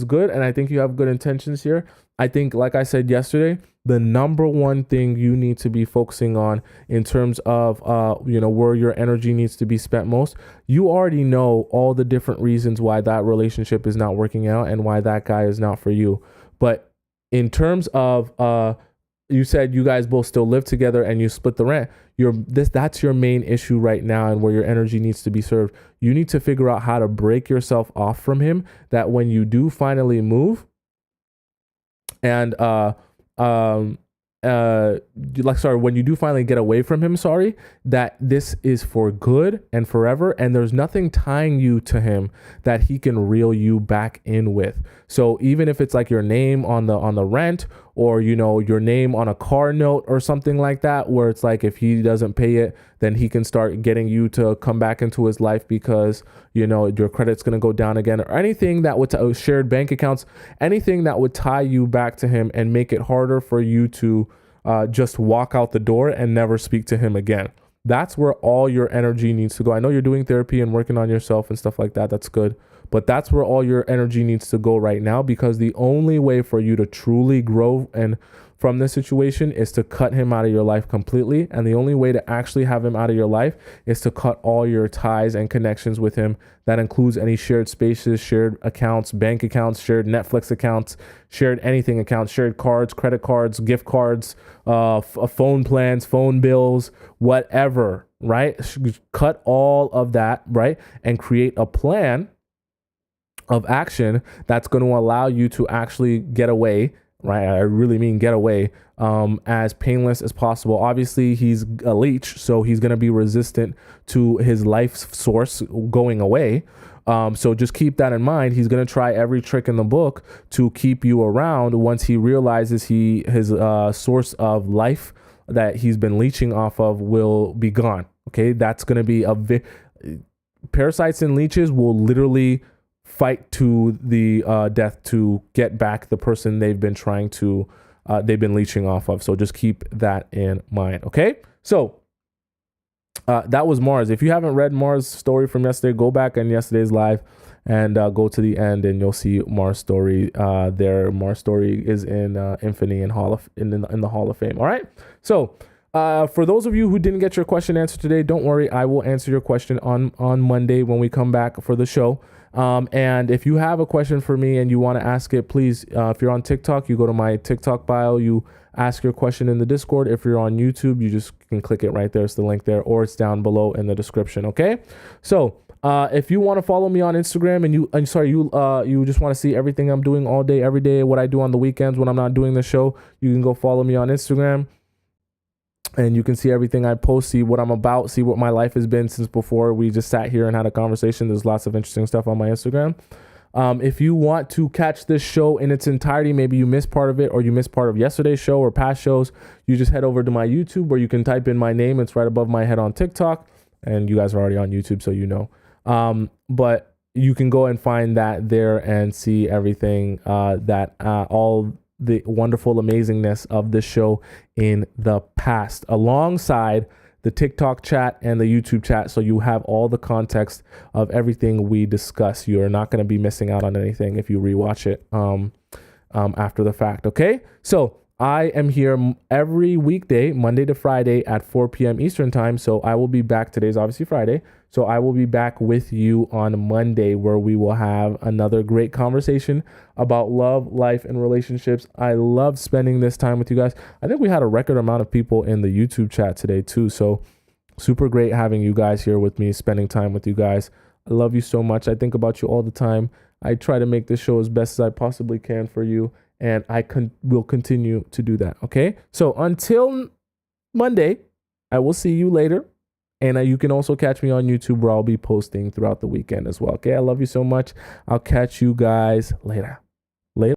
good, and I think you have good intentions here. I think, like I said yesterday, the number one thing you need to be focusing on in terms of where your energy needs to be spent most, you already know all the different reasons why that relationship is not working out and why that guy is not for you. But in terms of, you said you guys both still live together and you split the rent. That's your main issue right now, and where your energy needs to be served. You need to figure out how to break yourself off from him, that when you do finally move, and when you do finally get away from him, that this is for good and forever, and there's nothing tying you to him that he can reel you back in with. So even if it's like your name on the rent, or your name on a car note or something like that, where it's like if he doesn't pay it, then he can start getting you to come back into his life because your credit's going to go down again, or anything that would shared bank accounts, anything that would tie you back to him and make it harder for you to just walk out the door and never speak to him again. That's where all your energy needs to go. I know you're doing therapy and working on yourself and stuff like that. That's good. But that's where all your energy needs to go right now, because the only way for you to truly grow and from this situation is to cut him out of your life completely. And the only way to actually have him out of your life is to cut all your ties and connections with him. That includes any shared spaces, shared accounts, bank accounts, shared Netflix accounts, shared anything accounts, shared cards, credit cards, gift cards, phone plans, phone bills, whatever, right? Cut all of that, right? And create a plan of action that's going to allow you to actually get away, right? I really mean get away, as painless as possible. Obviously, he's a leech, so he's going to be resistant to his life source going away. So just keep that in mind. He's going to try every trick in the book to keep you around once he realizes his source of life that he's been leeching off of will be gone. Okay, that's going to be parasites and leeches will literally fight to the death to get back the person they've been leeching off of. So just keep that in mind. Okay. So that was Mars. If you haven't read Mars' story from yesterday, go back on yesterday's live and go to the end, and you'll see Mars' story there. Mars' story is in Infamy and in the Hall of Fame. All right. So for those of you who didn't get your question answered today, don't worry. I will answer your question on Monday when we come back for the show. And if you have a question for me and you want to ask it, please, if you're on TikTok, you go to my TikTok bio, you ask your question in the Discord. If you're on YouTube, you just can click it right there. It's the link there, or it's down below in the description. Okay. So if you want to follow me on Instagram and you just want to see everything I'm doing all day, every day, what I do on the weekends when I'm not doing the show, you can go follow me on Instagram. And you can see everything I post, see what I'm about, see what my life has been since before we just sat here and had a conversation. There's lots of interesting stuff on my Instagram. If you want to catch this show in its entirety, maybe you missed part of it or you missed part of yesterday's show or past shows, you just head over to my YouTube where you can type in my name. It's right above my head on TikTok. And you guys are already on YouTube, so you know. But you can go and find that there and see everything all the wonderful amazingness of this show in the past, alongside the TikTok chat and the YouTube chat. So you have all the context of everything we discuss. You're not going to be missing out on anything if you rewatch it after the fact. Okay. So I am here every weekday, Monday to Friday at 4 p.m. Eastern time. So I will be back. Today's obviously Friday. So I will be back with you on Monday, where we will have another great conversation about love, life, and relationships. I love spending this time with you guys. I think we had a record amount of people in the YouTube chat today too. So super great having you guys here with me, spending time with you guys. I love you so much. I think about you all the time. I try to make this show as best as I possibly can for you. And I will continue to do that. Okay. So until Monday, I will see you later. And you can also catch me on YouTube, where I'll be posting throughout the weekend as well. Okay. I love you so much. I'll catch you guys later.